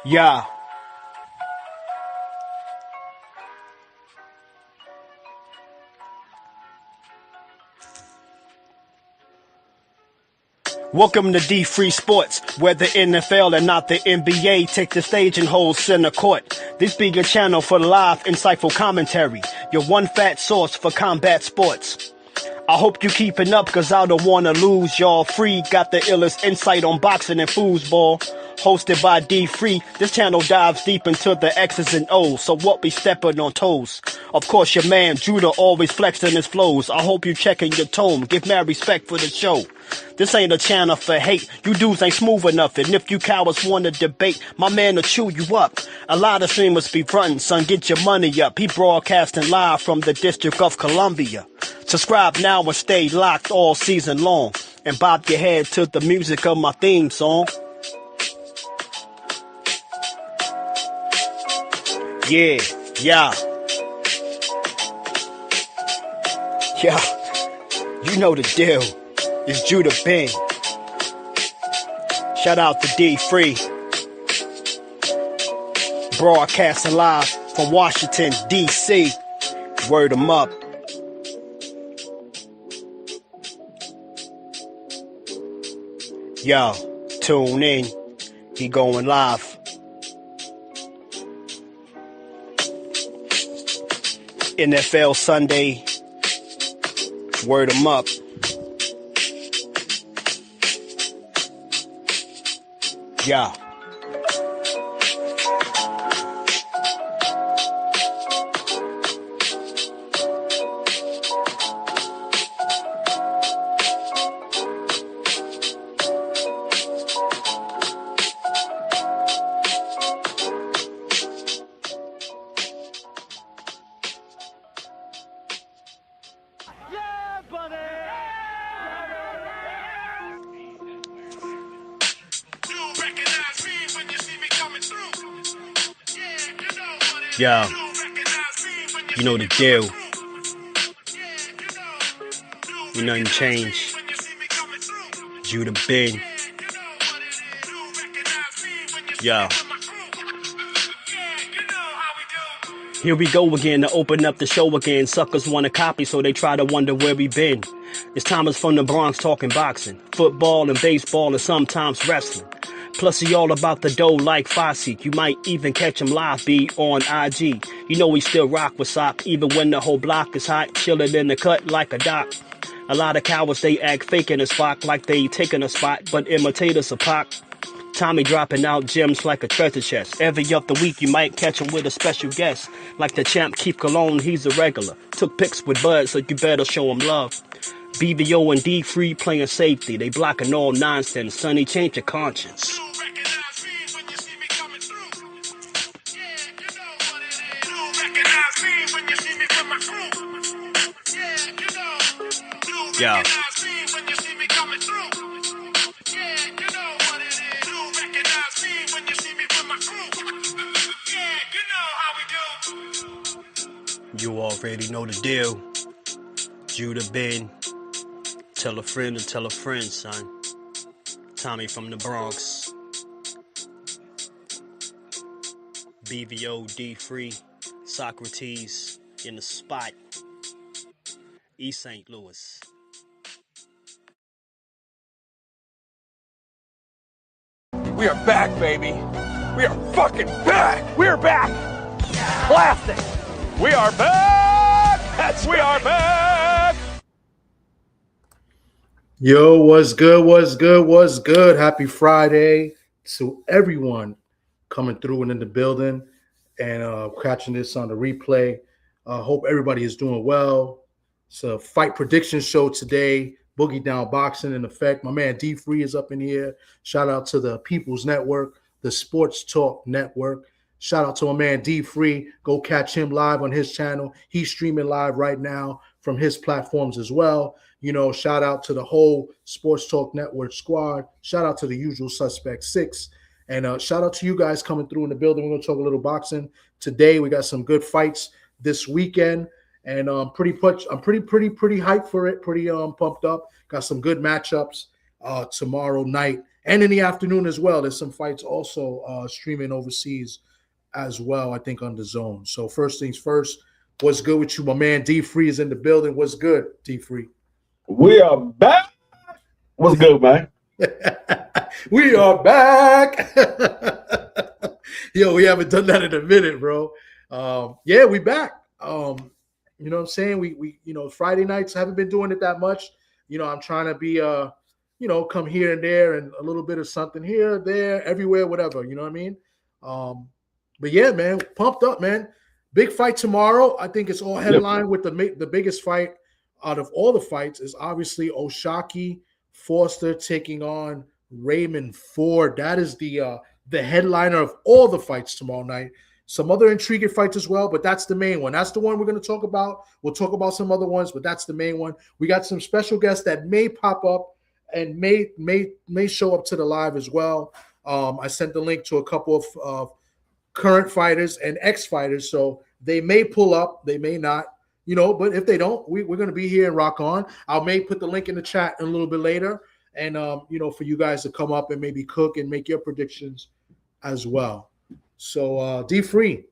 Yeah. Welcome to D Free Sports, where the NFL and not the NBA take the stage and hold center court. This be your channel for live, insightful commentary, your one fat source for combat sports. I hope you keeping up, cause I don't wanna lose y'all. Free got the illest insight on boxing and foosball. Hosted by D Free, this channel dives deep into the X's and O's, so what be stepping on toes? Of course your man Judah always flexing his flows. I hope you checking your tone, give mad respect for the show. This ain't a channel for hate, you dudes ain't smooth enough, and if you cowards wanna debate, my man will chew you up. A lot of streamers be frontin', son, get your money up. He broadcasting live from the District of Columbia. Subscribe now and stay locked all season long, and bob your head to the music of my theme song. Yeah. You know the deal. It's Judah Ben. Shout out to D Free. Broadcasting live from Washington, D.C. Word 'em up. Yo, tune in. He going live. NFL Sunday. Word 'em up. Yeah. Yo, you know the deal. You nothing changed. Judah Ben. Yo. Here we go again to open up the show again. Suckers want to copy, so they try to wonder where we been. It's Thomas from the Bronx talking boxing, football and baseball and sometimes wrestling. Plus he all about the dough like Fosse. You might even catch him live, be on IG. You know he still rock with sock, even when the whole block is hot. Chillin' in the cut like a doc. A lot of cowards, they act fake in a spot like they taking a spot, but imitators a pop. Tommy dropping out gems like a treasure chest. Every other week you might catch him with a special guest. Like the champ Keith Cologne, he's a regular. Took pics with Bud, so you better show him love. BVO and D Free playing safety. They blocking all nonsense. Sonny, change your conscience. Yo. You already know the deal. Judah Ben. Tell a friend to tell a friend, son. Tommy from the Bronx. BVO, D Free, Socrates in the spot. East St. Louis. We are back, baby. We are fucking back. We're back. Classic. We are back. We are back. Yo, what's good? Happy Friday to everyone coming through and in the building and catching this on the replay. Hope everybody is doing well. It's a fight prediction show today. Boogie Down Boxing in effect. My man D Free is up in here. Shout out to the People's Network, the Sports Talk Network. Shout out to my man D Free. Go catch him live on his channel. He's streaming live right now from his platforms as well. You know, shout out to the whole Sports Talk Network squad. Shout out to the Usual Suspects 6. And shout out to you guys coming through in the building. We're going to talk a little boxing today. We got some good fights this weekend. And I'm pretty hyped for it. Pretty pumped up. Got some good matchups tomorrow night And in the afternoon as well, there's some fights also streaming overseas as well, I think, on the Zone. So first things first, what's good with you? My man D-Free is in the building. What's good, D-Free? We are back. What's good, man? We are back. Yo, we haven't done that in a minute, bro. Yeah, we back. You know what I'm saying? We Friday nights haven't been doing it that much. I'm trying to be come here and there and a little bit of something here, there, everywhere, whatever. You know what I mean? But yeah, man, pumped up, man. Big fight tomorrow. I think it's all headlined with the biggest fight out of all the fights is obviously OShaquieFoster taking on Raymond Ford. That is the headliner of all the fights tomorrow night. Some other intriguing fights as well, but that's the main one. That's the one we're going to talk about. We'll talk about some other ones, but that's the main one. We got some special guests that may pop up and may show up to the live as well. I sent the link to a couple of current fighters and ex-fighters, so they may pull up, they may not, but if they don't, we're going to be here and rock on. I may put the link in the chat a little bit later, and for you guys to come up and maybe cook and make your predictions as well. So D-Free,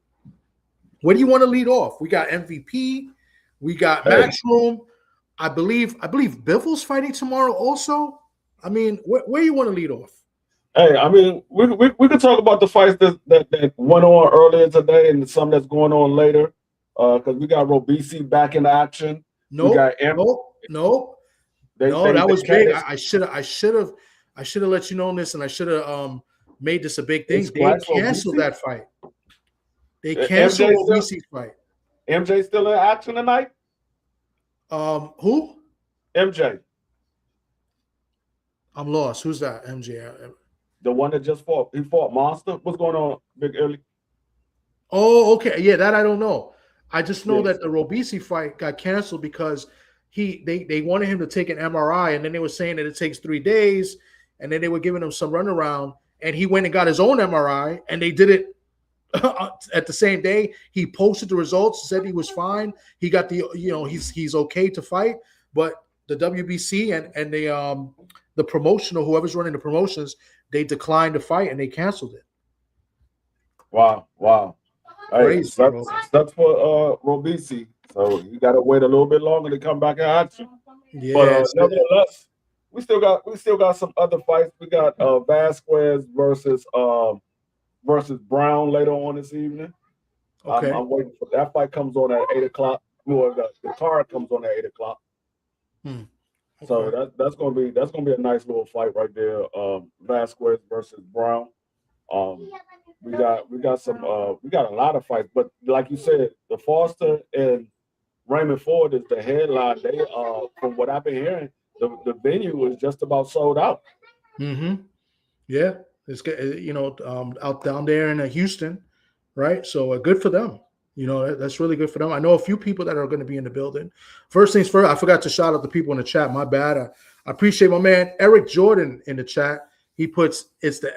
what do you want to lead off? We got MVP, we got Matchroom. I believe Biffle's fighting tomorrow also. I mean, where you want to lead off? Hey, I mean, we could talk about the fights that went on earlier today and some that's going on later. Because we got Robeisy back in action. No, that was big. I should have let you know this, and I should have made this a big thing. They canceled that fight. They canceled Robeisy's fight. MJ still in action tonight? Who? MJ. I'm lost. Who's that? MJ. The one that just fought. He fought Monster. What's going on, Big Early? Oh, okay. Yeah, that I don't know. I just know that the Robeisy fight got canceled because they wanted him to take an MRI, and then they were saying that it takes 3 days, and then they were giving him some runaround, and he went and got his own MRI, and they did it at the same day. He posted the results, said he was fine. He got he's okay to fight, but the WBC and the promotion or whoever's running the promotions, they declined the fight and they canceled it. Wow. Hey, Crazy, that's for Robeisy. So you got to wait a little bit longer to come back in action. Yeah, but nevertheless, we still got some other fights. We got Vasquez versus Brown later on this evening. Okay, I'm waiting for that fight. Comes on at 8:00. Well, the card comes on at 8:00. Okay. So that's gonna be a nice little fight right there. Vasquez versus Brown. We got a lot of fights, but like you said, the Foster and Raymond Ford is the headline. They from what I've been hearing, the venue is just about sold out. Mm-hmm. Yeah, it's out down there in Houston, right? So good for them. That's really good for them. I know a few people that are going to be in the building. First things first, I forgot to shout out the people in the chat. My bad. I appreciate my man Eric Jordan in the chat. He puts it's the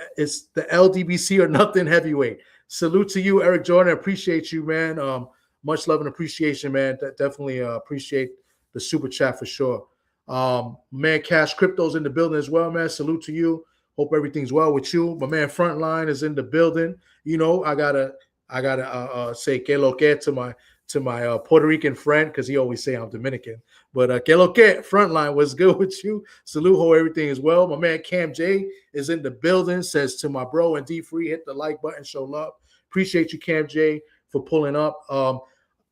LDBC or nothing heavyweight. Salute to you, Eric Jordan. Appreciate you, man. Much love and appreciation, man. Definitely appreciate the super chat for sure. Man, Cash Crypto's in the building as well, man. Salute to you. Hope everything's well with you. My man Frontline is in the building. I gotta say que lo que to my Puerto Rican friend, because he always say I'm Dominican. But que lo que, Frontline, what's good with you? Salute, hope everything is well. My man Cam J is in the building. Says to my bro and D-Free, hit the like button, show love. Appreciate you, Cam J, for pulling up.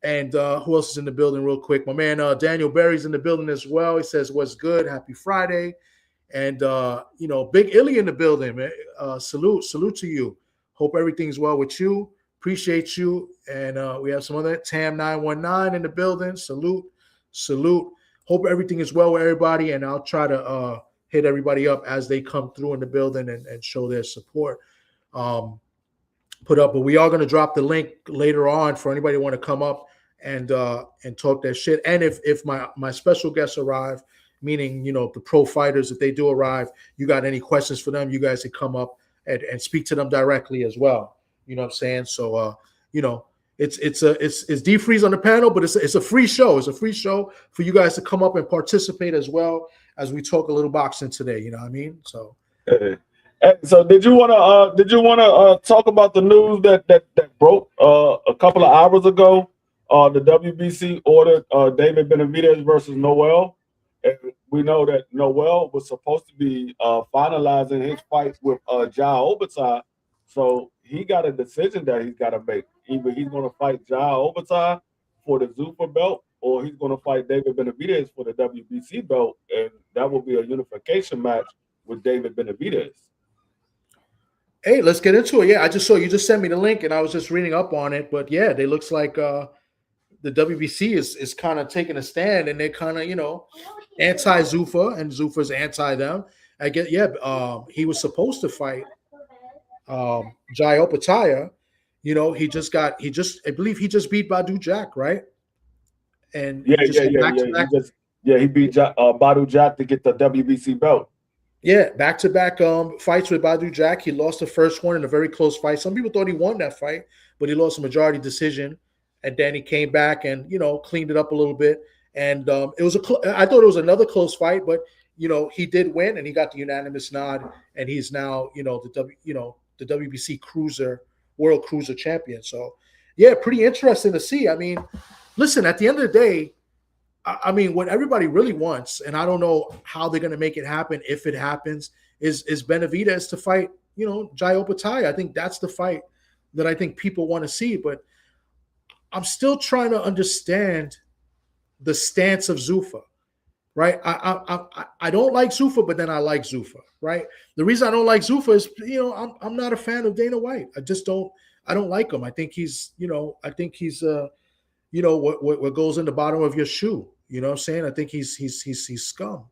And who else is in the building real quick? My man Daniel Berry's in the building as well. He says, what's good? Happy Friday. And, Big Illy in the building, man. Salute to you. Hope everything's well with you. Appreciate you. And we have some other Tam919 in the building. Salute. Hope everything is well with everybody. And I'll try to hit everybody up as they come through in the building and show their support. Put up, but we are going to drop the link later on for anybody who want to come up and talk their shit. And if my special guests arrive, meaning the pro fighters, if they do arrive, you got any questions for them, you guys can come up and speak to them directly as well. You know what I'm saying? So it's D-Freeze on the panel, but it's a free show. It's a free show for you guys to come up and participate as well as we talk a little boxing today. You know what I mean? So Hey, so did you wanna talk about the news that broke a couple of hours ago? The WBC ordered David Benavidez versus Noel, and we know that Noel was supposed to be finalizing his fight with Jao Obatai, so he got a decision that he's got to make. Either he's going to fight Jao Obatai for the Zuffa belt, or he's going to fight David Benavidez for the WBC belt, and that will be a unification match with David Benavidez. Hey, let's get into it. Yeah, I just saw you just sent me the link, and I was just reading up on it. But yeah, it looks like the WBC is kind of taking a stand, and they're kind of anti Zuffa, and Zuffa's anti them. I get he was supposed to fight Jai Opataya. I believe he just beat Badu Jack, right? And he beat Badu Jack to get the WBC belt. Yeah, back-to-back fights with Badu Jack. He lost the first one in a very close fight. Some people thought he won that fight, but he lost a majority decision. And then he came back and cleaned it up a little bit. And it was I thought it was another close fight, but he did win and he got the unanimous nod. And he's now the WBC World Cruiser champion. So yeah, pretty interesting to see. I mean, listen, at the end of the day, I mean, what everybody really wants, and I don't know how they're going to make it happen if it happens, is Benavidez to fight, Jai Opataya. I think that's the fight that I think people want to see. But I'm still trying to understand the stance of Zuffa, right? I don't like Zuffa, but then I like Zuffa, right? The reason I don't like Zuffa is, I'm not a fan of Dana White. I don't like him. I think he's what goes in the bottom of your shoe. You know what I'm saying? I think he's scum.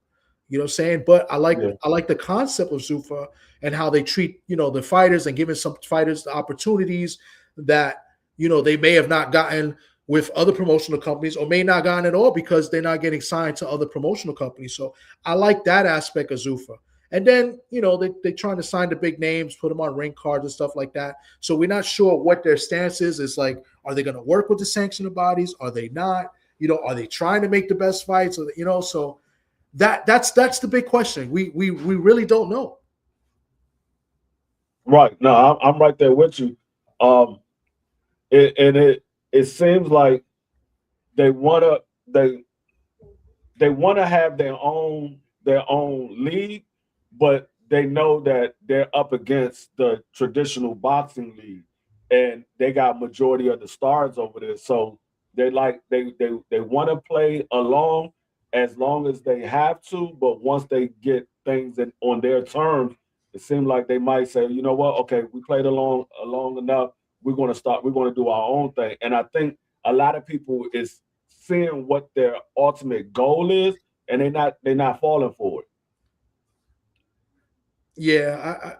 You know what I'm saying? But I like the concept of Zuffa and how they treat, the fighters and giving some fighters the opportunities that, they may have not gotten with other promotional companies or may not gotten at all because they're not getting signed to other promotional companies. So I like that aspect of Zuffa. And then, they're trying to sign the big names, put them on ring cards and stuff like that. So we're not sure what their stance is. It's like, are they going to work with the sanctioning bodies? Are they not? Are they trying to make the best fights? So that's the big question. We really don't know. Right. No, I'm right there with you. It seems like they want to have their own league, but they know that they're up against the traditional boxing league, and they got majority of the stars over there. So they want to play along as long as they have to, but once they get things on their terms, it seems like they might say, you know what, okay, we played along enough. We're going to do our own thing. And I think a lot of people is seeing what their ultimate goal is, and they're not falling for it. Yeah,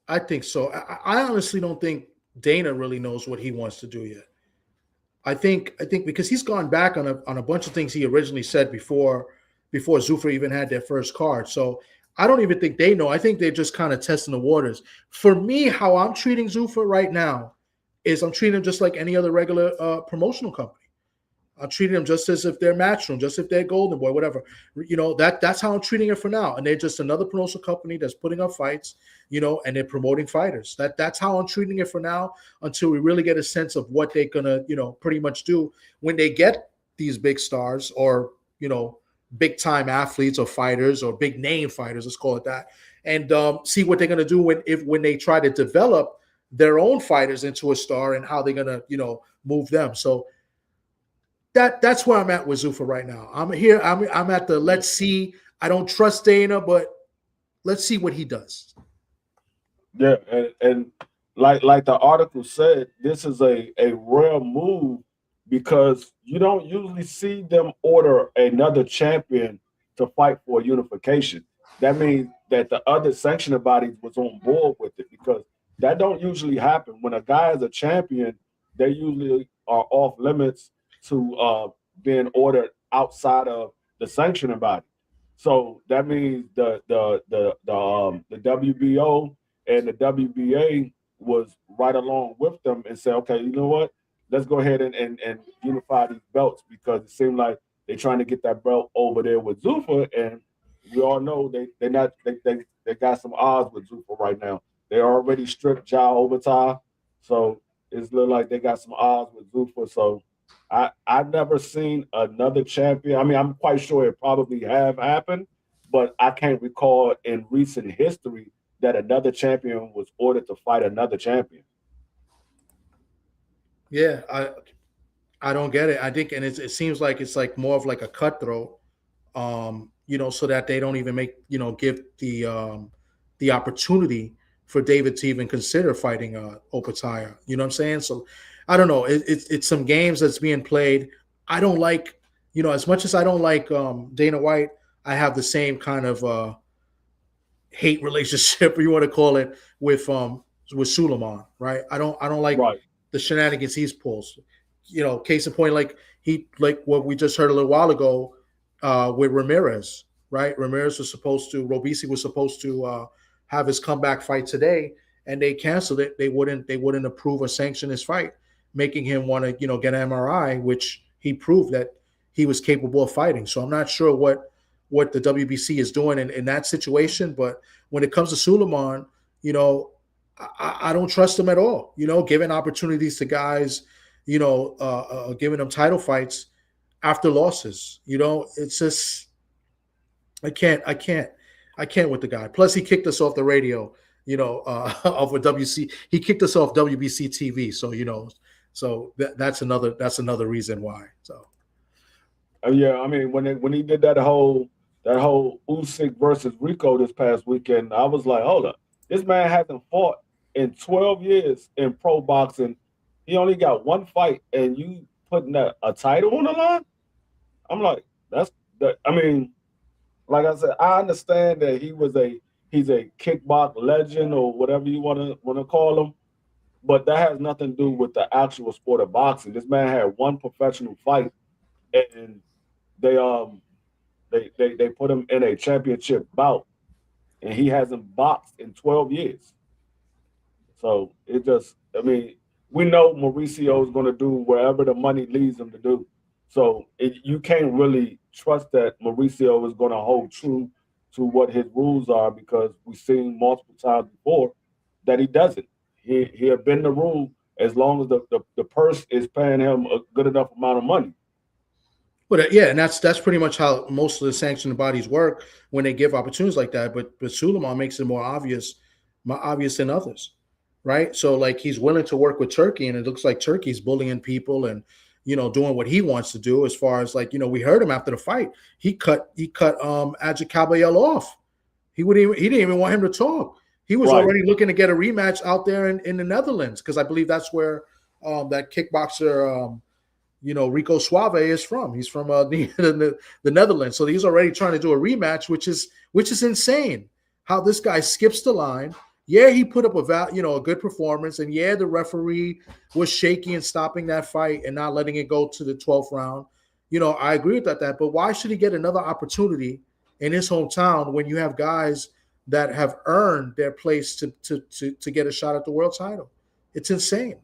I think so. I honestly don't think Dana really knows what he wants to do yet. I think because he's gone back on a bunch of things he originally said before Zuffa even had their first card. So I don't even think they know. I think they're just kind of testing the waters. For me, how I'm treating Zuffa right now is I'm treating him just like any other regular promotional company. I'm treating them just as if they're Matchroom, just if they're Golden Boy, whatever. That's how I'm treating it for now. And they're just another promotional company that's putting up fights, and they're promoting fighters. That's how I'm treating it for now until we really get a sense of what they're gonna, pretty much do when they get these big stars or, big time athletes or fighters or big name fighters, let's call it that, and see what they're gonna do when they try to develop their own fighters into a star and how they're gonna, move them. So that's where I'm at with Zuffa right now. I'm at the let's see. I don't trust Dana, but let's see what he does. Yeah, and like the article said, this is a rare move because you don't usually see them order another champion to fight for unification. That means that the other sanctioning bodies was on board with it because that don't usually happen. When a guy is a champion, they usually are off limits to being ordered outside of the sanctioning body. So that means the WBO and the WBA was right along with them and said, okay, you know what? Let's go ahead and unify these belts because it seemed like they're trying to get that belt over there with Zuffa, and we all know they they got some odds with Zuffa right now. They already stripped Ja Overtime, so it's look like they got some odds with Zuffa. So I've never seen another champion. I mean, I'm quite sure it probably have happened, but I can't recall in recent history that another champion was ordered to fight another champion. Yeah, I don't get it. I think, and it seems like it's like more of like a cutthroat, so that they don't even give the opportunity for David to even consider fighting Opataya. You know what I'm saying? So I don't know. It's some games that's being played. I don't like, as much as I don't like Dana White, I have the same kind of hate relationship, or you want to call it, with Suleiman, right? I don't like the shenanigans he's pulls. Case in point, like what we just heard a little while ago with Ramirez, right? Robeisy was supposed to have his comeback fight today, and they canceled it. They wouldn't approve or sanction his fight, making him want to, get an MRI, which he proved that he was capable of fighting. So I'm not sure what the WBC is doing in that situation, but when it comes to Suleiman, I don't trust him at all. Giving opportunities to guys, giving them title fights after losses. It's just I can't with the guy. Plus, he kicked us off the radio. Off of WC. He kicked us off WBC TV. So that's another reason why. So. Yeah, I mean, when he did that whole Usyk versus Rico this past weekend, I was like, hold up, this man hasn't fought in 12 years in pro boxing. He only got one fight, and you putting a title on the line? I'm like, I mean, like I said, I understand that he's a kickbox legend or whatever you want to call him, but that has nothing to do with the actual sport of boxing. This man had one professional fight, and they put him in a championship bout, and he hasn't boxed in 12 years. So it just, I mean, we know Mauricio is going to do wherever the money leads him to do. So you can't really trust that Mauricio is going to hold true to what his rules are, because we've seen multiple times before that he doesn't. He had been the rule as long as the purse is paying him a good enough amount of money. But yeah, and that's pretty much how most of the sanctioned bodies work when they give opportunities like that. But Suleiman makes it more obvious than others, right? So like he's willing to work with Turkey, and it looks like Turkey's bullying people and doing what he wants to do. As far as we heard him after the fight, he cut Adja Caballel off. He didn't even want him to talk. He was already looking to get a rematch out there in the Netherlands, because I believe that's where that kickboxer. Rico Suave is from. He's from the Netherlands. So he's already trying to do a rematch, which is insane. How this guy skips the line. Yeah, he put up a good performance, and yeah, the referee was shaky and stopping that fight and not letting it go to the 12th round. I agree with that. But why should he get another opportunity in his hometown when you have guys that have earned their place to get a shot at the world title? It's insane.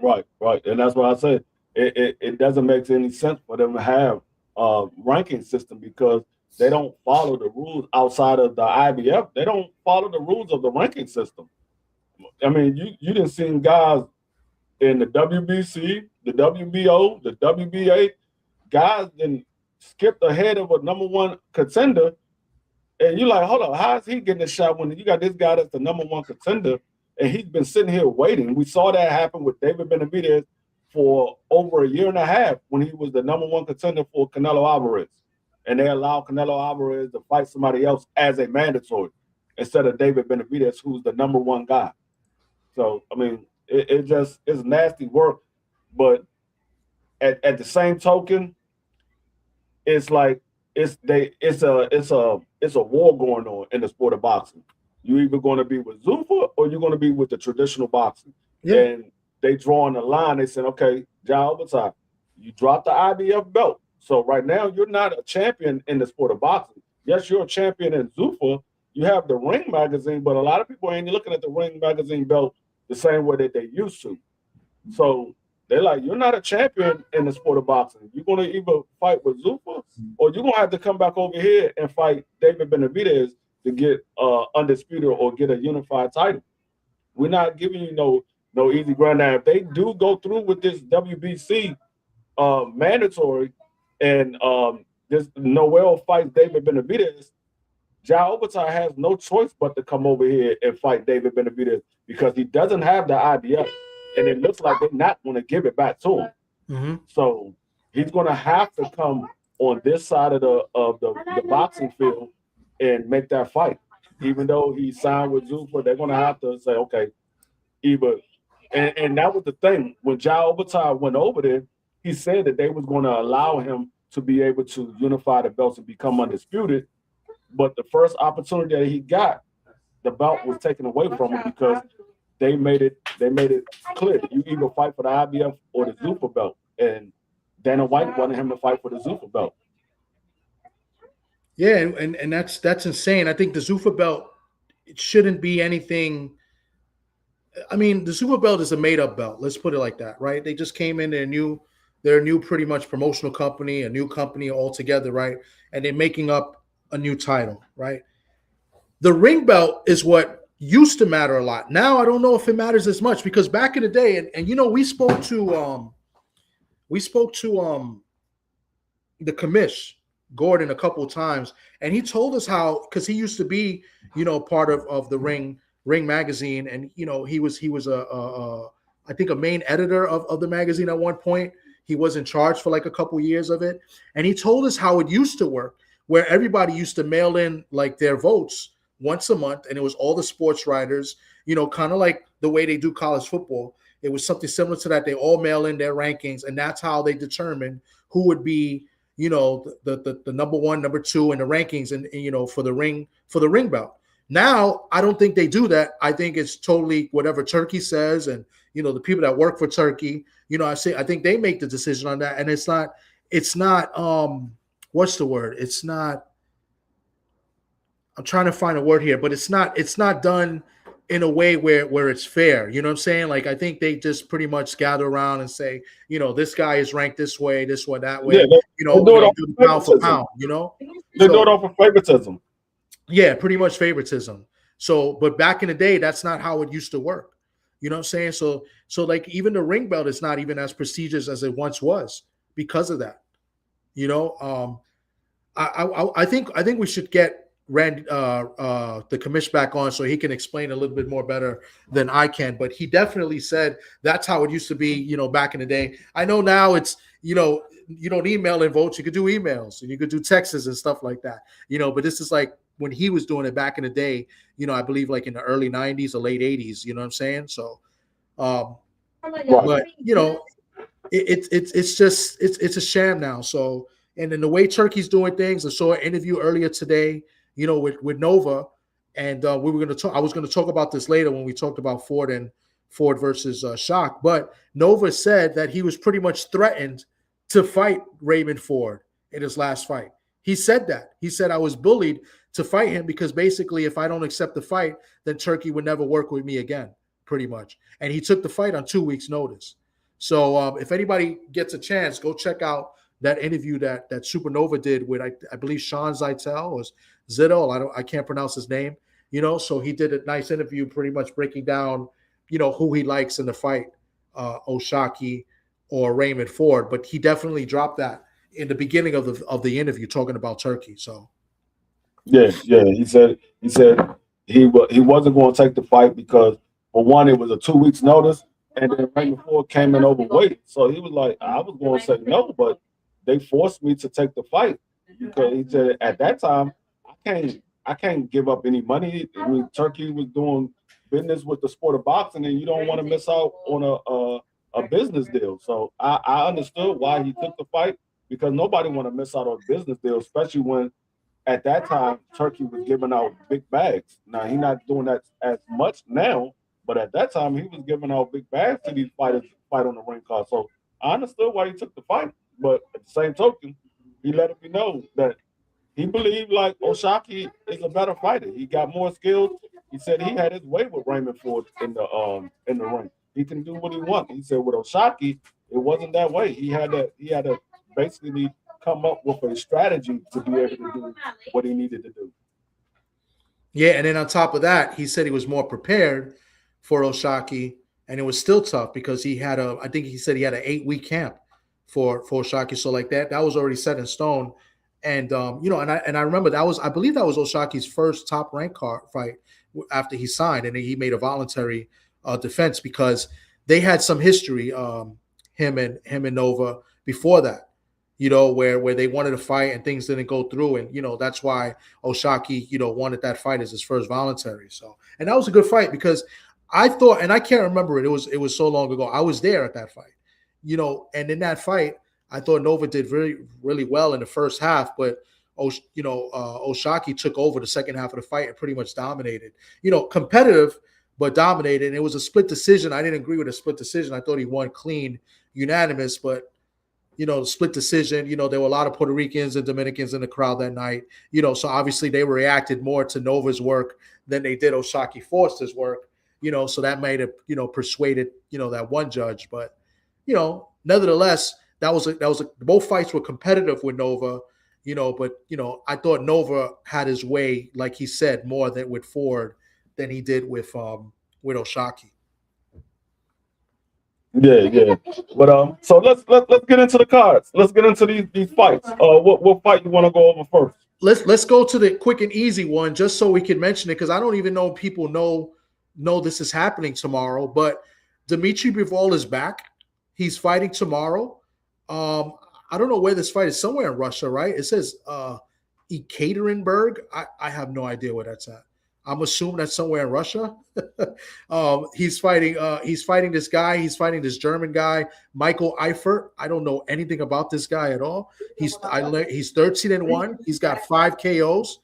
Right, and that's what I said. It doesn't make any sense for them to have a ranking system, because they don't follow the rules outside of the IBF. They don't follow the rules of the ranking system. I mean, you didn't see guys in the WBC, the WBO, the WBA, guys didn't skip ahead of a number one contender. And you're like, hold on, how is he getting a shot when you got this guy that's the number one contender, and he's been sitting here waiting? We saw that happen with David Benavidez for over a year and a half when he was the number one contender for Canelo Alvarez. And they allowed Canelo Alvarez to fight somebody else as a mandatory instead of David Benavidez, who's the number one guy. So, I mean, it's nasty work. But at the same token, it's like it's a war going on in the sport of boxing. You're either going to be with Zuffa or you're going to be with the traditional boxing. Yeah. And they drawing a line. They said, okay, John Overtime, you dropped the IBF belt. So right now you're not a champion in the sport of boxing. Yes, you're a champion in Zuffa. You have the Ring magazine, but a lot of people ain't looking at the Ring magazine belt the same way that they used to. So they're like, you're not a champion in the sport of boxing. You're going to either fight with Zuffa or you're going to have to come back over here and fight David Benavidez to get undisputed or get a unified title. We're not giving you no easy ground. Now, if they do go through with this WBC mandatory and this Noel fights David Benavidez, Jao Obata has no choice but to come over here and fight David Benavidez because he doesn't have the IBF, and it looks like they're not going to give it back to him. Mm-hmm. So he's going to have to come on this side of the boxing field and make that fight. Even though he signed with Zuffa, they're going to have to say, okay, either. And that was the thing. When Jao Obata went over there, he said that they was going to allow him to be able to unify the belts and become undisputed. But the first opportunity that he got, the belt was taken away from him because they made it clear that you either fight for the IBF or the Zuffa belt. And Dana White wanted him to fight for the Zuffa belt. Yeah, and that's insane. I think the Zuffa belt, it shouldn't be anything. I mean, the Zuffa belt is a made-up belt. Let's put it like that, right? They just came in, they're a new pretty much promotional company, a new company altogether, right? And they're making up a new title, right? The ring belt is what used to matter a lot. Now I don't know if it matters as much because back in the day, and you know, we spoke to the commish Gordon a couple of times, and he told us how, because he used to be, you know, part of the Ring magazine, and you know, he was I think a main editor of the magazine at one point. He was in charge for like a couple of years of it, and he told us how it used to work, where everybody used to mail in like their votes once a month, and it was all the sports writers, you know, kind of like the way they do college football. It was something similar to that. They all mail in their rankings, and that's how they determine who would be, you know, the number one, number two in the rankings, and you know, for the ring belt. Now, I don't think they do that. I think it's totally whatever Turkey says, and you know, the people that work for Turkey, you know, I think they make the decision on that, and it's not what's the word? It's not. I'm trying to find a word here, but it's not done in a way where it's fair. You know what I'm saying? Like, I think they just pretty much gather around and say, you know, this guy is ranked this way, that way. Yeah, you know, they do the pound for pound, you know? They do it off of favoritism. Yeah, pretty much favoritism. So, but back in the day, that's not how it used to work. You know what I'm saying? So like even the ring belt is not even as prestigious as it once was because of that. You know, I think we should get the commish back on so he can explain a little bit more better than I can. But he definitely said that's how it used to be, you know, back in the day. I know now it's, you know, you don't email in votes, you could do emails and you could do texts and stuff like that, you know, but this is like when he was doing it back in the day, you know, I believe like in the early 90s or late 80s, you know what I'm saying? So, but you know, it's just a sham now. So, and then the way Turkey's doing things, I saw an interview earlier today, you know, with Nova, and I was going to talk about this later when we talked about Ford versus Shock. But Nova said that he was pretty much threatened to fight Raymond Ford in his last fight. He said that. He said, I was bullied to fight him because basically if I don't accept the fight, then Turkey would never work with me again, pretty much. And he took the fight on 2 weeks' notice. So if anybody gets a chance, go check out that interview that Supernova did with, I believe, Sean Zeitel or Zittel. I can't pronounce his name, you know. So he did a nice interview pretty much breaking down, you know, who he likes in the fight, O'Shaquie or Raymond Ford. But he definitely dropped that in the beginning of the interview talking about Turkey. So yeah, he said he wasn't going to take the fight because, for one, it was a 2 weeks notice, and then Raymond Ford came in overweight. So he was like, I was going to say no, but they forced me to take the fight because he said at that time I can't give up any money. I mean, Turkey was doing business with the sport of boxing, and you don't want to miss out on a business deal. So I understood why he took the fight, because nobody want to miss out on a business deal, especially when at that time Turkey was giving out big bags. Now he's not doing that as much now, but at that time he was giving out big bags to these fighters fight on the ring card. So I understood why he took the fight, but at the same token, he let me know that he believed like O'Shaquie is a better fighter. He got more skills. He said he had his way with Raymond Ford in the ring. He can do what he wants. He said with O'Shaquie, it wasn't that way. He had to basically come up with a strategy to be able to do what he needed to do. Yeah, and then on top of that, he said he was more prepared for O'Shaquie, and it was still tough because he had I think he said he had an 8-week camp for O'Shaquie. So like that was already set in stone. And and I remember I believe that was O'Shaquie's first top rank card fight after he signed, and he made a voluntary defense because they had some history, him and Nova before that, where they wanted to fight and things didn't go through, and that's why O'Shaquie wanted that fight as his first voluntary. So, and that was a good fight because I thought, and I can't remember it was so long ago. I was there at that fight, and in that fight I thought Nova did really, really well in the first half, but O'Shaquie took over the second half of the fight and pretty much dominated. Competitive, but dominated. And it was a split decision. I didn't agree with a split decision. I thought he won clean, unanimous, but split decision. There were a lot of Puerto Ricans and Dominicans in the crowd that night. So obviously they reacted more to Nova's work than they did OShaquieFoster's work. So that might have persuaded that one judge, but nevertheless. Both fights were competitive with Nova, but I thought Nova had his way, like he said, more than with Ford than he did with O'Shaquie. Yeah. But so let's get into the cards. Let's get into these fights. What fight you want to go over first? Let's go to the quick and easy one, just so we can mention it, because I don't even know if people know this is happening tomorrow. But Dimitri Bivol is back. He's fighting tomorrow. I don't know where this fight is. Somewhere in Russia, right? It says Ekaterinburg. I have no idea where that's at. I'm assuming that's somewhere in Russia. He's fighting this guy. He's fighting this German guy, Michael Eifert. I don't know anything about this guy at all. He's 13-1. He's got 5 KOs,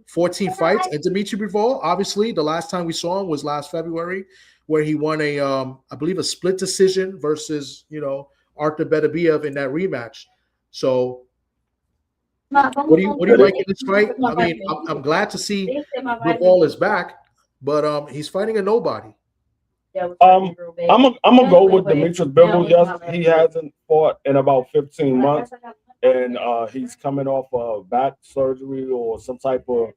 14 fights. And Dimitri Bivol, obviously, the last time we saw him was last February, where he won I believe a split decision versus Artur Beterbiev in that rematch. So what do you like in this fight? I mean, I'm glad to see Bivol is back, but he's fighting a nobody. I'm gonna go with Demetrius Bivol. Yes, he hasn't fought in about 15 months, and he's coming off of back surgery or some type of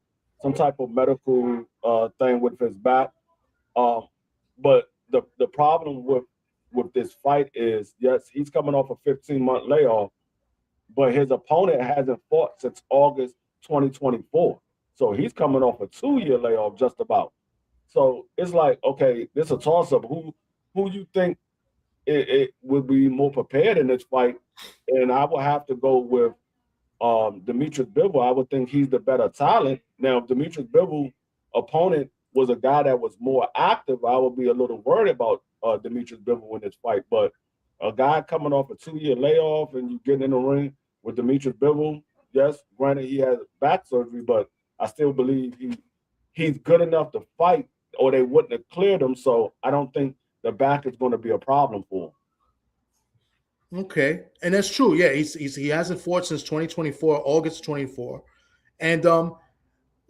medical thing with his back. But the problem with this fight is, yes, he's coming off a 15-month layoff, but his opponent hasn't fought since August 2024. So he's coming off a 2-year layoff just about. So it's like, okay, this is a toss-up. Who you think it would be more prepared in this fight? And I will have to go with Demetrius Bivol. I would think he's the better talent. Now, if Demetrius Bivol opponent was a guy that was more active, I would be a little worried about Demetrius Bivol in this fight. But a guy coming off a 2-year layoff and you getting in the ring with Demetrius Bivol, yes, granted he has back surgery, but I still believe he's good enough to fight, or they wouldn't have cleared him. So I don't think the back is going to be a problem for him. Okay, and that's true. Yeah, he hasn't fought since 2024, August 24, and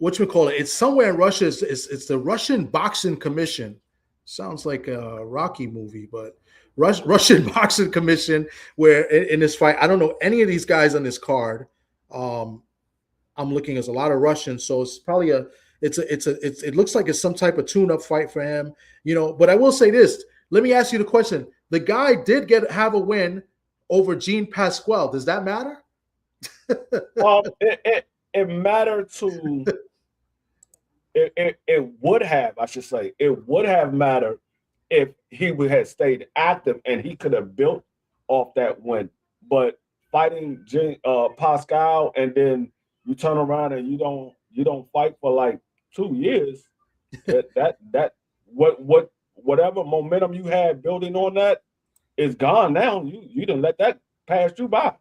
whatchamacallit, it's somewhere in Russia. It's the Russian Boxing Commission. Sounds like a Rocky movie, but Russian Boxing Commission, where in this fight, I don't know any of these guys on this card. I'm looking, there's a lot of Russians, so it's probably it looks like it's some type of tune-up fight for him, But I will say this. Let me ask you the question. The guy did have a win over Jean Pasquale. Does that matter? It mattered to. It would have, I should say, it would have mattered if he would have stayed active and he could have built off that win. But fighting Pascal, and then you turn around and you don't fight for like 2 years. that whatever momentum you had building on that is gone now. You didn't let that pass you by.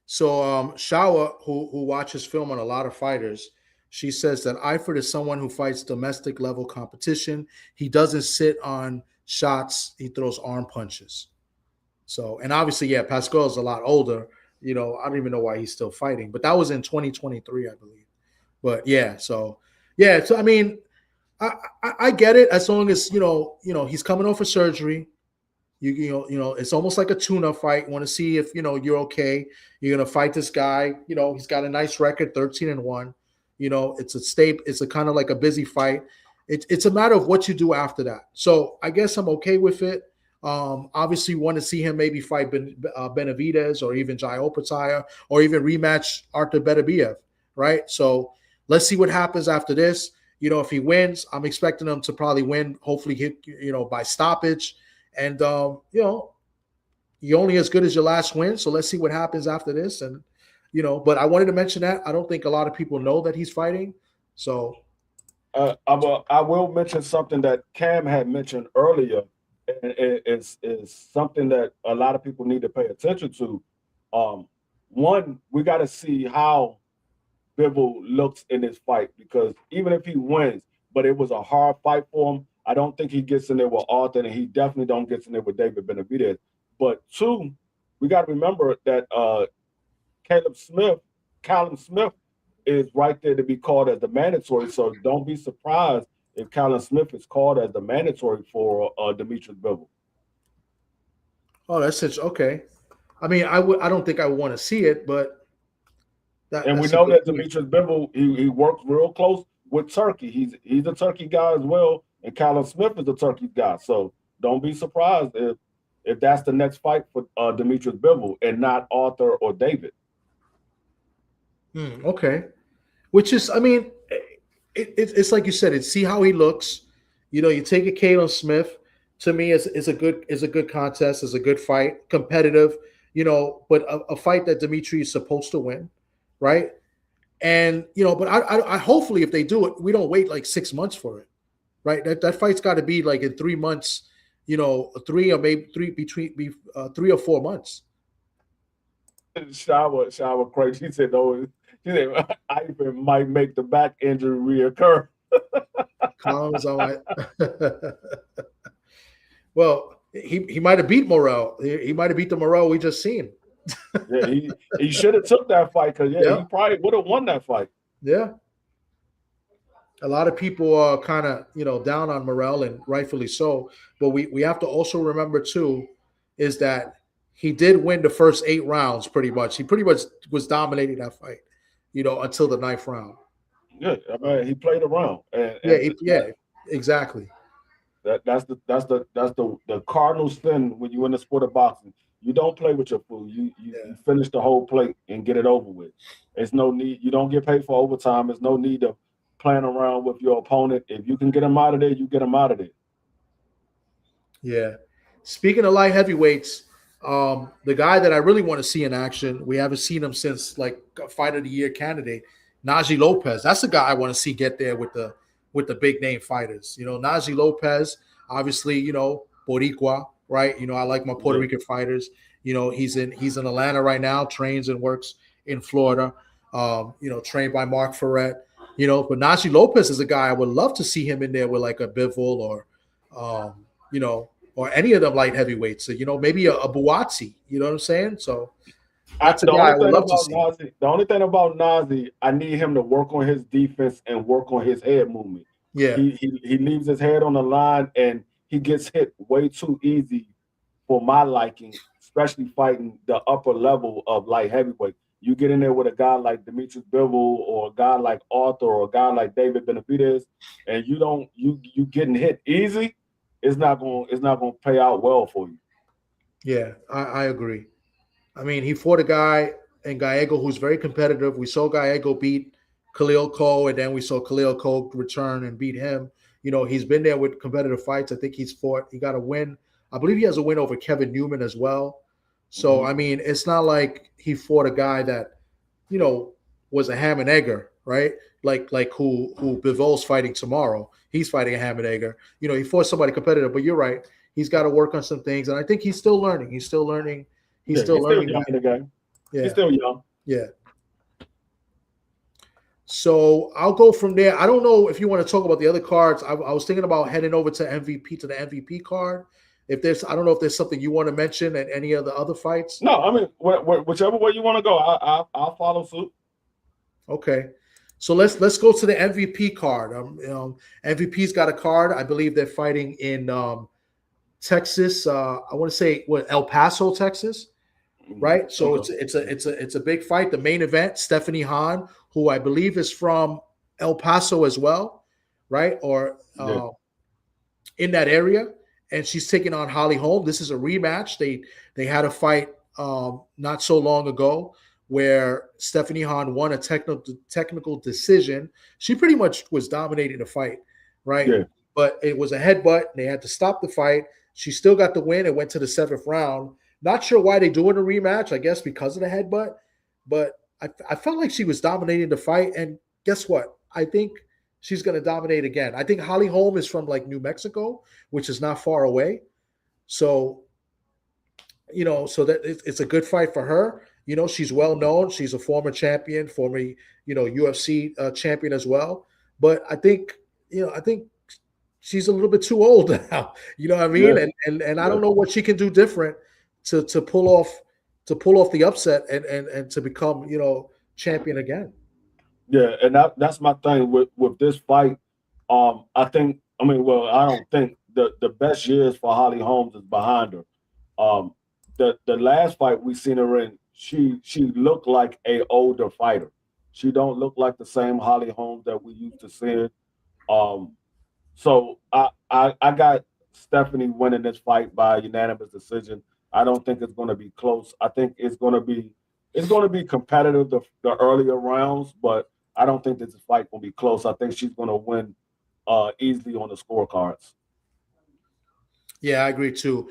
So Shawa, who watches film on a lot of fighters, she says that Eifert is someone who fights domestic level competition. He doesn't sit on shots. He throws arm punches. So, and obviously, yeah, Pascal is a lot older. I don't even know why he's still fighting, but that was in 2023, I believe. But yeah, so I mean, I get it, as long as he's coming off of surgery. It's almost like a tune-up fight. You want to see if you're okay. You're gonna fight this guy. He's got a nice record, 13-1. It's a staple. It's a kind of like a busy fight. It's a matter of what you do after that. So I guess I'm okay with it. Obviously, want to see him maybe fight Benavidez or even Jai Opetaia or even rematch Arthur Beterbiev, right? So let's see what happens after this. If he wins, I'm expecting him to probably win, hopefully, by stoppage. And, you're only as good as your last win. So let's see what happens after this. And, but I wanted to mention that. I don't think a lot of people know that he's fighting. So I will mention something that Cam had mentioned earlier. And is something that a lot of people need to pay attention to. One, we got to see how Bivol looks in this fight, because even if he wins, but it was a hard fight for him, I don't think he gets in there with Arthur, and he definitely don't get in there with David Benavidez. But two, we got to remember that Callum Smith is right there to be called as the mandatory, so don't be surprised if Callum Smith is called as the mandatory for Demetrius Bivol. Oh, that's such okay. I mean, I don't think I would want to see it, but we know that Demetrius Bivol he works real close with Turkey. He's a Turkey guy as well, and Callum Smith is a Turkey guy. So don't be surprised if that's the next fight for Demetrius Bivol and not Arthur or David. Okay, which is, I mean, it's like you said. It's see how he looks. You take a Callum Smith. To me, is a good contest. Is a good fight, competitive. But a fight that Dimitri is supposed to win, right? And but I hopefully if they do it, we don't wait like 6 months for it, right? That fight's got to be like in 3 months, 3 or maybe 3 or 4 months. Shower crazy. She said, no. She said, I even might make the back injury reoccur. Collins, all right. Well, he might have beat Morrell. He might have beat the Morrell we just seen. Yeah, he should have took that fight because he probably would have won that fight. Yeah. A lot of people are kind of down on Morrell, and rightfully so. But we have to also remember too is that he did win the first 8 rounds pretty much. He pretty much was dominating that fight, until the 9th round. Yeah, I mean, he played around. Exactly. That's the cardinal sin when you in the sport of boxing. You don't play with your food. You finish the whole plate and get it over with. There's no need. You don't get paid for overtime. There's no need of playing around with your opponent. If you can get him out of there, you get him out of there. Yeah. Speaking of light heavyweights, the guy that I really want to see in action, we haven't seen him since like Fight of the Year candidate, Najee Lopez. That's the guy I want to see get there with the big name fighters. Najee Lopez, obviously, Boricua, right? I like my Puerto Rican fighters. He's in Atlanta right now, trains and works in Florida. Trained by Mark Ferret. But Najee Lopez is a guy I would love to see him in there with like a Bivol or any of them light heavyweights. So, maybe a Buatsi. You know what I'm saying? So that's a guy I would love to see. Najee, the only thing about Najee, I need him to work on his defense and work on his head movement. Yeah, he leaves his head on the line and he gets hit way too easy for my liking, especially fighting the upper level of light heavyweight. You get in there with a guy like Demetrius Bivol or a guy like Arthur or a guy like David Benavidez, and you getting hit easy, it's not gonna pay out well for you. Yeah, I agree. I mean, he fought a guy in Gallego who's very competitive. We saw Gallego beat Khalil Cole, and then we saw Khalil Cole return and beat him. He's been there with competitive fights. I think he got a win. I believe he has a win over Kevin Newman as well. So, I mean, it's not like he fought a guy that, was a ham and egger, right? Like who Bivol's fighting tomorrow. He's fighting a ham and egger. He fought somebody competitive, but you're right. He's got to work on some things. And I think he's still learning. He's still learning. He's still learning. Young in the game. Yeah. He's still young. Yeah. So I'll go from there. I don't know if you want to talk about the other cards. I was thinking about heading over to the MVP card. I don't know if there's something you want to mention at any of the other fights. No, I mean, whichever way you want to go, I'll follow suit. Okay. So let's go to the MVP card. MVP's got a card. I believe they're fighting in Texas. I want to say El Paso, Texas, right? So it's a big fight. The main event, Stephanie Hahn, who I believe is from El Paso as well, right? Or in that area, and she's taking on Holly Holm. This is a rematch. They had a fight not so long ago where Stephanie Hahn won a technical decision. She pretty much was dominating the fight, right? Yeah. But it was a headbutt. They had to stop the fight. She still got the win. It went to the 7th round. Not sure why they doing a rematch. I guess because of the headbutt. But I felt like she was dominating the fight. And guess what? I think she's going to dominate again. I think Holly Holm is from like New Mexico, which is not far away. So, so that it's a good fight for her. She's well known. She's a former champion, former, UFC champion as well. But I think she's a little bit too old now. You know what I mean? Yeah. And I don't know what she can do different to pull off the upset and to become, champion again. Yeah, and that's my thing with this fight. I don't think the best years for Holly Holmes is behind her. The last fight we seen her in, she looked like a older fighter. She don't look like the same Holly Holmes that we used to see. So I got Stephanie winning this fight by unanimous decision. I don't think it's going to be close. I think it's going to be competitive the earlier rounds, but I don't think this fight will be close. I think she's going to win easily on the scorecards. Yeah, I agree too.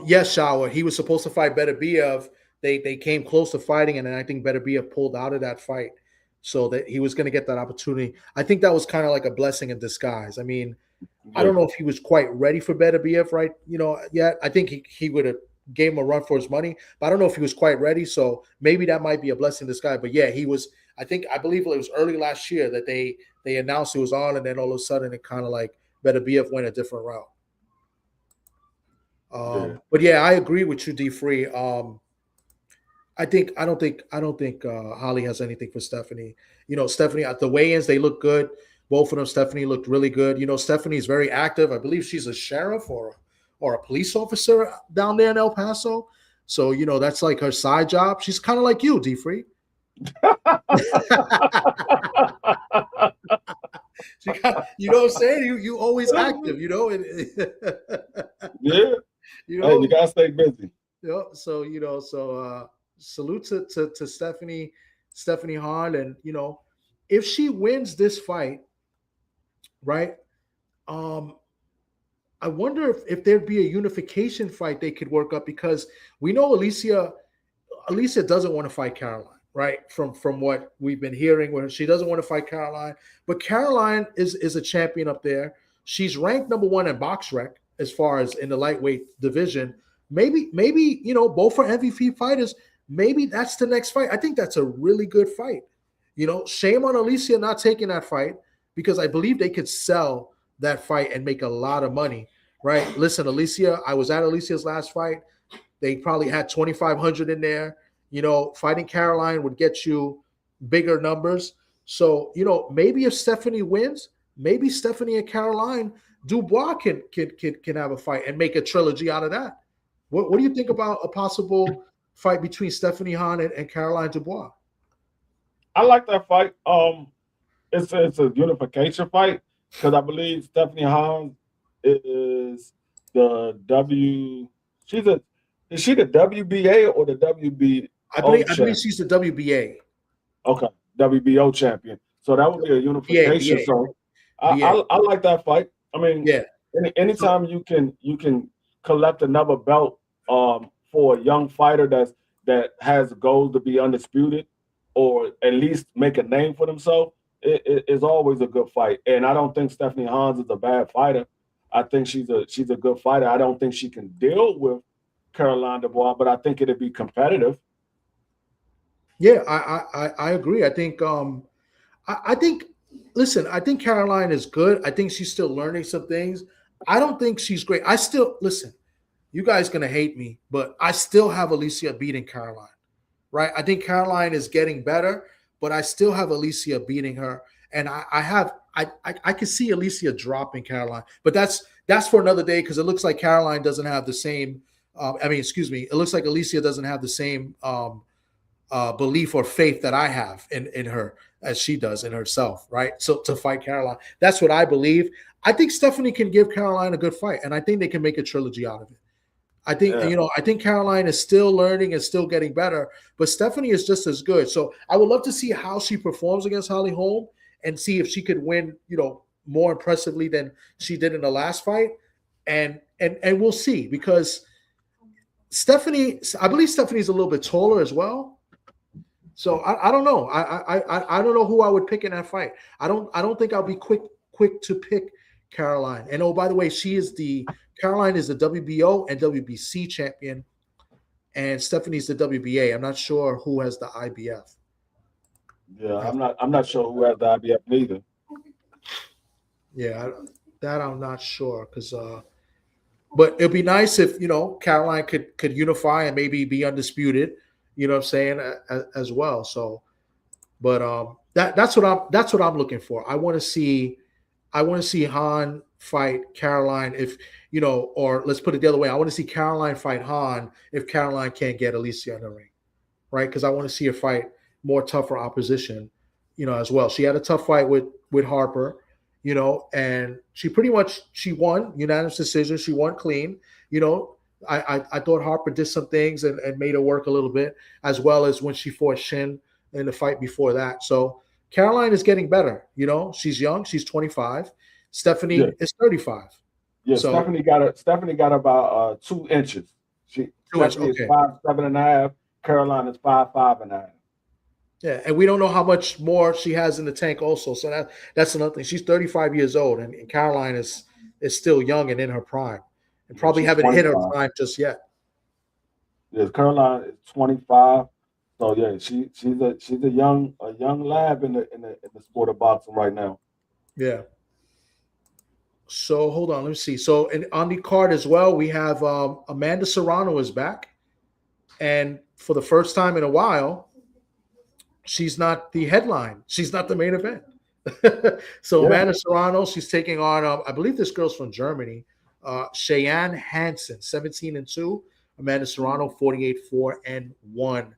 Yes, Shower. He was supposed to fight Beterbiev. They came close to fighting, and then I think Beterbiev pulled out of that fight, so that he was going to get that opportunity. I think that was kind of like a blessing in disguise. I mean, I don't know if he was quite ready for Beterbiev, right? Yet. I think he would have gave him a run for his money, but I don't know if he was quite ready. So maybe that might be a blessing in disguise. But yeah, he was. I believe it was early last year that they announced he was on, and then all of a sudden it kind of like Beterbiev went a different route. But yeah, I agree with you, D. Free. I don't think Holly has anything for Stephanie. Stephanie at the weigh-ins, they look good. Both of them, Stephanie looked really good. Stephanie's very active. I believe she's a sheriff or a police officer down there in El Paso. So, that's like her side job. She's kind of like you, D. Free. You know what I'm saying? You always active, Yeah. Hey, you gotta stay busy. So salute to Stephanie Hahn, and if she wins this fight, right? I wonder if there'd be a unification fight they could work up, because we know Alicia doesn't want to fight Caroline, right? From what we've been hearing, where she doesn't want to fight Caroline, but Caroline is a champion up there. She's ranked number 1 in BoxRec as far as in the lightweight division. Maybe both are MVP fighters. Maybe that's the next fight. I think that's a really good fight. Shame on Alicia not taking that fight, because I believe they could sell that fight and make a lot of money, right? Listen, Alicia, I was at Alicia's last fight. They probably had 2,500 in there. Fighting Caroline would get you bigger numbers. So, maybe if Stephanie wins, maybe Stephanie and Caroline Dubois can have a fight and make a trilogy out of that. What do you think about a possible fight between Stephanie Hahn and Caroline Dubois? I like that fight. It's a unification fight, because I believe Stephanie Hahn is the is she the WBA or the WBO? I believe she's the WBA. Okay, WBO champion. So that would be a unification. Yeah. So I like that fight. I mean, yeah. Anytime you can collect another belt for a young fighter that has goals to be undisputed, or at least make a name for themselves, it is always a good fight. And I don't think Stephanie Hahn is a bad fighter. I think she's a good fighter. I don't think she can deal with Caroline Dubois, but I think it'd be competitive. Yeah, I agree. I think listen, I think Caroline is good. I think she's still learning some things. I don't think she's great. Listen, you guys gonna hate me, but I still have Alicia beating Caroline, right? I think Caroline is getting better, but I still have Alicia beating her. And I can see Alicia dropping Caroline, but that's for another day, because it looks like Caroline doesn't have the same. It looks like Alicia doesn't have the same belief or faith that I have in her as she does in herself, right? So to fight Caroline, that's what I believe. I think Stephanie can give Caroline a good fight, and I think they can make a trilogy out of it. I think I think Caroline is still learning and still getting better, but Stephanie is just as good. So I would love to see how she performs against Holly Holm and see if she could win, more impressively than she did in the last fight. And we'll see, because Stephanie, I believe Stephanie's a little bit taller as well. So I don't know. I don't know who I would pick in that fight. I don't think I'll be quick to pick Caroline. And oh, by the way, Caroline is the WBO and WBC champion, and Stephanie's the WBA. I'm not sure who has the IBF. Yeah, I'm not sure who has the IBF neither. Yeah, that I'm not sure, because but it'd be nice if Caroline could unify and maybe be undisputed. You know what I'm saying, as well. So, but that's what I'm looking for. I want to see Han fight Caroline if or let's put it the other way. I want to see Caroline fight Han if Caroline can't get Alicia in the ring, right? Because I want to see her fight more tougher opposition, as well. She had a tough fight with Harper, and she won unanimous decision. She won clean. I thought Harper did some things and made her work a little bit, as well as when she fought Shin in the fight before that. So Caroline is getting better. She's young. She's 25. Stephanie is 35. Yeah, so, Stephanie got about 2 inches. Stephanie is 5'7.5". Caroline is 5'5.5". Yeah, and we don't know how much more she has in the tank also. So that's another thing. She's 35 years old, and Caroline is still young and in her prime, and probably haven't hit her prime just yet. Yes, Caroline is 25. So yeah, she's a young lad in the sport of boxing right now. Yeah. So hold on, let me see. So on the card as well, we have Amanda Serrano is back, and for the first time in a while, she's not the headline. She's not the main event. So yeah. Amanda Serrano, she's taking on I believe this girl's from Germany, Cheyenne Hansen, 17-2. Amanda Serrano, 48-4-1.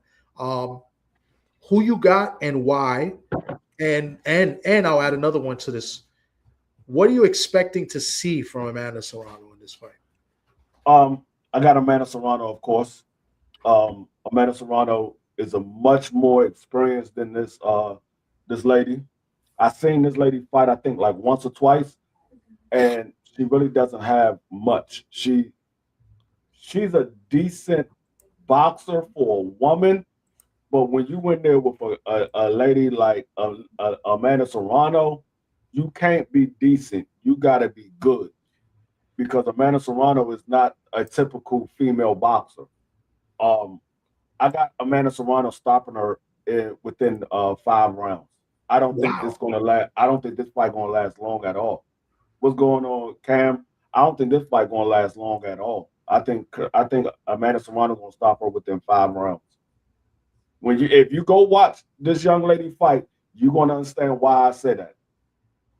Who you got and why? And I'll add another one to this. What are you expecting to see from Amanda Serrano in this fight? I got Amanda Serrano, of course. Amanda Serrano is a much more experienced than this lady. I've seen this lady fight, I think, like once or twice, and she really doesn't have much. She's a decent boxer for a woman, but when you went there with a lady like Amanda Serrano, you can't be decent. You got to be good, because Amanda Serrano is not a typical female boxer. I got Amanda Serrano stopping her within 5 rounds. I don't think this gonna last. I don't think this fight gonna last long at all. What's going on, Cam? I don't think this fight gonna last long at all. I think Amanda Serrano gonna stop her within 5 rounds. If you go watch this young lady fight, you're gonna understand why I said that.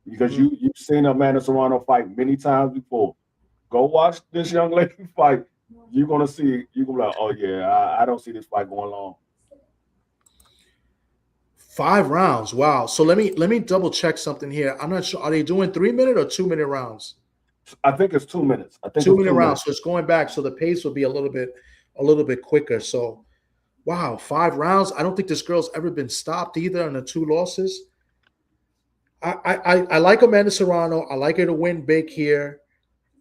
Because you've seen Amanda Serrano fight many times before. Go watch this young lady fight. You're gonna be like, oh yeah, I don't see this fight going long. 5 rounds. Wow. So let me double check something here. I'm not sure. Are they doing 3-minute or 2-minute rounds? I think it's 2 minutes. I think 2-minute rounds. So it's going back. So the pace will be a little bit quicker. So wow, 5 rounds. I don't think this girl's ever been stopped either in the 2 losses. I like Amanda Serrano. I like her to win big here.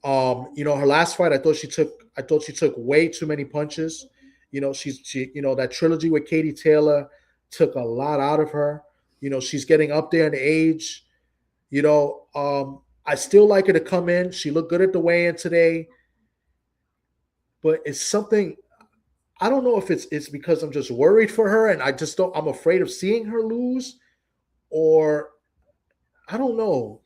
Her last fight, I thought she took way too many punches. She that trilogy with Katie Taylor took a lot out of her. She's getting up there in age. I still like her to come in. She looked good at the weigh-in today. But it's something, I don't know if it's because I'm just worried for her and I'm afraid of seeing her lose, or I don't know,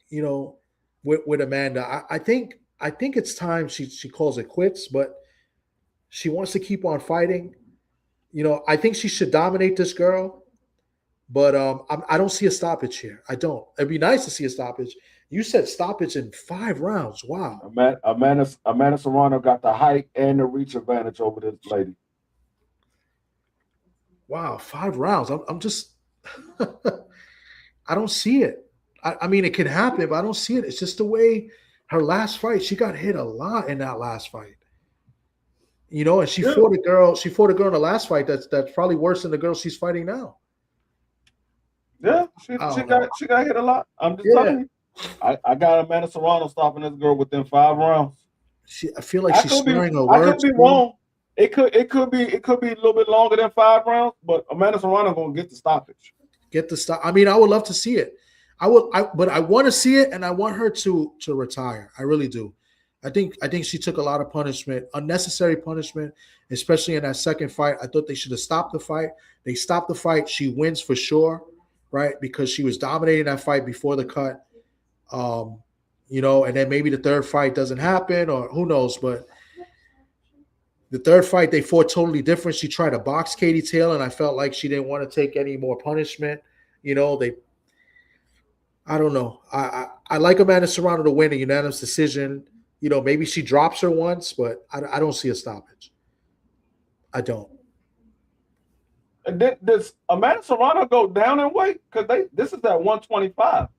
with Amanda. I think it's time she calls it quits, but she wants to keep on fighting. I think she should dominate this girl, but I don't see a stoppage here. I don't. It'd be nice to see a stoppage. You said stoppage in 5 rounds. Wow. Amanda Serrano got the height and the reach advantage over this lady. Wow, 5 rounds. I'm just I don't see it. I mean, it can happen, but I don't see it. It's just the way her last fight, she got hit a lot in that last fight. You know, and she fought a girl. She fought a girl in the last fight that's probably worse than the girl she's fighting now. Yeah, she got hit a lot. I'm just telling you. I got Amanda Serrano stopping this girl within 5 rounds. I feel like she's slurring her words. I could be wrong. It could be a little bit longer than 5 rounds, but Amanda Serrano gonna get the stoppage. Get the stop. I mean, I would love to see it. But I want to see it, and I want her to retire. I really do. I think she took a lot of punishment, unnecessary punishment, especially in that second fight. I thought they should have stopped the fight. They stopped the fight. She wins for sure, right? Because she was dominating that fight before the cut. You know, and then maybe the third fight doesn't happen, or who knows. But the third fight, they fought totally different. She tried to box Katie Taylor, and I felt like she didn't want to take any more punishment. You know, I don't know. I like Amanda Serrano to win a unanimous decision. You know, maybe she drops her once, but I don't see a stoppage. I don't. Does Amanda Serrano go down in weight? Because this is at 125.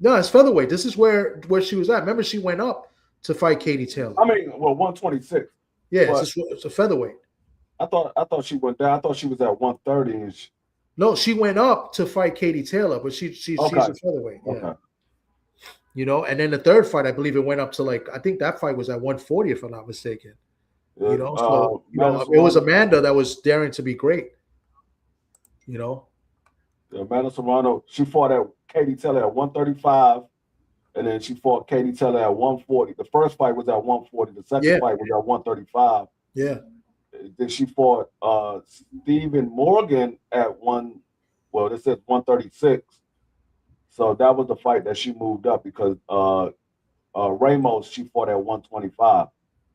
No, it's featherweight. This is where she was at. Remember, she went up to fight Katie Taylor. I mean, well, 126. Yeah, it's a featherweight. I thought she went down. I thought she was at 130. No, she went up to fight Katie Taylor, but she's a featherweight. Yeah. Okay. You know, and then the third fight, I believe it went up to I think that fight was at 140, if I'm not mistaken. Yeah. You know, so it was Amanda that was daring to be great. You know, Amanda Serrano, she fought at Katie Taylor at 135, and then she fought Katie Taylor at 140. The first fight was at 140. The second fight was at 135. Yeah. Then she fought Stephen Morgan at this says 136. So that was the fight that she moved up because Raymond, she fought at 125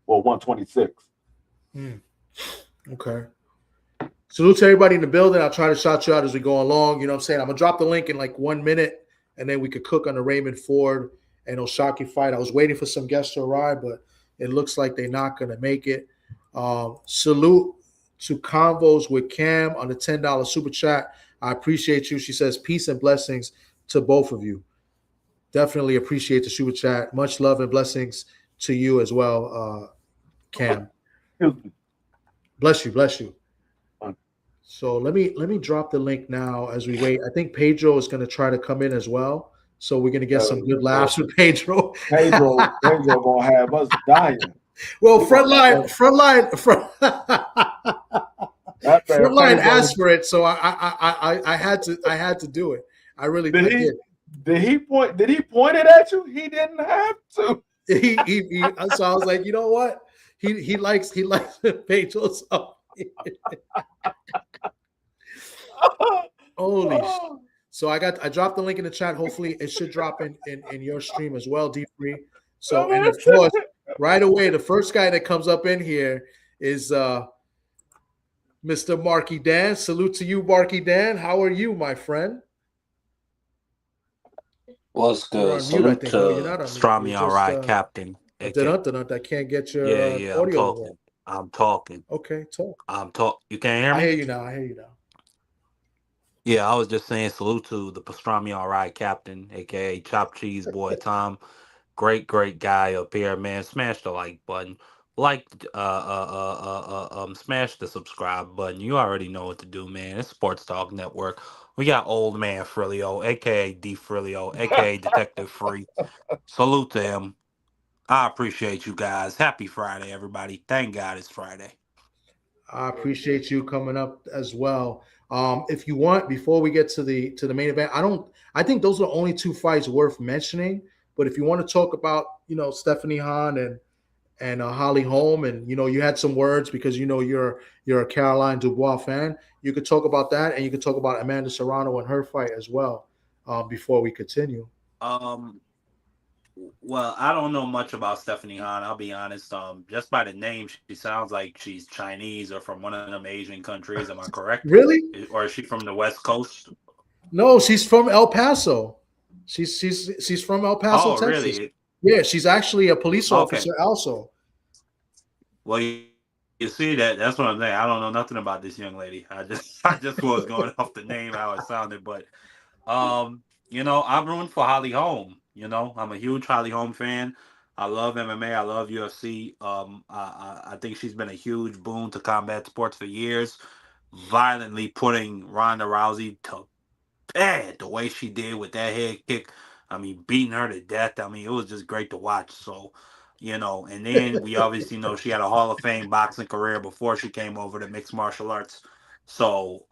or 126. Okay. Salute to everybody in the building. I'll try to shout you out as we go along. You know what I'm saying? I'm going to drop the link in 1 minute, and then we could cook on the Raymond Ford and Oshaki fight. I was waiting for some guests to arrive, but it looks like they're not going to make it. Salute to Convos with Cam on the $10 super chat. I appreciate you. She says, peace and blessings to both of you. Definitely appreciate the super chat. Much love and blessings to you as well, Cam. Bless you. So let me drop the link now as we wait. I think Pedro is going to try to come in as well. So we're going to get some good laughs with Pedro. Pedro gonna have us dying. Well, frontline asked for it, so I had to do it. I really did. Did he point it at you? He didn't have to. So I was like, you know what? He likes Pedro. Holy. So I dropped the link in the chat. Hopefully it should drop in your stream as well, D3. So, and of course, right away, the first guy that comes up in here is Mr. Marky Dan. Salute to you, Marky Dan. How are you, my friend? What's good? Salute to Pastrami, all right, Captain. I can't get your audio. I'm talking. Okay, talk. You can't hear me? I hear you now. Yeah, I was just saying salute to the Pastrami, all right, Captain, a.k.a. Chopped Cheese Boy Tom. Great guy up here, man. Smash the like button. Smash the subscribe button. You already know what to do, man. It's Sports Talk Network. We got Old Man Frilio, a.k.a. D. Frilio, a.k.a. Detective Free. Salute to him. I appreciate you guys. Happy Friday, everybody. Thank God it's Friday. I appreciate you coming up as well. If you want, before we get to the main event, I think those are the only 2 fights worth mentioning. But if you want to talk about, Stephanie Hahn and Holly Holm, and you had some words because you're a Caroline Dubois fan, you could talk about that, and you could talk about Amanda Serrano and her fight as well. Before we continue. Well, I don't know much about Stephanie Hahn. I'll be honest. Just by the name, she sounds like she's Chinese or from one of them Asian countries. Am I correct? Really? Or is she from the West Coast? No, she's from El Paso. She's from El Paso, Texas. Really? Yeah, she's actually a police officer also. Well, You see that? That's what I'm saying. I don't know nothing about this young lady. I just was going off the name how it sounded, but I'm rooting for Holly Holm. I'm a huge Holly Holm fan. I love MMA. I love UFC. I think she's been a huge boon to combat sports for years, violently putting Ronda Rousey to bad the way she did with that head kick. I mean, beating her to death. I mean, it was just great to watch. So, and then we obviously know she had a Hall of Fame boxing career before she came over to mixed martial arts. So,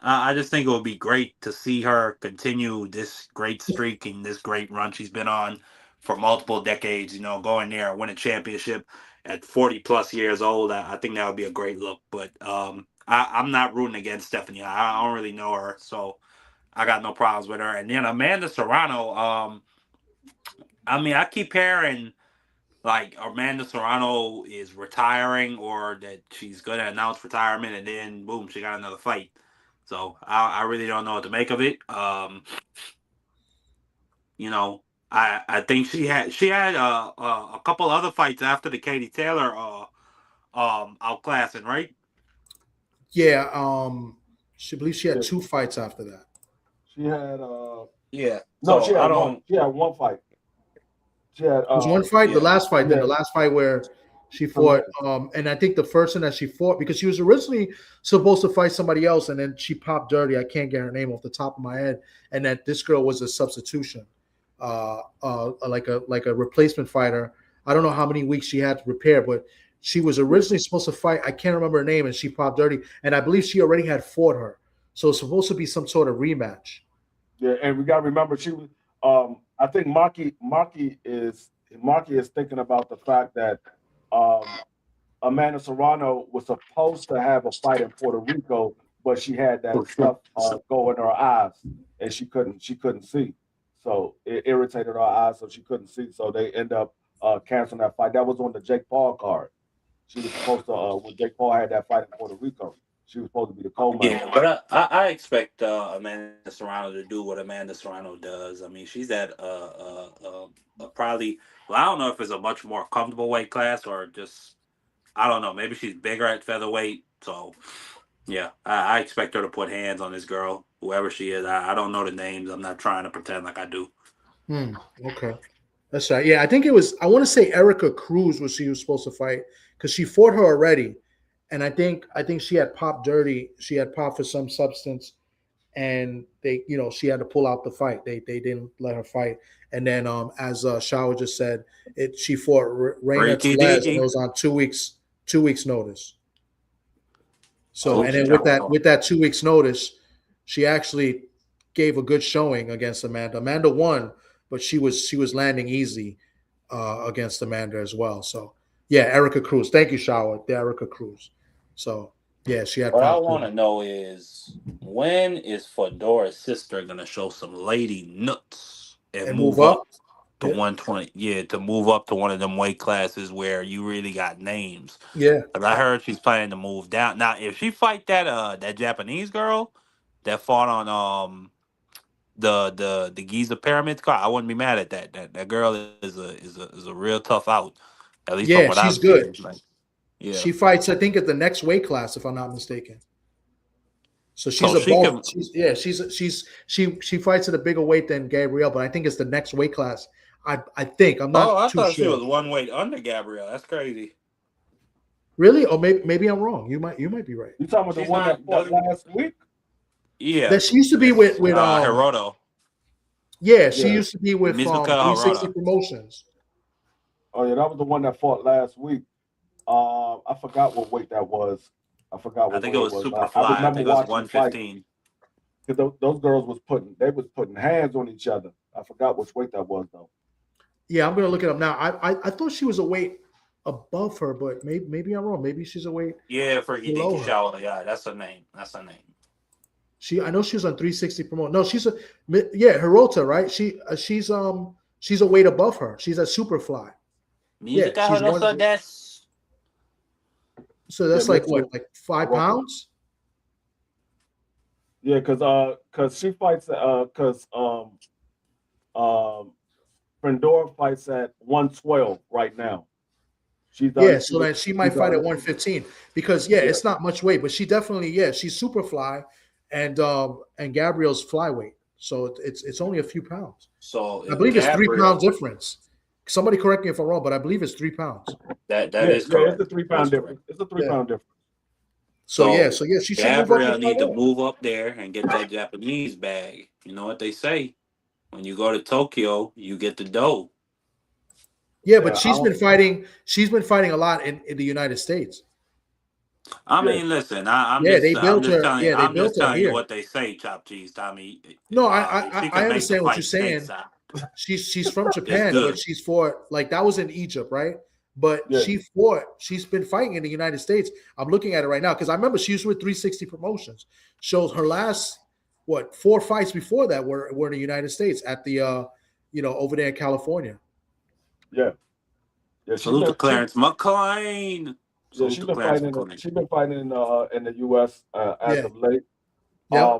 I just think it would be great to see her continue this great streak and this great run she's been on for multiple decades. Going there and win a championship at 40 plus years old. I think that would be a great look. But I'm not rooting against Stephanie. I don't really know her, so I got no problems with her. And then Amanda Serrano, I mean, I keep hearing like Amanda Serrano is retiring or that she's going to announce retirement, and then boom, she got another fight. So I really don't know what to make of it. I think she had a couple other fights after the Katie Taylor outclassing, right? Yeah, she believes she had 2 fights after that. She had Yeah. no, So she had I don't. one. She had one fight. She had It was one fight, yeah. the last fight, then Yeah. the last fight where she fought, and I think the first one that she fought, because she was originally supposed to fight somebody else, and then she popped dirty. I can't get her name off the top of my head, and that this girl was a substitution, like a replacement fighter. I don't know how many weeks she had to prepare, but she was originally supposed to fight. I can't remember her name, and she popped dirty, and I believe she already had fought her, so it's supposed to be some sort of rematch. Yeah, and we got to remember she was. I think Maki is thinking about the fact that Amanda Serrano was supposed to have a fight in Puerto Rico, but she had that stuff go in her eyes, and she couldn't see. So it irritated her eyes, so she couldn't see. So they end up canceling that fight. That was on the Jake Paul card. She was supposed to when Jake Paul had that fight in Puerto Rico. She was supposed to be the co-main. Yeah, but I expect Amanda Serrano to do what Amanda Serrano does. I mean, she's at probably, well, I don't know if it's a much more comfortable weight class or just, I don't know, maybe she's bigger at featherweight. So, yeah, I expect her to put hands on this girl, whoever she is. I don't know the names. I'm not trying to pretend like I do. Okay. That's right. Yeah, I think it was, I want to say Erica Cruz was she was supposed to fight because she fought her already. And I think she had popped dirty. She had popped for some substance, and they, she had to pull out the fight. They didn't let her fight. And then, as Shawa just said, she fought Raymond, and it was on 2 weeks notice. So, and then with that 2 weeks notice, she actually gave a good showing against Amanda. Amanda won, but she was landing easy against Amanda as well. So, yeah, Erica Cruz. Thank you, Shawa. Erica Cruz. So, yeah, she had. What I want to know is, when is Fedora's sister gonna show some lady nuts and move up to 120? Yeah, to move up to one of them weight classes where you really got names. Yeah, because I heard she's planning to move down. Now, if she fight that Japanese girl that fought on the Giza Pyramids card, I wouldn't be mad at that. That girl is a real tough out. At least from what she's I've good. seen. Like, yeah, she fights, I think, at the next weight class, if I'm not mistaken. So she's she fights at a bigger weight than Gabrielle, but I think it's the next weight class. I think I'm not. I too thought sure. she was one weight under Gabrielle. That's crazy. Really? Or maybe I'm wrong. You might be right. You talking about the one that fought last week? Yeah, that she used to be with Hiroto. Yeah, she used to be with Mizuka 360 Hirota. Promotions. Oh yeah, that was the one that fought last week. I forgot what weight that was. I forgot what I think it was Superfly. I remember I think it was watching 115. Because those girls was putting hands on each other. I forgot which weight that was though. Yeah, I'm gonna look it up now. I thought she was a weight above her, but maybe I'm wrong. Maybe she's a weight. Yeah, for Hideki Shaw. Yeah, that's her name. I know she was on 360 Promotion. No, she's Hirota, right? She's a weight above her. She's a Superfly. So that's like what, like 5 pounds? Yeah, because she fights because Pandora fights at 112 right now. She's done. Yeah, so then she might fight at 115 because it's not much weight, but she definitely she's super fly, and Gabrielle's flyweight, so it's only a few pounds. So I believe it's 3 Gabrielle, pounds difference. Somebody correct me if I'm wrong, but I believe it's 3 pounds. that is correct. It's a 3 pound difference. It's a 3 pound difference. So she should Gabrielle need to move up there and get that Japanese bag. You know what they say? When you go to Tokyo, you get the dough. Yeah, but she's been fighting. She's been fighting a lot in the United States. I mean, listen. I'm just telling you what they say. Chop cheese, Tommy. No, I understand what you're saying. She's from Japan, but she's fought like that was in Egypt, right? But she's been fighting in the United States. I'm looking at it right now because I remember she was with 360 Promotions. Shows her last 4 fights before that were in the United States at the over there in California. Yeah. Salute to Clarence McLean. Yeah, she's been fighting in the U.S. As of late. Yeah.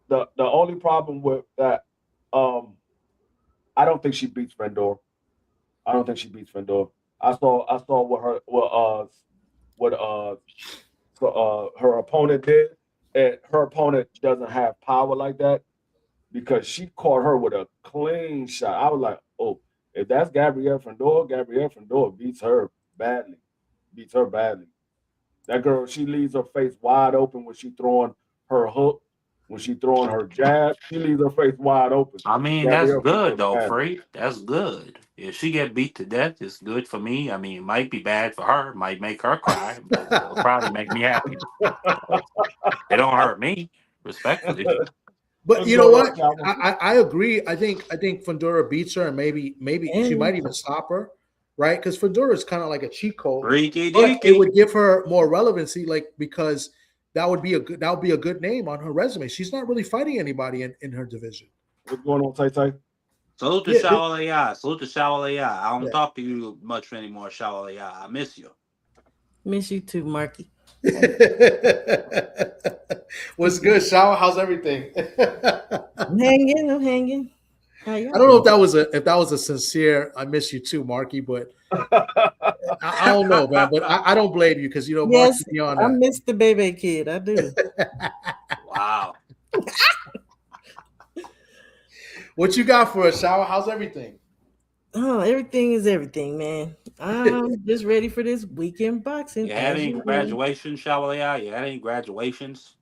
The only problem with that, I don't think she beats Vendor. I saw what her opponent did, and her opponent doesn't have power like that because she caught her with a clean shot. I was like, oh, if that's Gabrielle Fundora beats her badly. That girl, she leaves her face wide open when she throwing her hook, when she throwing her jab. She leaves her face wide open. I mean, that's good though, Free. That's good. If she get beat to death, it's good for me. I mean, it might be bad for her, might make her cry, but it'll probably make me happy. It don't hurt me, respectfully. But you know what? I agree. I think Fundora beats her, and maybe she might even stop her, right? Because Fundora is kind of like a cheat code. But it would give her more relevancy, like because that would be a good name on her resume. She's not really fighting anybody in her division. What's going on, Tai? Salute to Shawalea. I don't talk to you much anymore, Shawalea. I miss you. Miss you too, Marky. What's good, Shawa? How's everything? I'm hanging. I don't know if that was a sincere "I miss you too, Marky," but I don't know, man. But I don't blame you because yes, I miss the baby kid. I do. Wow. What you got for us, Shawa? How's everything? Oh, everything is everything, man. I'm just ready for this weekend boxing. You had any graduations, Shawalea? You had any graduations?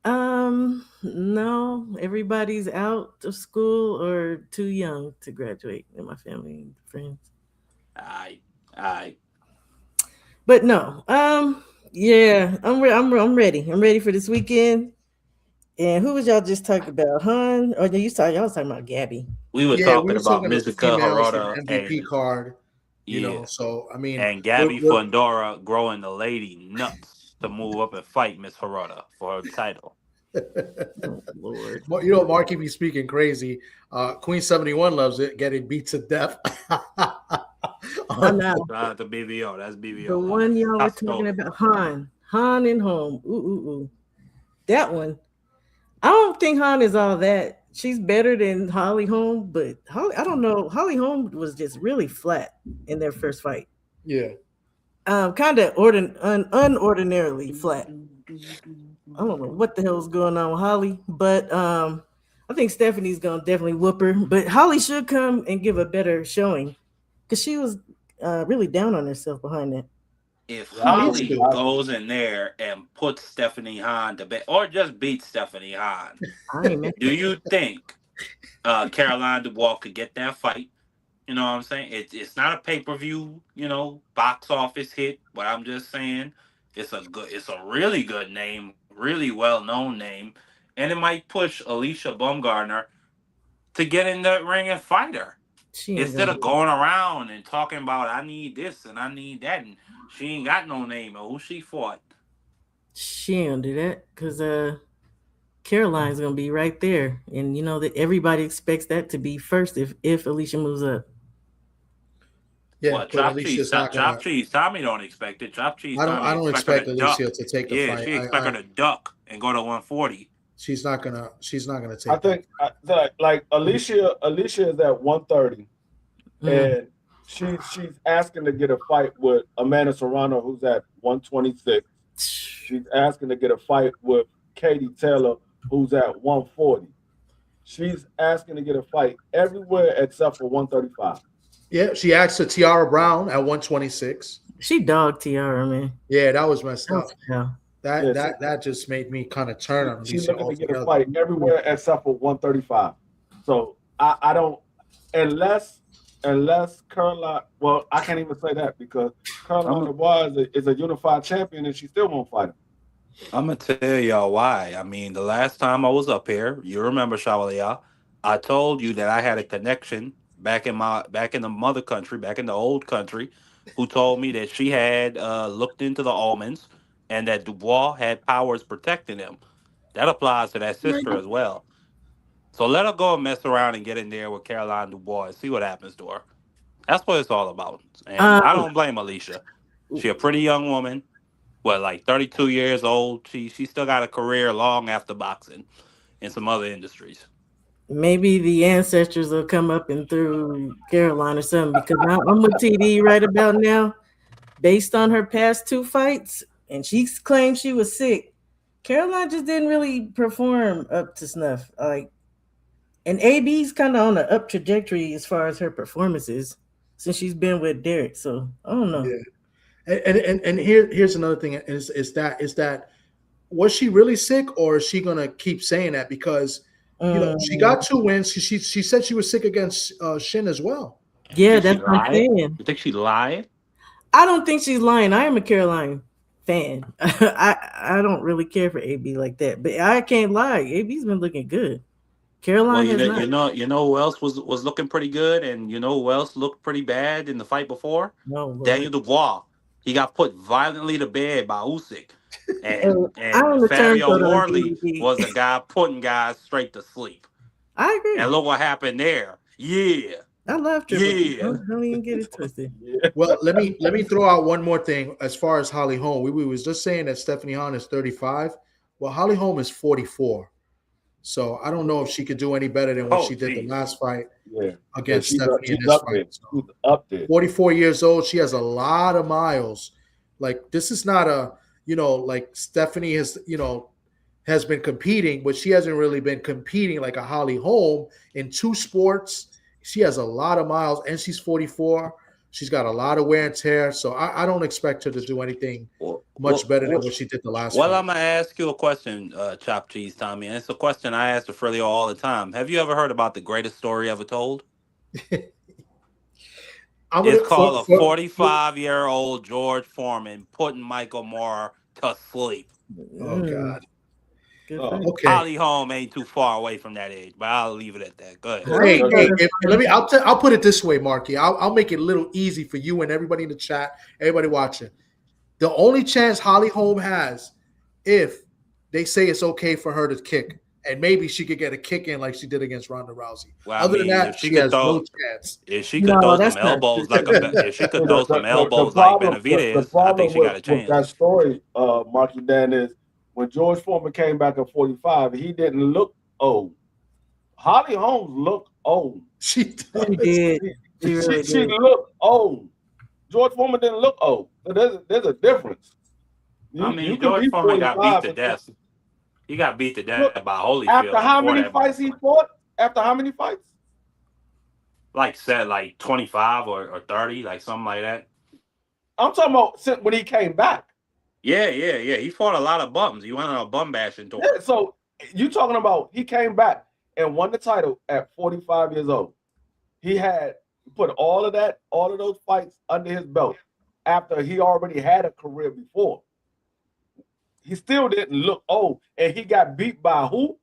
No. Everybody's out of school or too young to graduate in my family and friends. Aye. But no. Yeah, I'm ready. I'm ready for this weekend. And who was y'all just talking about? Han? Or y'all was talking about Gabby. We were talking about Mizuka Hirota MVP card. So I mean, and Gabby Fundora growing the lady nuts to move up and fight Miss Hirota for her title. Oh, Lord. Well, Marky be speaking crazy. Queen 71 loves it, getting beat to death. Oh, no. The BBO. That's BBO. The one y'all were talking about, Han and Holm. Ooh. That one. I don't think Han is all that. She's better than Holly Holm, but I don't know. Holly Holm was just really flat in their first fight. Yeah. Kind of unordinarily flat. I don't know what the hell is going on with Holly, but I think Stephanie's gonna definitely whoop her. But Holly should come and give a better showing because she was really down on herself behind that. If Holly goes in there and puts Stephanie Hahn to bed, or just beats Stephanie Hahn, do you think Caroline Dubois could get that fight? You know what I'm saying? It's not a pay-per-view, box office hit, but I'm just saying it's a really good name, really well-known name, and it might push Alicia Baumgartner to get in the ring and fight her. Instead of going around and talking about I need this and I need that, and she ain't got no name or who she fought. She ain't do that because Caroline's gonna be right there, and that everybody expects that to be first if Alicia moves up. Yeah, well, Chop Cheese. Tommy don't expect it. Chop Cheese. I don't expect Alicia to take the fight. Yeah, she expect her to duck and go to 140. She's not gonna take. I think like Alicia is at 130, and she's asking to get a fight with Amanda Serrano, who's at 126. She's asking to get a fight with Katie Taylor, who's at 140. She's asking to get a fight everywhere except for 135. Yeah, she asked to Tiara Brown at 126. She dogged Tiara, man. Yeah, that was messed up. Yeah. That just made me kind of turn on. She's looking to get a fight everywhere except for 135. So I don't, unless Caroline. Well, I can't even say that because Caroline Dubois is a unified champion and she still won't fight him. I'm gonna tell y'all why. I mean, the last time I was up here, you remember, Shawalia, I told you that I had a connection back in the mother country, back in the old country, who told me that she had looked into the omens and that Dubois had powers protecting him. That applies to that sister as well. So let her go and mess around and get in there with Caroline Dubois and see what happens to her. That's what it's all about. And I don't blame Alicia. She a pretty young woman. What, like 32 years old? She still got a career long after boxing in some other industries. Maybe the ancestors will come up and through Caroline or something because I'm with TD right about now. Based on her past 2 fights, and she claimed she was sick, Caroline just didn't really perform up to snuff. And AB's kind of on an up trajectory as far as her performances since she's been with Derek. So I don't know. Yeah. And here's another thing is that was she really sick or is she gonna keep saying that because she got 2 wins. She said she was sick against Shin as well. Yeah, that's what I'm saying. You think she lied? I don't think she's lying. I am a Caroline fan. I don't really care for AB like that, but I can't lie. AB's been looking good. Caroline you know who else was looking pretty good, and you know who else looked pretty bad in the fight before? No, Daniel Dubois. He got put violently to bed by Usyk, and Fabio Morley was the guy putting guys straight to sleep. I agree. And look what happened there. Yeah, I love Triple. Yeah, don't even get it twisted. Well, let me throw out one more thing as far as Holly Holm. We was just saying that Stephanie Hahn is 35. Well, Holly Holm is 44. So I don't know if she could do any better than what she did the last fight against Stephanie in this fight. She's up there. 44 years old. She has a lot of miles. Like this is not a, like Stephanie has been competing, but she hasn't really been competing like a Holly Holm in 2 sports. She has a lot of miles and she's 44. She's got a lot of wear and tear. So I don't expect her to do anything much better than what she did the last Well, fight. I'm going to ask you a question, Chop Cheese Tommy. And it's a question I ask to Frilio all the time. Have you ever heard about the greatest story ever told? It's called a 45-year-old George Foreman putting Michael Moore to sleep. Oh, God. Okay. Holly Holm ain't too far away from that age, but I'll leave it at that. Go ahead. Hey, I'll put it this way, Marky. I'll make it a little easy for you and everybody in the chat, everybody watching. The only chance Holly Holm has, if they say it's okay for her to kick, and maybe she could get a kick in like she did against Ronda Rousey. Well, Other than that, she has no chance. If she could throw some elbows like Benavidez, I think she got a chance. That story, Marky Dan, is when George Foreman came back at 45, he didn't look old. Holly Holmes looked old. She did. She looked old. George Foreman didn't look old. So there's a difference. George Foreman got beat to death. He got beat to death by Holyfield. After how many fights he fought? After how many fights? Like 25 or 30, like something like that. I'm talking about when he came back. Yeah. He fought a lot of bums. He went on a bum bashing tour. Yeah, so you talking about he came back and won the title at 45 years old. He had put all of those fights under his belt after he already had a career before. He still didn't look old, and he got beat by who?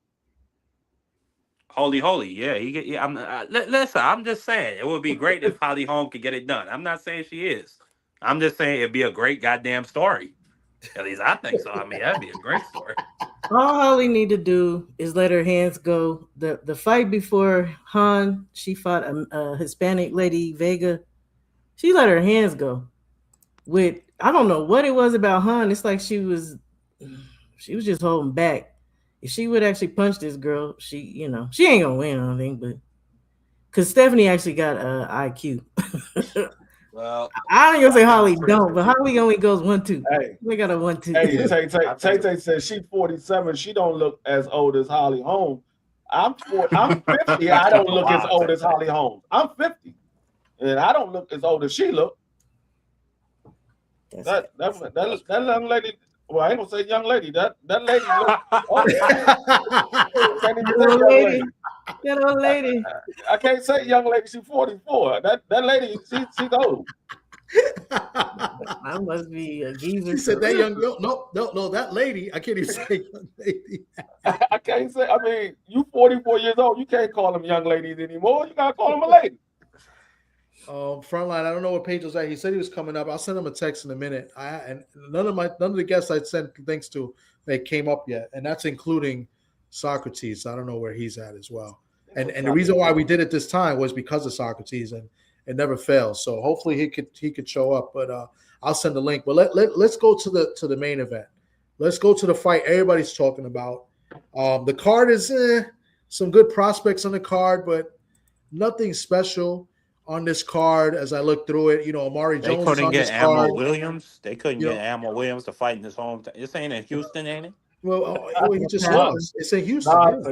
Holy. Yeah, listen, I'm just saying it would be great if Holly Holm could get it done. I'm not saying she is. I'm just saying it'd be a great goddamn story. At least I think so. I mean, that'd be a great story. All Holly need to do is let her hands go. The fight before Han, she fought a Hispanic lady, Vega. She let her hands go. I don't know what it was about Han. It's like she was just holding back. If she would actually punch this girl, she ain't gonna win, I don't think, but Because Stephanie actually got IQ. Well, I ain't gonna say Holly don't, but Holly only goes 1-2. Hey, We got a 1-2. hey, Tay says she's 47. She don't look as old as Holly Holm. I'm 50. I don't look as old as Holly Holm. I'm 50, and I don't look as old as she look. That young lady. Well, I ain't gonna say young lady. That lady. That old lady. I can't say young lady. She's 44. That lady. She's old. I must be a geezer. He said that young girl. No, that lady. I can't even say young lady. I can't say. I mean, you 44 years old. You can't call them young ladies anymore. You gotta call them a lady. Frontline. I don't know what page was at. He said he was coming up. I'll send him a text in a minute. And none of the guests I sent links to they came up yet, and that's including Socrates. I don't know where he's at as well. And the reason why we did it this time was because of Socrates, and it never fails. So hopefully he could show up. But I'll send the link. But let's go to the main event. Let's go to the fight everybody's talking about. The card is some good prospects on the card, but nothing special on this card. As I look through it, Amari Jones. They couldn't get Ammo Williams. They couldn't get Ammo Williams to fight in his home. This ain't in Houston, ain't it? Well, he just lost. It's in Houston.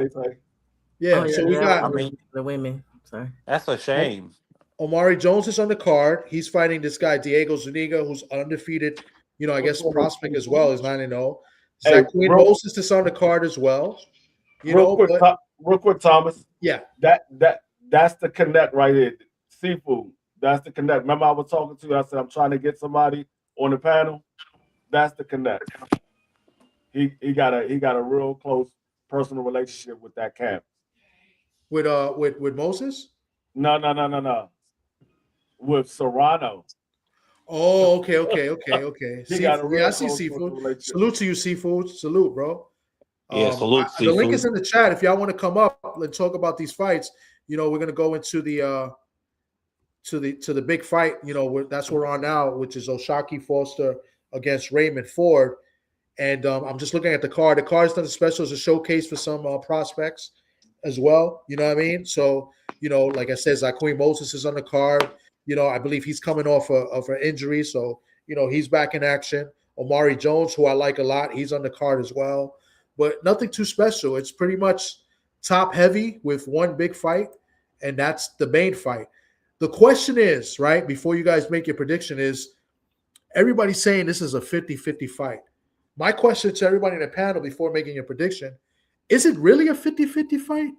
Yeah. So we got the women. Sorry, that's a shame. Omari Jones is on the card. He's fighting this guy Diego Zuniga, who's undefeated. I guess prospect as well is 9-0. Zach Moses is on the card as well. Real quick, Thomas. Yeah. That's the connect right here. Seafood. That's the connect. Remember, I was talking to you. I said I'm trying to get somebody on the panel. That's the connect. He got a real close personal relationship with that camp. With Moses? No. With Serrano. Oh, okay. I see Seafood. Salute to you, Seafood. Salute, bro. Salute. The link is in the chat. If y'all want to come up and talk about these fights, we're gonna go into the to the big fight. That's what we're on now, which is OShaquieFoster against Raymond Ford. And I'm just looking at the card. The card is nothing special. It's a showcase for some prospects as well. You know what I mean? So, like I said, Zaquin Moses is on the card. I believe he's coming off of an injury. So, he's back in action. Omari Jones, who I like a lot, he's on the card as well. But nothing too special. It's pretty much top heavy with one big fight, and that's the main fight. The question is, right, before you guys make your prediction, is everybody's saying this is a 50-50 fight. My question to everybody in the panel before making your prediction, is it really a 50-50 fight?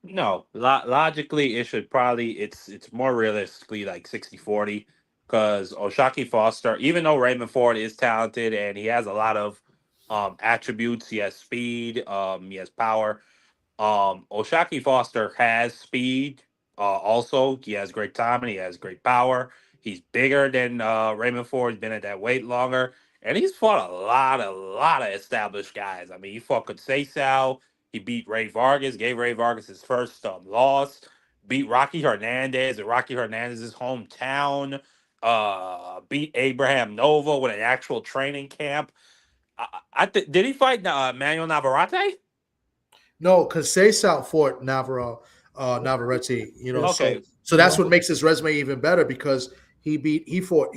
No, logically, it should probably it's more realistically like 60-40 because OShaquieFoster, even though Raymond Ford is talented and he has a lot of attributes, he has speed, he has power. OShaquieFoster has speed. Also, he has great timing. He has great power. He's bigger than Raymond Ford. He's been at that weight longer, and he's fought a lot of established guys. I mean, he fought Conceição. He beat Ray Vargas, gave Ray Vargas his first loss, beat Rocky Hernandez in Rocky Hernandez's hometown, beat Abraham Nova with an actual training camp. Did he fight Manuel Navarrete? No, Conceição fought Navarrete. Okay. So that's what makes his resume even better because he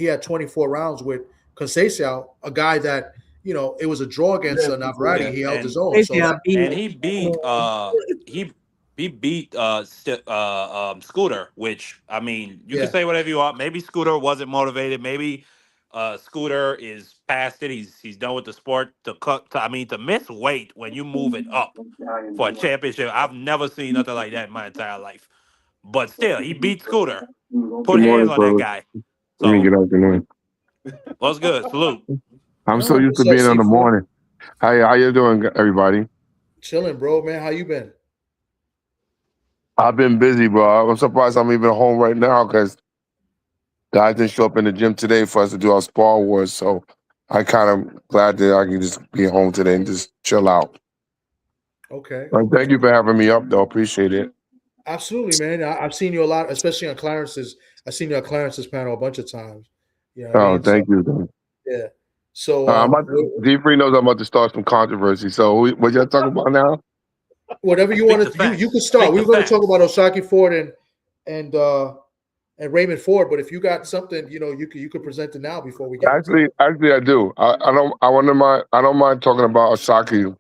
had 24 rounds with Conceição, a guy that it was a draw against Navarrete. He held his own. And he beat Scooter, which I mean, you can say whatever you want. Maybe Scooter wasn't motivated. Maybe Scooter is past it. He's done with the sport. To miss weight when you move it up for a championship, I've never seen nothing like that in my entire life. But still, he beat Scooter. Put hands on that guy. So, good afternoon. What's good? Salute. I'm so used to being in the morning. How you doing, everybody? Chilling, bro, man. How you been? I've been busy, bro. I'm surprised I'm even home right now because guys didn't show up in the gym today for us to do our spar wars. So I kind of glad that I can just be home today and just chill out. Okay. Well, thank you for having me up, though. Appreciate it. Absolutely, man. I've seen you a lot, especially on Clarence's. I've seen you on Clarence's panel a bunch of times. Thank you. Yeah. So D3 knows I'm about to start some controversy. So what y'all talking about now? Whatever you want to, you can start. We were going to talk about Oshaki Ford and Raymond Ford, but if you got something, you could present it now before we get. Actually, I do. I don't mind talking about Oshaki.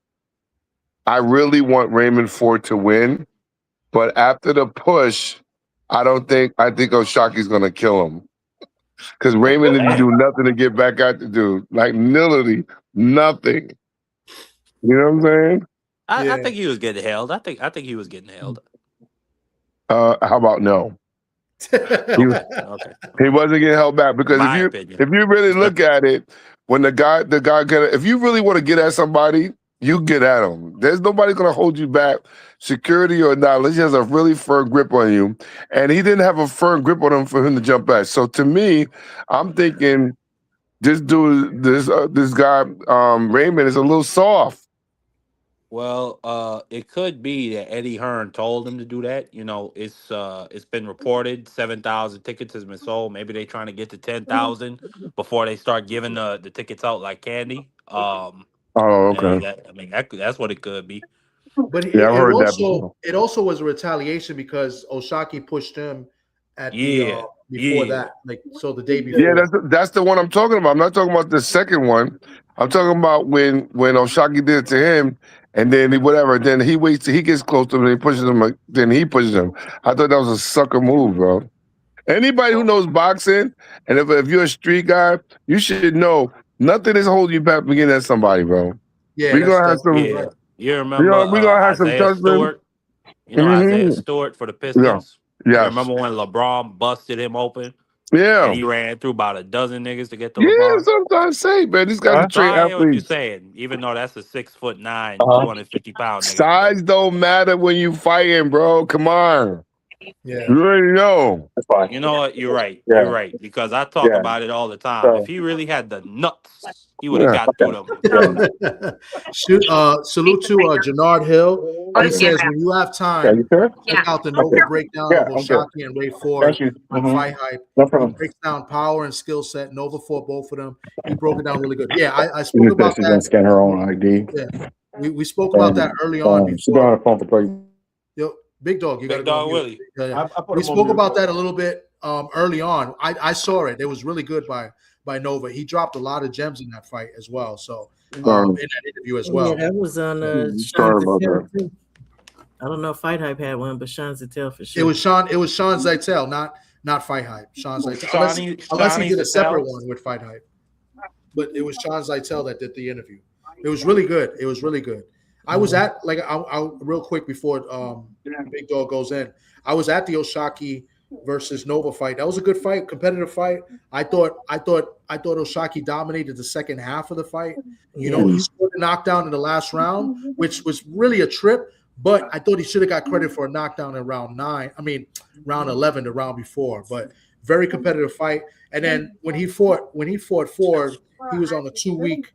I really want Raymond Ford to win, but after the push, I think Oshaki's going to kill him. Because Raymond didn't do nothing to get back at the dude. Like, literally nothing. You know what I'm saying? I think he was getting held. I think he was getting held. How about no? Okay. He wasn't getting held back because if you really look at it, when the guy if you really want to get at somebody, you get at him. There's nobody going to hold you back, security or not, unless he has a really firm grip on you. And he didn't have a firm grip on him for him to jump back. So to me, I'm thinking this dude, this guy, Raymond, is a little soft. Well, it could be that Eddie Hearn told him to do that. It's been reported 7,000 tickets has been sold. Maybe they're trying to get to 10,000 before they start giving the tickets out like candy. Okay. That's what it could be. But it also was a retaliation because Oshaki pushed him at before that, like so the day before. Yeah, that's the one I'm talking about. I'm not talking about the second one. I'm talking about when Oshaki did it to him, and then then he waits till he gets close to him, and he pushes him, then he pushes him. I thought that was a sucker move, bro. Anybody who knows boxing, and if you're a street guy, you should know nothing is holding you back from getting at somebody, bro. Yeah, we're gonna have some. Yeah. You remember we're gonna have Isaiah some Stewart? Isaiah Stewart for the Pistons? Yeah. You remember when LeBron busted him open? Yeah. And he ran through about a dozen niggas to get to LeBron. LeBron? Yeah, sometimes say, man, these guys are trained I hear what you're athletes. saying, even though that's a 6'9", 250-pound nigga. Size don't matter when you fighting, bro. Come on. Yeah. You already know. That's fine. You know what? You're right. Yeah. You're right. Because I talk about it all the time. So- if he really had the nuts, he would have got through them. Salute to Jannard Hill. He says, when you have time, check out the Nova breakdown of Oshaki and Ray Ford on Fight Hype. No problem. He breaks down power and skill set. Nova fought both of them. He broke it down really good. Yeah, I spoke about that. Scan her own ID. Yeah, we spoke about that early on. She's on the phone for 30. Yo, Big Dog, you got to go. Willie. Yeah. We spoke about that a little bit early on. I saw it. It was really good by Nova. He dropped a lot of gems in that fight as well. So in that interview as well. Yeah, that was on Sorry about that. too. I don't know if Fight Hype had one, but Sean Zettel for sure. It was Sean Zettel, not Fight Hype. Sean Zettel. Unless he did a separate one with Fight Hype. But it was Sean Zettel that did the interview. It was really good. It was really good. I was at I real quick before Big Dog goes in. I was at the Oshaki versus Nova fight. That was a good fight, competitive fight. I thought Oshaki dominated the second half of the fight. He scored a knockdown in the last round, which was really a trip. But I thought he should have got credit for a knockdown in round 11, the round before. But very competitive fight. And then when he fought Ford, he was on a two-week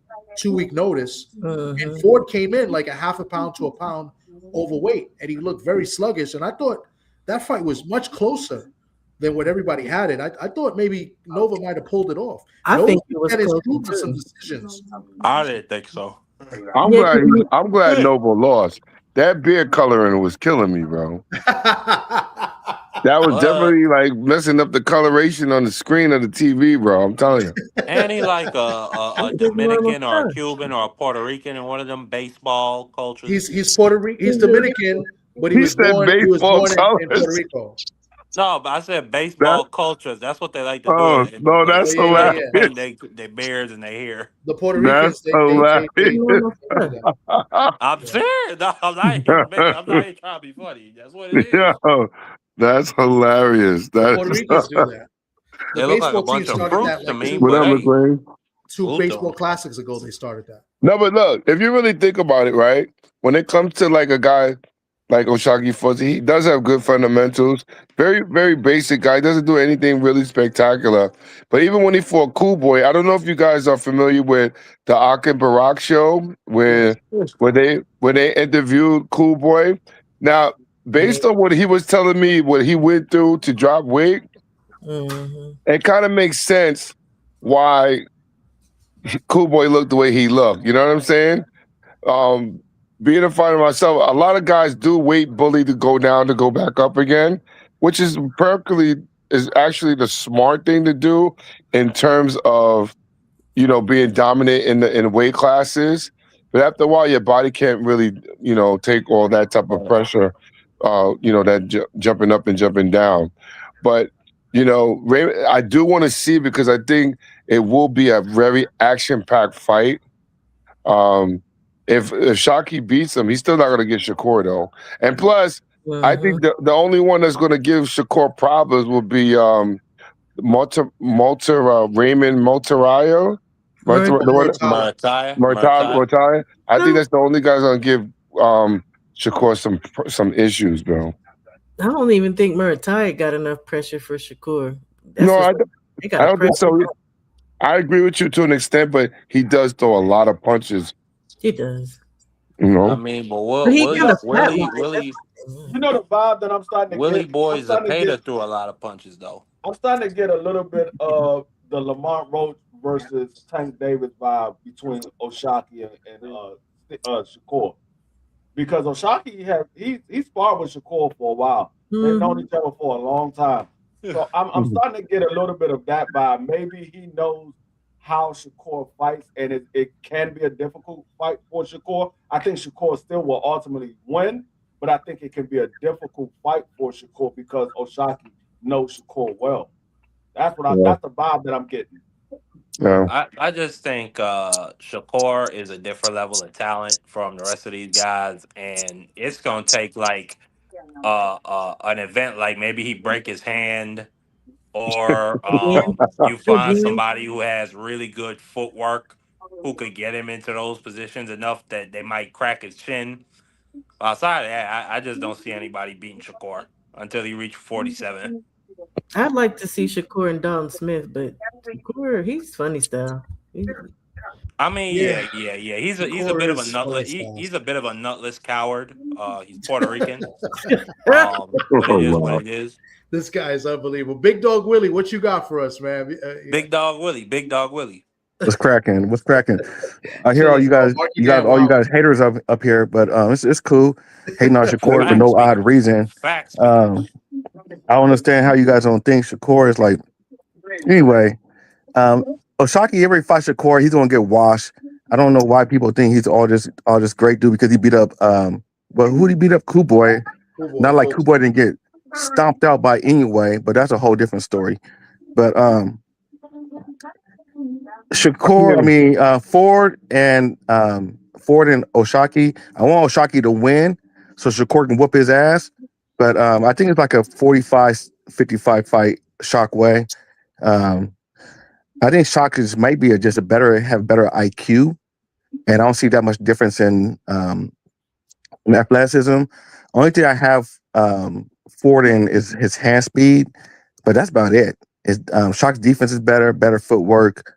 notice, and Ford came in like a half a pound to a pound overweight, and he looked very sluggish. And I thought that fight was much closer than what everybody had it. I thought maybe Nova might have pulled it off. I think it was close for some decisions. I didn't think so. I'm glad Nova lost. That beard coloring was killing me, bro. That was definitely like messing up the coloration on the screen of the TV, bro. I'm telling you. And he like a Dominican or a Cuban or a Puerto Rican in one of them baseball cultures. He's Puerto Rican. He's Dominican, but he was born in Puerto Rico. No, but I said baseball cultures. That's what they like to do. Oh, no, that's hilarious. They beards and they hair. The Puerto Ricans. I'm serious. No, I'm not even trying to be funny. That's what it is. Yo, that's hilarious. Puerto Ricans do that. They look like a bunch of fruits to me. Two baseball classics ago, they started that. No, but look, if you really think about it, right? When it comes to like a guy like OShaquieFoster, he does have good fundamentals. Very, very basic guy. Doesn't do anything really spectacular. But even when he fought Cool Boy, I don't know if you guys are familiar with the Akin Barak show where they interviewed Cool Boy. Now, based on what he was telling me, what he went through to drop weight, it kind of makes sense why Cool Boy looked the way he looked. You know what I'm saying? being a fighter myself, a lot of guys do wait Bully to go down to go back up again, which is actually the smart thing to do in terms of being dominant in the weight classes. But after a while, your body can't really take all that type of pressure. Jumping up and jumping down. But Raymond, I do want to see because I think it will be a very action-packed fight. If Shaki beats him, he's still not going to get Shakur though. And plus, I think the only one that's going to give Shakur problems will be Raymond Montarayo. Murtai. I think that's the only guy's going to give Shakur some issues, bro. I don't even think Murtai got enough pressure for Shakur. I don't think so. I agree with you to an extent, but he does throw a lot of punches. He does. I mean, but Willie, the vibe that I'm starting to Willie get. Boy Zapata threw a lot of punches, though. I'm starting to get a little bit of the Lamont Roach versus Tank Davis vibe between O'Shaquie and Shakur. Because O'Shaquie he sparred with Shakur for a while. They've known each other for a long time. So I'm starting to get a little bit of that vibe. Maybe he knows how Shakur fights, and it can be a difficult fight for Shakur. I think Shakur still will ultimately win, but I think it can be a difficult fight for Shakur because O'Shaquie knows Shakur well. That's the vibe that I'm getting. Yeah. I just think Shakur is a different level of talent from the rest of these guys, and it's gonna take like an event like maybe he break his hand, or you find somebody who has really good footwork who could get him into those positions enough that they might crack his chin. Outside of that, I just don't see anybody beating Shakur until he reaches 47. I'd like to see Shakur and Don Smith, but Shakur, he's funny style. I mean, yeah. He's a bit of a nutless. He's a bit of a nutless coward. He's Puerto Rican. But it is what it is. This guy is unbelievable. Big Dog Willie, what you got for us, man? Big Dog Willie. What's cracking? I hear all you guys haters up here, but it's cool. Hating on Shakur for no odd reason. Facts. I don't understand how you guys don't think Shakur is like. Anyway, O'Shaquie every fight Shakur, he's gonna get washed. I don't know why people think he's all this great dude because he beat up who did he beat up? Cool Boy. Not like Cool Boy didn't get stomped out by anyway, but that's a whole different story. But Shakur, I mean Ford and O'Shaquie. I want O'Shaquie to win so Shakur can whoop his ass. But I think it's like a 45-55 fight Shockway. I think Shock might be have better IQ, and I don't see that much difference in athleticism. Only thing I have Ford in is his hand speed, but that's about it. Shock's defense is better footwork,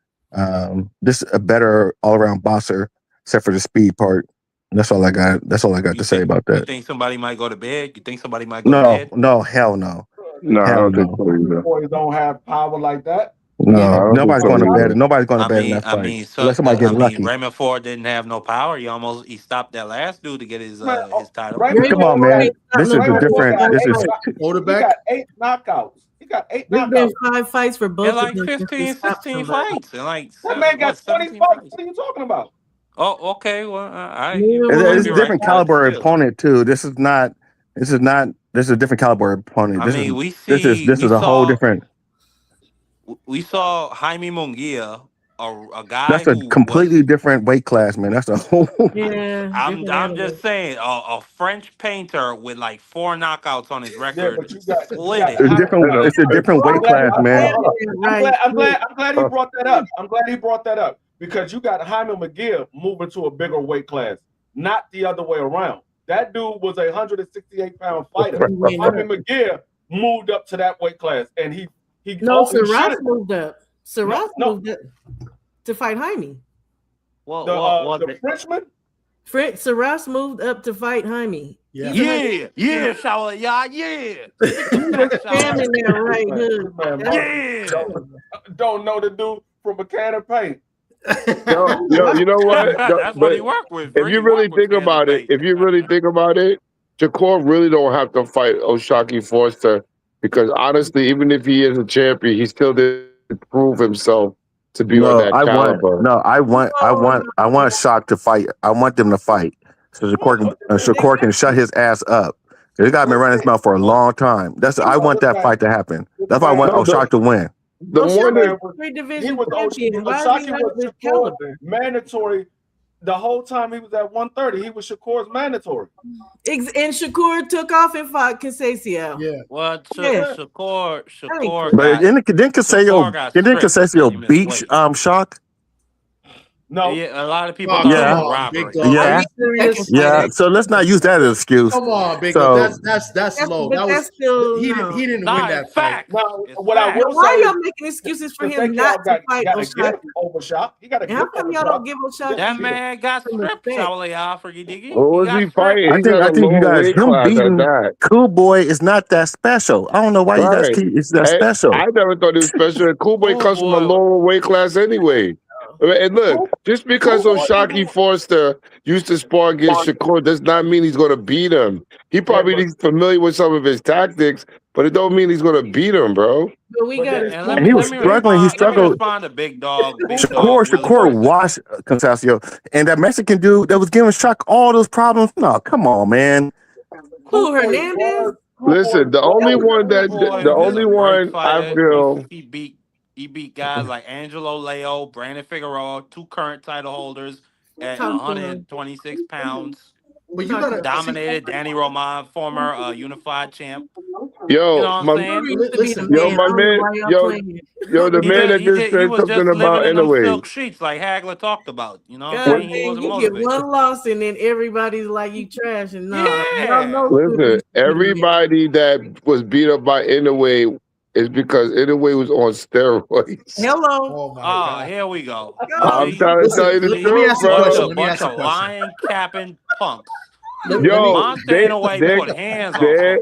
just a better all around boxer, except for the speed part. That's all I got. That's all I got to say about that. You think somebody might go to bed? You think somebody might go to bed? No, hell no. No, I don't think so. Boys don't have power like that. No, nobody's going to bed. Nobody's going to bed in that fight. Unless somebody gets lucky. Raymond Ford didn't have no power. He stopped that last dude to get his title. Come on, man. This is a different. He got 8 knockouts. He got 8 knockouts. There's been 5 fights for both. In like 15, 16 fights. And like that man got 20 fights. What are you talking about? Oh, okay. Well, it's a different caliber opponent too. This is a different caliber opponent. This is a whole different. We saw Jaime Munguia, a guy. That's a completely different weight class, man. That's a whole. Yeah, I'm just saying, a French painter with like 4 knockouts on his record. It's a different weight class, man. I'm glad he brought that up. I'm glad he brought that up because you got Jaime Munguia moving to a bigger weight class, not the other way around. That dude was a 168-pound fighter. Jaime Munguia moved up to that weight class, and he Saras moved up. Moved up to fight Jaime. The Frenchman? Saras moved up to fight Jaime. Yeah, shower, yeah. Standing there right hood. Don't know the dude from a can of paint. Yo, you know what? That's what he worked with. If you really think about it, Shakur really don't have to fight OShaquieFoster because honestly, even if he is a champion, he still didn't prove himself to be on that caliber. I want Shock to fight. I want them to fight so Shakur can shut his ass up. This guy been running his mouth for a long time. I want that fight to happen. That's why I want Shock to win. The one that he was Oshaki was Shakur mandatory the whole time he was at 130. He was Shakur's mandatory. And Shakur took off and fought Casasio. Yeah. Well, Shakur. But didn't Casasio beat Shock? No, a lot of people thought it was robbery. Yeah. So let's not use that as an excuse. Come on, Big Dog. That's low. That was still he didn't win that fight. No, what I will why say y'all making excuses for him not to fight Oshaki? He got. How come y'all don't give Oshaki? That man got stripped, Freaky Diggy. What was he fighting? I think you guys him beating Cool Boy is not that special. I don't know why you guys keep it's that special. I never thought it was special. Cool Boy comes from a lower weight class anyway. And look, just because OShaquieFoster used to spar against Shakur does not mean he's going to beat him. He probably is familiar with some of his tactics, but it don't mean he's going to beat him, bro. But we got and he was struggling. He struggled. Respond to Big Dog. Shakur washed Casasio, and that Mexican dude that was giving Shock all those problems. No, come on, man. Who, Hernandez? Listen, the only one I feel he beat guys like Angelo Leo, Brandon Figueroa, 2 current title holders at 126 pounds. But you gotta dominated Danny Roman, former unified champ. Yo, you know what I'm saying? The man that just said something about anyway. Silk sheets like Hagler talked about. You know, God, you get one loss and then everybody's like you trash and Listen, everybody that was beat up by Inoue is because Inoue was on steroids. Hello. Oh, here we go. I'm trying to tell you the truth, bro. A bunch of lying, capping punks. Yo, Inoue put hands on.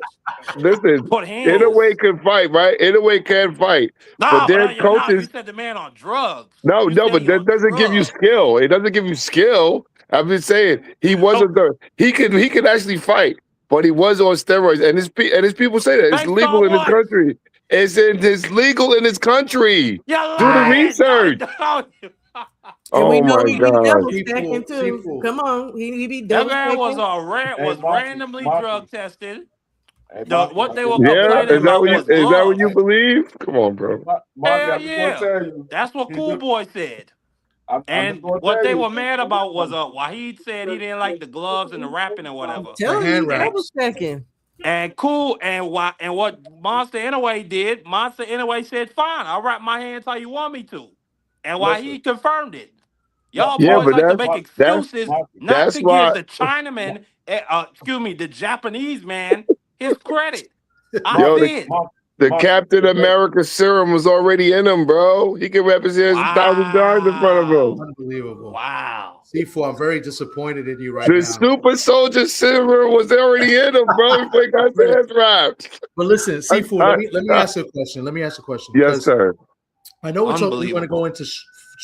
Listen, Inoue can fight, right? Inoue can fight. No, but their coaches. You said the man on drugs. No, but that doesn't give you skill. It doesn't give you skill. I'm just saying he wasn't the. He could actually fight, but he was on steroids, and his people say that it's legal in his country. It's legal in his country. Do the research. And we know he God. be double stacking too. Come on, he be double stacking. That man was randomly drug tested. What they were complaining is that what you believe? Come on, bro. Hell yeah. That's what Cool Boy said. And what they were mad about was Wahid said he didn't like the gloves and the wrapping and whatever. Tell him double stacking. And what Monster Inoue did, Monster Inoue said, "Fine, I'll wrap my hands how you want me to," and he confirmed it. Y'all boys like to make excuses not to give the Chinaman, the Japanese man, his credit. The Captain America serum was already in him, bro. He can represent 1,000 guys in front of him. Unbelievable. Wow. C4, I'm very disappointed in you right now. The super soldier serum was already in him, bro. Before he got his ass wrapped. But listen, C4, let me ask you a question. Yes, sir. I know we're going to go into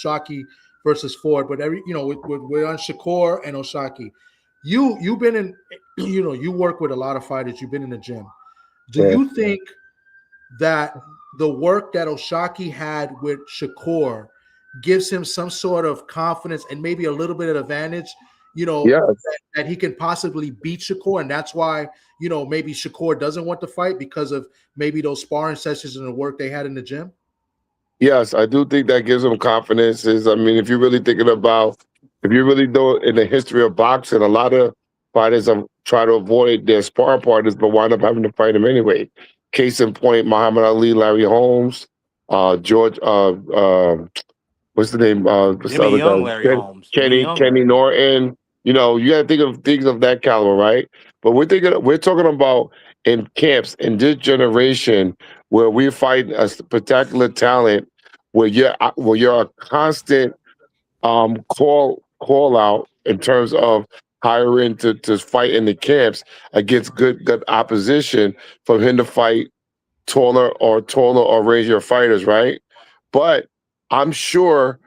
Shockey versus Ford, but we're on Shakur and Oshaki. You've been in, you work with a lot of fighters. You've been in the gym. Do you think that the work that Oshaki had with Shakur gives him some sort of confidence and maybe a little bit of advantage, that he can possibly beat Shakur, and that's why, maybe Shakur doesn't want to fight because of maybe those sparring sessions and the work they had in the gym? Yes, I do think that gives him confidence. If you're really thinking about, if you really know in the history of boxing, a lot of fighters have tried to avoid their sparring partners, but wind up having to fight them anyway. Case in point, Muhammad Ali, Larry Holmes, George, what's the name? Holmes. Kenny Norton. You got to think of things of that caliber, right? But we're talking about in camps in this generation where we fight a spectacular talent, where you're a constant call out in terms of hiring to fight in the camps against good opposition for him to fight taller or rangier fighters, right? But I'm sure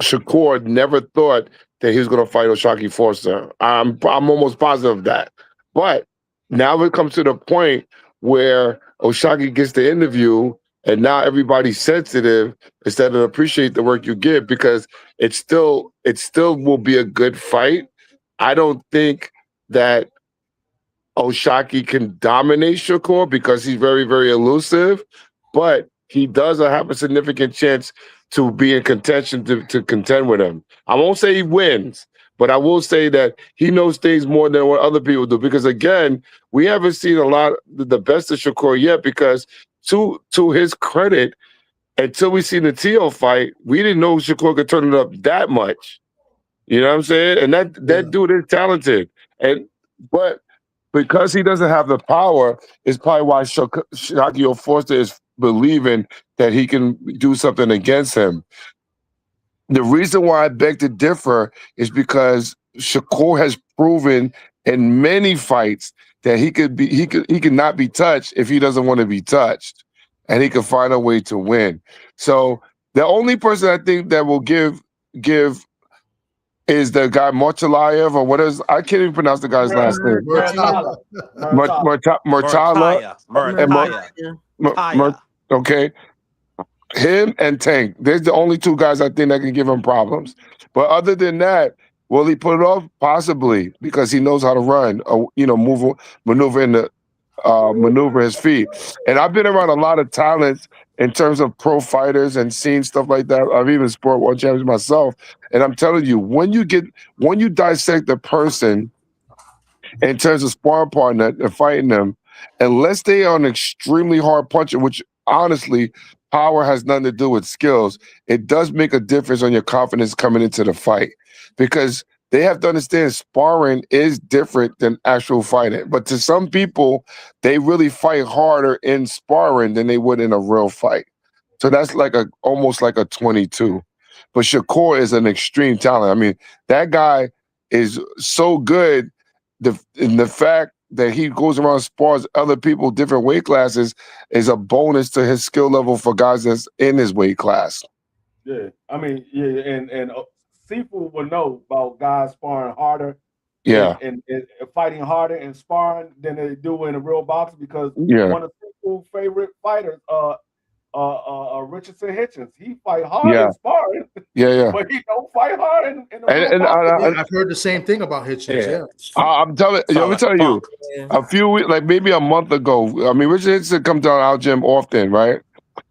Shakur never thought that he was going to fight OShaquieFoster. I'm almost positive of that. But now it comes to the point where O'Shaquie gets the interview, and now everybody's sensitive instead of appreciate the work you give, because it still will be a good fight. I don't think that O'Shaquie can dominate Shakur because he's very, very elusive, but he does have a significant chance to be in contention to contend with him. I won't say he wins, but I will say that he knows things more than what other people do. Because again, we haven't seen a lot the best of Shakur yet. Because to his credit, until we seen the Tio fight, we didn't know Shakur could turn it up that much. You know what I'm saying? And that dude is talented, but because he doesn't have the power, is probably why OShaquieFoster is believing that he can do something against him. The reason why I beg to differ is because Shakur has proven in many fights that he could not be touched if he doesn't want to be touched, and he can find a way to win. So the only person I think that will give is the guy Mortalayev, or what is, I can't even pronounce the guy's last name. Murtala. Okay. Him and Tank. There's the only two guys I think that can give him problems. But other than that, will he put it off? Possibly, because he knows how to run, maneuver his feet. And I've been around a lot of talents in terms of pro fighters and seeing stuff like that. I've even sport world champions myself. And I'm telling you, when you dissect the person in terms of sparring partner and fighting them, unless they are an extremely hard puncher, which honestly, power has nothing to do with skills, it does make a difference on your confidence coming into the fight. Because they have to understand sparring is different than actual fighting. But to some people, they really fight harder in sparring than they would in a real fight. So that's almost like a 22. But Shakur is an extreme talent. I mean, that guy is so good. In the fact that he goes around and spars other people, different weight classes, is a bonus to his skill level for guys that's in his weight class. Yeah, I mean, and Seafood will know about guys sparring harder, and fighting harder and sparring than they do in a real box, because one of Seafood's favorite fighters, Richardson Hitchens, he fight hard in sparring, but he don't fight hard in a real box. I've heard the same thing about Hitchens. I'm telling let me tell you, a few weeks, like maybe a month ago, I mean, Richard Hitchens comes down our gym often, right?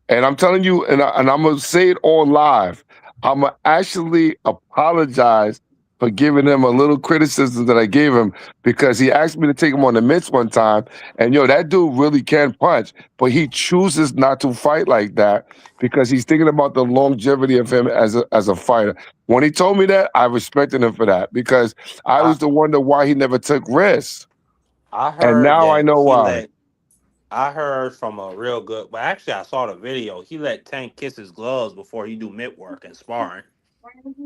And I'm telling you, and I'm gonna say it on live, I'm gonna actually apologize for giving him a little criticism that I gave him, because he asked me to take him on the mitts one time, and that dude really can punch, but he chooses not to fight like that because he's thinking about the longevity of him as a fighter. When he told me that, I respected him for that, because I used to wonder why he never took risks. And now I know why. I heard from a real good, but actually I saw the video. He let Tank kiss his gloves before he do mitt work and sparring.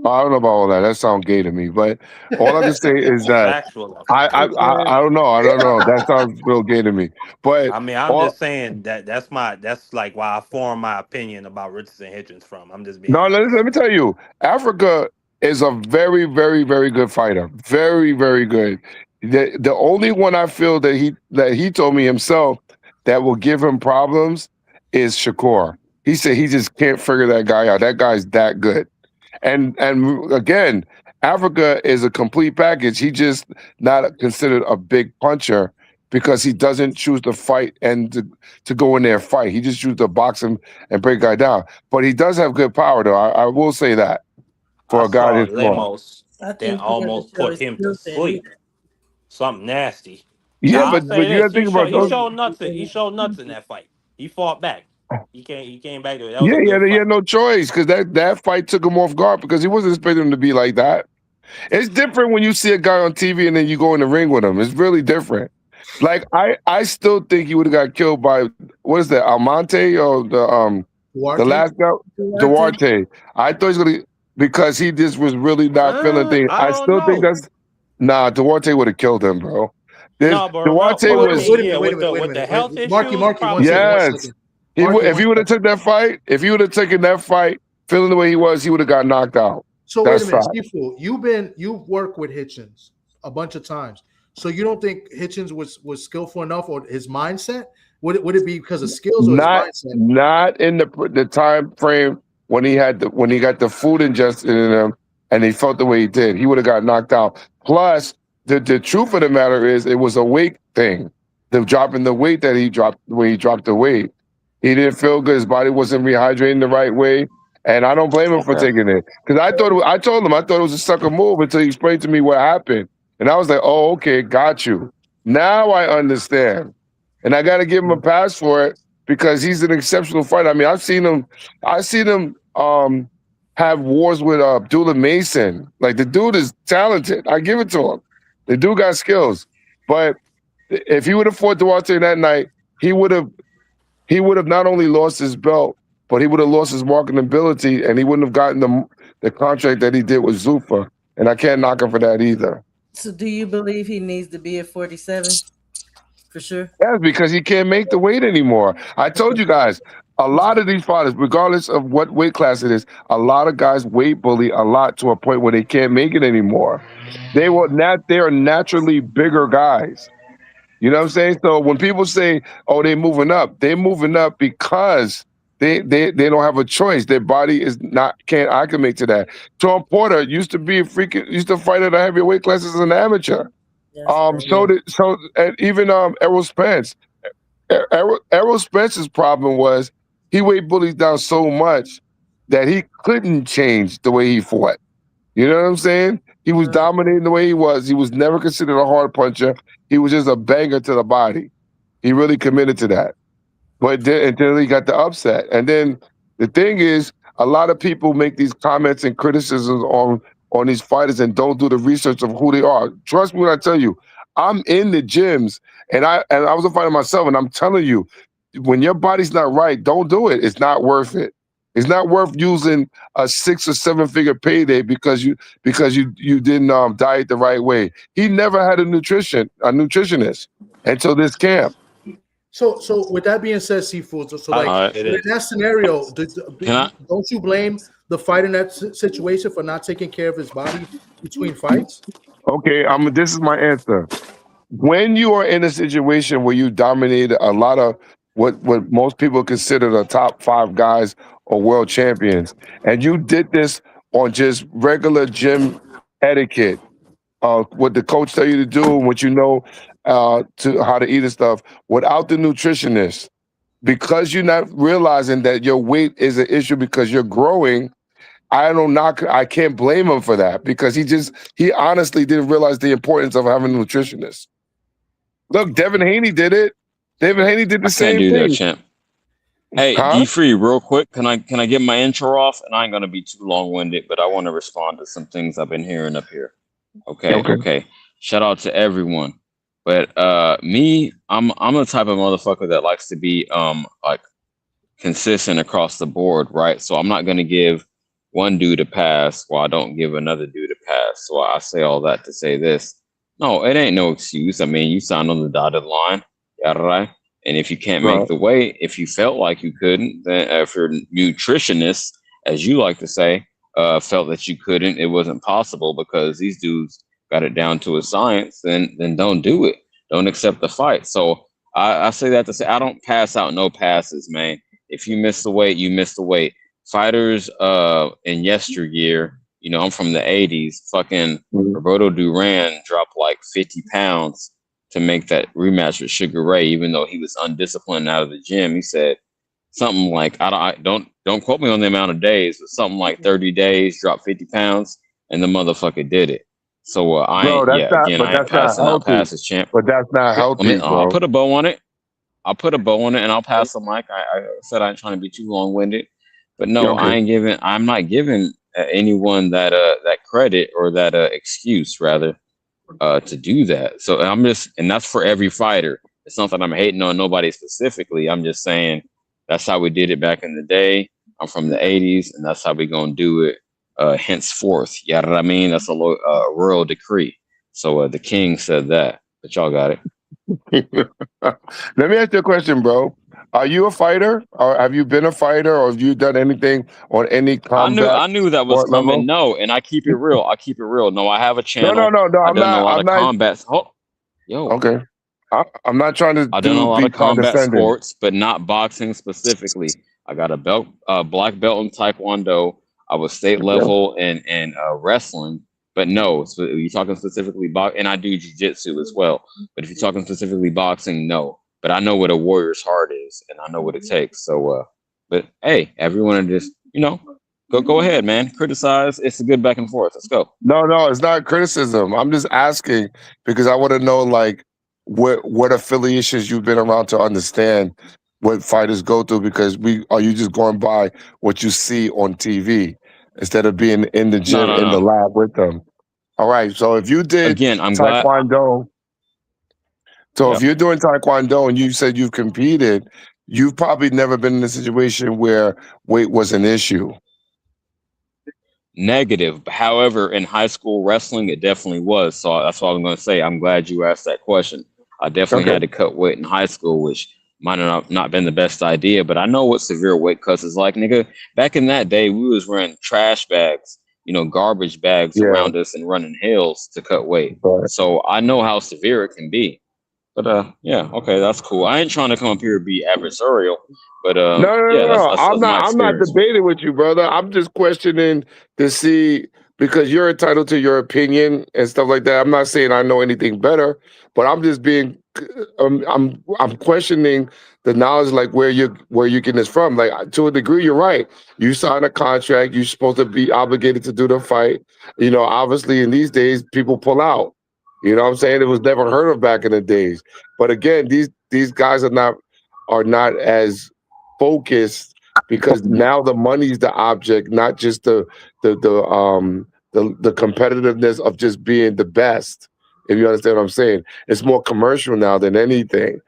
I don't know about all that. That sounds gay to me. But all I can say is that I don't know. I don't know. That sounds real gay to me. But I mean, I'm just saying that's like why I formed my opinion about Richardson Hitchens from. I'm just being honest. Let me tell you, Africa is a very, very, very good fighter. Very, very good. The only one I feel that he told me himself that will give him problems is Shakur. He said he just can't figure that guy out. That guy's that good. And again, Africa is a complete package. He just not considered a big puncher because he doesn't choose to fight and to go in there and fight. He just chooses to box him and break a guy down. But he does have good power, though. I will say that for a guy his Lemos then almost put him to sleep. Something nasty. Yeah, but you got to think about he showed nuts. He showed nuts in that fight. He fought back. He came back to it. He had no choice, because that fight took him off guard, because he wasn't expecting him to be like that. It's different when you see a guy on TV and then you go in the ring with him. It's really different. Like I still think he would have got killed by, what is that, Almonte or the last guy, Duarte. I thought he was gonna, because he just was really not feeling things. I still think Duarte would have killed him, bro. Duarte was with the health issue. Marky, If he would have took that fight, if he would have taken that fight, feeling the way he would have got knocked out. So That's wait a minute, fact. Sifu, you've worked with Hitchens a bunch of times. So you don't think Hitchens was skillful enough, or his mindset? Would it be because of skills or his mindset? Not in the time frame when he got the food ingested in him and he felt the way he did. He would have got knocked out. Plus, the truth of the matter is it was a weight thing. The dropping the weight that he dropped when he dropped the weight. He didn't feel good. His body wasn't rehydrating the right way. And I don't blame him for taking it. Because I told him I thought it was a sucker move until he explained to me what happened. And I was like, oh, okay, got you. Now I understand. And I got to give him a pass for it because he's an exceptional fighter. I mean, I've seen him have wars with Abdullah Mason. Like, the dude is talented. I give it to him. The dude got skills. But if he would have fought Duarte that night, he would have not only lost his belt, but he would have lost his marketability, and he wouldn't have gotten the contract that he did with Zuffa. And I can't knock him for that either. So do you believe he needs to be at 47? For sure. Yes, because he can't make the weight anymore. I told you guys, a lot of these fighters, regardless of what weight class it is, a lot of guys weight bully a lot to a point where they can't make it anymore. They are naturally bigger guys. You know what I'm saying? So when people say, oh, they're moving up because they don't have a choice. Their body can't acclimate to that. Tom Porter used to fight at a heavier weight class as an amateur. And even Errol Spence. Errol Spence's problem was he weight bullied down so much that he couldn't change the way he fought. You know what I'm saying? He was dominating the way he was. He was never considered a hard puncher. He was just a banger to the body. He really committed to that. But then, until he got the upset. And then the thing is, a lot of people make these comments and criticisms on these fighters and don't do the research of who they are. Trust me when I tell you, I'm in the gyms and I was a fighter myself, and I'm telling you, when your body's not right, don't do it. It's not worth it. It's not worth using a 6 or 7 figure payday because you didn't diet the right way. He never had a nutritionist until this camp. So with that being said, Seafood, so like in that scenario, don't you blame the fighter in that situation for not taking care of his body between fights? Okay, this is my answer. When you are in a situation where you dominate a lot of what most people consider the top 5 guys or world champions, and you did this on just regular gym etiquette, what the coach tell you to do, what you know to how to eat and stuff, without the nutritionist, because you're not realizing that your weight is an issue because you're growing. I can't blame him for that because he honestly didn't realize the importance of having a nutritionist. Look, Devin Haney did it. Devin Haney did the same thing. I can't do that, champ. Hey, D-Free, real quick, can I get my intro off? And I ain't gonna be too long-winded, but I want to respond to some things I've been hearing up here. Okay. Shout out to everyone. But me, I'm the type of motherfucker that likes to be like consistent across the board, right? So I'm not gonna give one dude a pass while I don't give another dude a pass. So I say all that to say this. No, it ain't no excuse. I mean, you signed on the dotted line, right? And if you can't make the weight, if you felt like you couldn't, then if your nutritionist, as you like to say, felt that you couldn't, it wasn't possible because these dudes got it down to a science, then don't do it. Don't accept the fight. So I say that to say I don't pass out no passes, man. If you miss the weight, you miss the weight. Fighters in yesteryear, you know, I'm from the 80s, fucking Roberto Duran dropped like 50 pounds to make that rematch with Sugar Ray, even though he was undisciplined out of the gym. He said something like, don't quote me on the amount of days, but something like 30 days, dropped 50 pounds, and the motherfucker did it. So I ain't passing out passes, champ. But that's not healthy, bro. I'll put a bow on it. And I'll pass the mic. I said I ain't trying to be too long-winded, but no, I'm not giving anyone that credit or that excuse rather to do that. So and that's for every fighter. It's not that I'm hating on nobody specifically. I'm just saying that's how we did it back in the day. I'm from the 80s, and that's how we gonna do it henceforth. You know what I mean? That's a royal decree. So the king said that, but y'all got it. Let me ask you a question, bro. Are you a fighter, or have you been a fighter, or have you done anything on any combat I knew that was sport coming. level? No, and I keep it real. I keep it real. No, I have a No, channel. no. I've done a lot I'm of not. combat. Yo, Okay. I'm not trying to I've done a lot be of combat condescending. sports, but not boxing specifically. I got a belt, black belt in Taekwondo. I was state level in wrestling, but no, so you're talking specifically and I do jiu-jitsu as well. But if you're talking specifically boxing, no. But I know what a warrior's heart is, and I know what it takes. So, but hey, everyone just go ahead, man. Criticize. It's a good back and forth. Let's go. No, it's not criticism. I'm just asking because I want to know like what affiliations you've been around to understand what fighters go through, because are you just going by what you see on TV instead of being in the gym in the lab with them? All right. So if you did Again, I'm Taekwondo, so Yep. if you're doing Taekwondo and you said you've competed, you've probably never been in a situation where weight was an issue. Negative. However, in high school wrestling, it definitely was. So that's what I'm going to say. I'm glad you asked that question. I definitely had to cut weight in high school, which might have not been the best idea, but I know what severe weight cuts is like, nigga. Back in that day, we was wearing trash bags, garbage bags around us and running hills to cut weight. Right. So I know how severe it can be. But yeah, okay, that's cool. I ain't trying to come up here and be adversarial, but No. I'm my not experience. debating with you, brother. I'm just questioning to see, because you're entitled to your opinion and stuff like that. I'm not saying I know anything better, but I'm just being I'm questioning the knowledge, like where you getting this from. Like, to a degree, you're right. You sign a contract, you're supposed to be obligated to do the fight. Obviously in these days people pull out. You know what I'm saying? It was never heard of back in the days. But again, these guys are not as focused, because now the money's the object, not just the competitiveness of just being the best. If you understand what I'm saying, it's more commercial now than anything.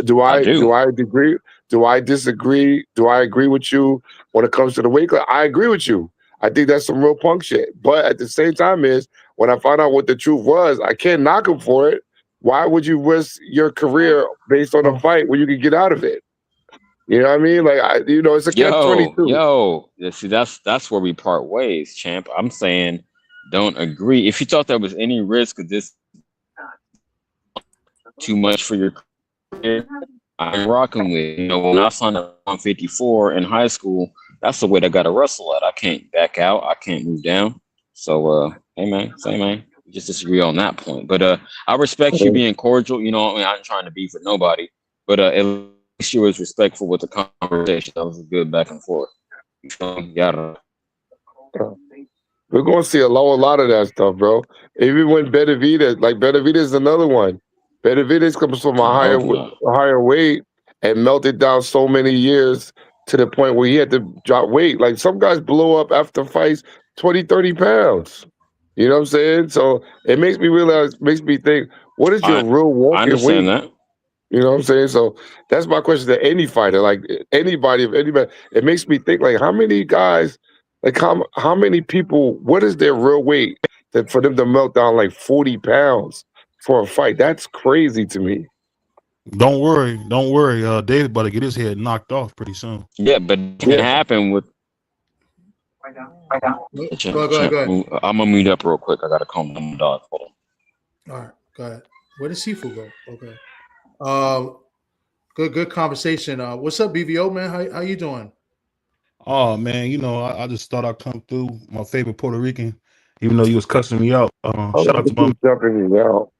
Do I agree? Do I disagree? Do I agree with you when it comes to the weight class? I agree with you. I think that's some real punk shit. But at the same time, when I found out what the truth was, I can't knock him for it. Why would you risk your career based on a fight where you could get out of it? You know what I mean? Like, it's a catch-22. Yo, see, that's where we part ways, champ. I'm saying, don't agree. If you thought there was any risk of this too much for your career, I'm rocking with. When I signed up on 54 in high school, that's the way I got to wrestle at. I can't back out. I can't move down. So, hey man, we just disagree on that point. But I respect you being cordial. I ain't trying to beef with nobody. But at least you was respectful with the conversation. That was a good back and forth. We're going to see a lot of that stuff, bro. Even when Benavidez is another one. Benavidez comes from a higher weight and melted down so many years to the point where he had to drop weight. Like, some guys blow up after fights 20, 30 pounds. You know what I'm saying? So it makes me think, what is your real walking weight? I understand that. You know what I'm saying? So that's my question to any fighter, like anybody. It makes me think, like, how many guys, like how many people, what is their real weight for them to melt down like 40 pounds for a fight? That's crazy to me. Don't worry. David about to get his head knocked off pretty soon. Yeah, but it can happen with. Go ahead. I'm gonna mute up real quick. I gotta calm down my dog. Hold on. All right, go ahead. Where did Sifu go? Okay. Good conversation. What's up, BVO man? How you doing? Oh man, I just thought I'd come through. My favorite Puerto Rican, even though you was cussing me out. Shout out to my jumping me out.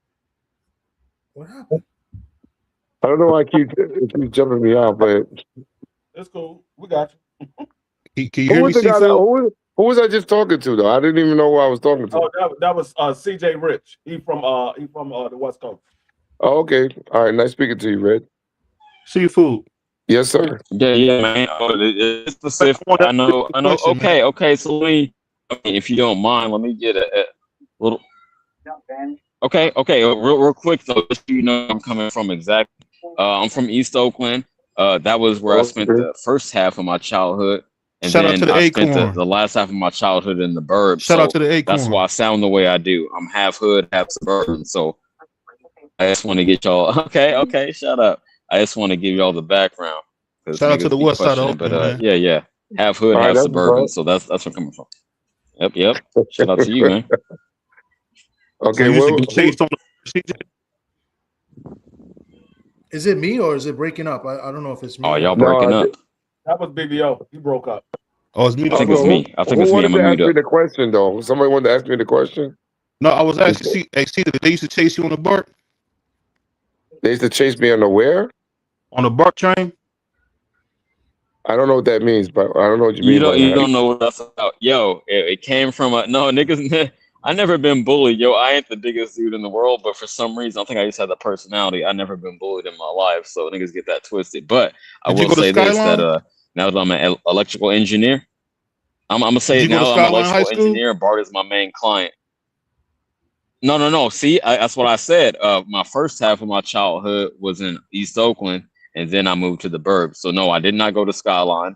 What happened? I don't know why it keeps jumping me out, but it's cool. We got you. Can you hear me, Sifu? Who was I just talking to though? I didn't even know who I was talking to. Oh, that was CJ Rich. He from the West Coast. Oh, okay. All right. Nice speaking to you, Red. Seafood. Yes, sir. Yeah, man. It's specific. I know. Okay. So if you don't mind, let me get a little. Okay. Real quick though, just so you know, I'm coming from exactly. I'm from East Oakland. That was where I spent the first half of my childhood. And Shout out to the I Acorn. spent the last half of my childhood in the burbs. Shout out to the Acorn. That's why I sound the way I do. I'm half hood, half suburban. So I just want to get y'all. Okay. Shut up. I just want to give y'all the background. because Shout out to niggas the be west side of questioning. Oakland, But man. yeah, half hood, All right, half that's suburban. what's So that's where I'm coming from. Yep. Shout out to you, man. up. So Okay, you used to well, get chased on the CJ? Is it me or is it breaking up? I don't know if it's me. Oh, y'all no, breaking up. That was BBO. You broke up. Oh, it's me. I think it's me. I think who it's me. wanted I'm to gonna ask mute me up. the question though? Somebody wanted to ask me the question. No, I was asking. See, they used to chase you on the BART, They used to chase me on the where? on the BART train. I don't know what that means, but I don't know what you mean by You that. don't know what that's about. Yo, it came from a no niggas. I never been bullied. Yo, I ain't the biggest dude in the world, but for some reason, I think I just had the personality. I never been bullied in my life, so niggas get that twisted. But I Did you will go to say this: that Skyline? now that I'm an electrical engineer, I'm gonna Did say you go now to that I'm an Skyline High electrical School? engineer, Bart is my main client. No. See, that's what I said. My first half of my childhood was in East Oakland, and then I moved to the burbs. So no, I did not go to Skyline.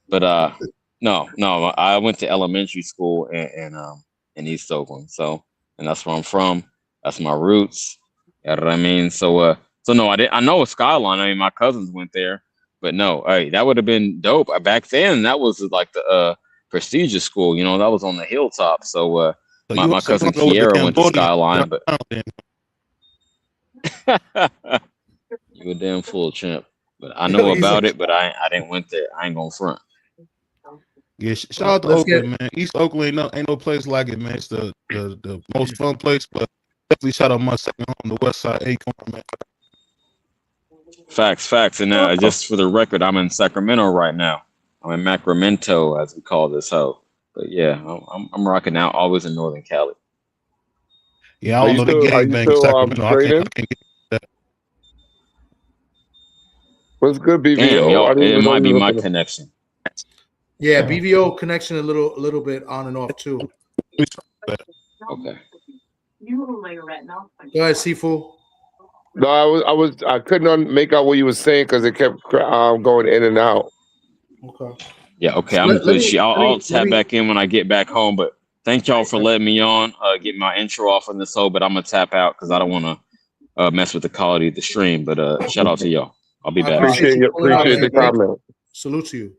But no, I went to elementary school in East Oakland. So, and that's where I'm from. That's my roots. You know what I mean? So no, I know a Skyline. I mean, my cousins went there, but no, hey, that would have been dope. Back then, that was like the prestigious school. You know, that was on the hilltop. So So my you cousin hung out with the Kiera went to Cambodian. Skyline, but you a damn fool, champ. But I know He's about like, it, but I didn't went there. I ain't gonna front. Yeah, shout out to let's get. Oakland, man. East Oakland ain't no place like it, man. It's the most fun place, but definitely shout out my second home, the West Side Acorn, man. Facts. And just for the record, I'm in Sacramento right now. I'm in Macramento, as we call this hoe. But yeah, I'm rocking out. Always in Northern Cali. Yeah, I don't know the Are gang you bang in still Sacramento. I trading? can't get that. What's good, Damn, BVO? yo, I didn't it even know might you be were my looking. connection. Yeah, BVO connection a little bit on and off too. Okay. Go ahead, Sifu. No, I couldn't make out what you were saying because it kept going in and out. Okay. Yeah. Okay. So I'm good. I'll let tap me. back in when I get back home. But thank y'all for letting me on. Get my intro off on this hoe. But I'm gonna tap out because I don't want to mess with the quality of the stream. But shout out to y'all. I'll be I back. appreciate you pulling out, Appreciate the man. comment. Salute to you.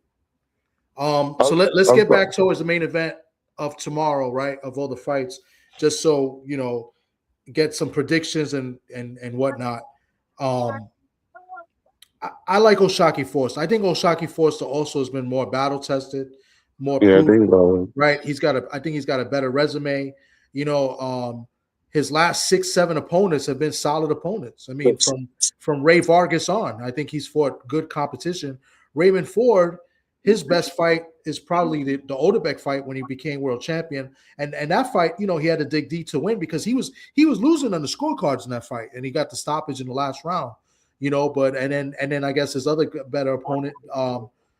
So let's get back towards the main event of tomorrow, right? Of all the fights, just so you know, get some predictions and whatnot. I like OShaquieFoster. I think OShaquieFoster also has been more battle tested, more Yeah, there proven, you go. right? I think he's got a better resume. You know, his last 6-7 opponents have been solid opponents. I mean, from Ray Vargas on, I think he's fought good competition. Raymond Ford, his best fight is probably the Odebek fight when he became world champion, and that fight, you know, he had to dig deep to win because he was losing on the scorecards in that fight, and he got the stoppage in the last round. You know, but and then I guess his other better opponent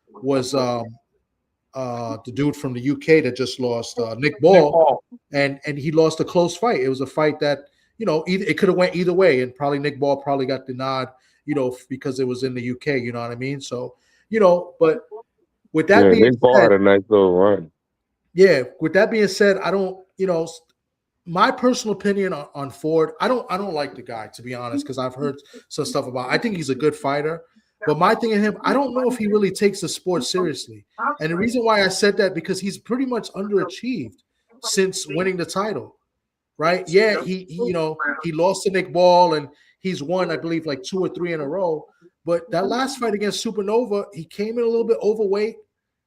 was the dude from the UK that just lost, Nick Ball, and he lost a close fight. It was a fight that, you know, it could have went either way, and probably Nick Ball probably got the nod, you know, because it was in the UK. You know what I mean? So, you know, but with that being Nick Ball said, had a nice little run. Yeah, with that being said, I don't, you know, my personal opinion on Ford, I don't like the guy, to be honest, because I've heard some stuff about. I think he's a good fighter, but my thing in him, I don't know if he really takes the sport seriously. And the reason why I said that, because he's pretty much underachieved since winning the title, right? Yeah, he you know, he lost to Nick Ball and he's won, I believe, like 2 or 3 in a row. But that last fight against Supernova, he came in a little bit overweight.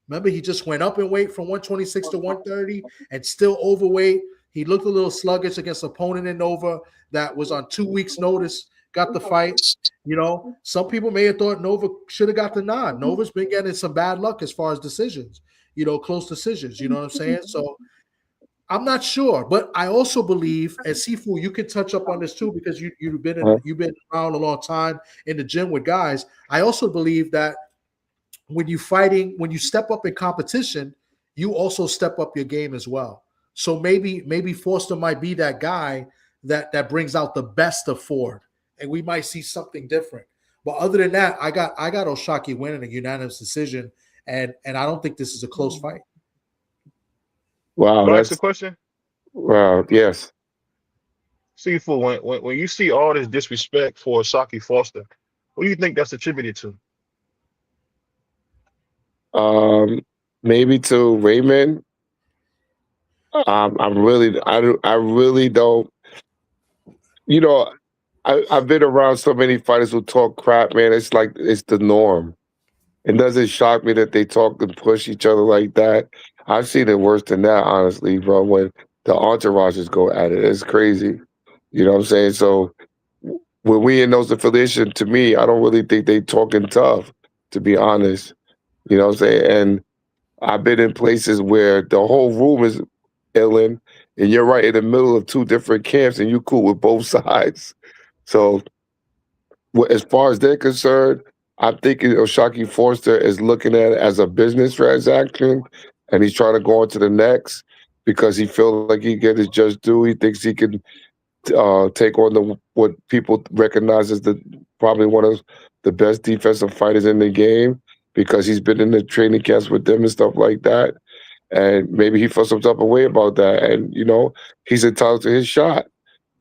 Remember, he just went up in weight from 126 to 130 and still overweight. He looked a little sluggish against an opponent in Nova that was on 2 weeks' notice, got the fight. You know, some people may have thought Nova should have got the nod. Nova's been getting some bad luck as far as decisions, you know, close decisions. You know what I'm saying? So I'm not sure, but I also believe, and Sifu, you can touch up on this too because you've been around a long time in the gym with guys. I also believe that when you step up in competition, you also step up your game as well. So maybe Foster might be that guy that brings out the best of Ford, and we might see something different. But other than that, I got O'Shaquie winning a unanimous decision, and I don't think this is a close fight. Wow, Can I ask a question? Wow, yes. See, for when you see all this disrespect for OShaquieFoster, what do you think that's attributed to? Maybe to Raymond. I really don't. You know, I've been around so many fighters who talk crap, man. It's like it's the norm. It doesn't shock me that they talk and push each other like that. I've seen it worse than that, honestly, bro. When the entourages go at it, it's crazy. You know what I'm saying? So when we in those affiliations, to me, I don't really think they talking tough, to be honest. You know what I'm saying? And I've been in places where the whole room is illin, and you're right in the middle of two different camps, and you cool with both sides. So as far as they're concerned, I'm thinking OShaquieFoster is looking at it as a business transaction, and he's trying to go on to the next because he feels like he get his just due. He thinks he can take on what people recognize as probably one of the best defensive fighters in the game because he's been in the training camps with them and stuff like that. And maybe he feels some type of way about that. And, he's entitled to his shot.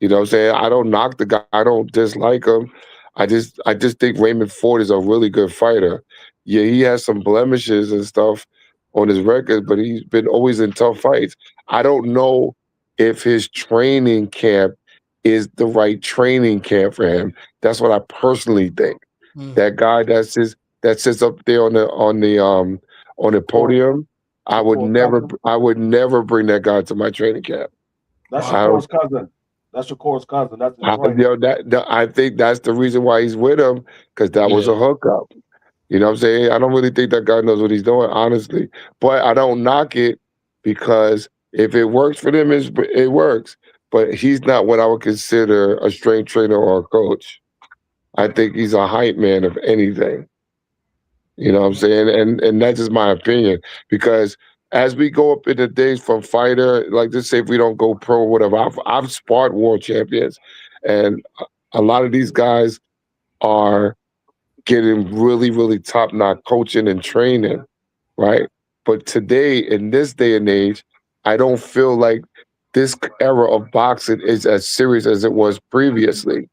You know what I'm saying? I don't knock the guy. I don't dislike him. I just think Raymond Ford is a really good fighter. Yeah, he has some blemishes and stuff on his record, but he's been always in tough fights. I don't know if his training camp is the right training camp for him. That's what I personally think. That guy that sits up there on the podium, I would never bring that guy to my training camp. That's Shakur's cousin. That's Shakur's cousin. That's his I think that's the reason why he's with him, because that was a hookup. You know what I'm saying? I don't really think that guy knows what he's doing, honestly. But I don't knock it because if it works for them, it works. But he's not what I would consider a strength trainer or a coach. I think he's a hype man, if anything. You know what I'm saying? And that's just my opinion. Because as we go up in the days from fighter, like just say if we don't go pro or whatever, I've sparred world champions. And a lot of these guys are getting really, really top-notch coaching and training, right? But today, in this day and age, I don't feel like this era of boxing is as serious as it was previously.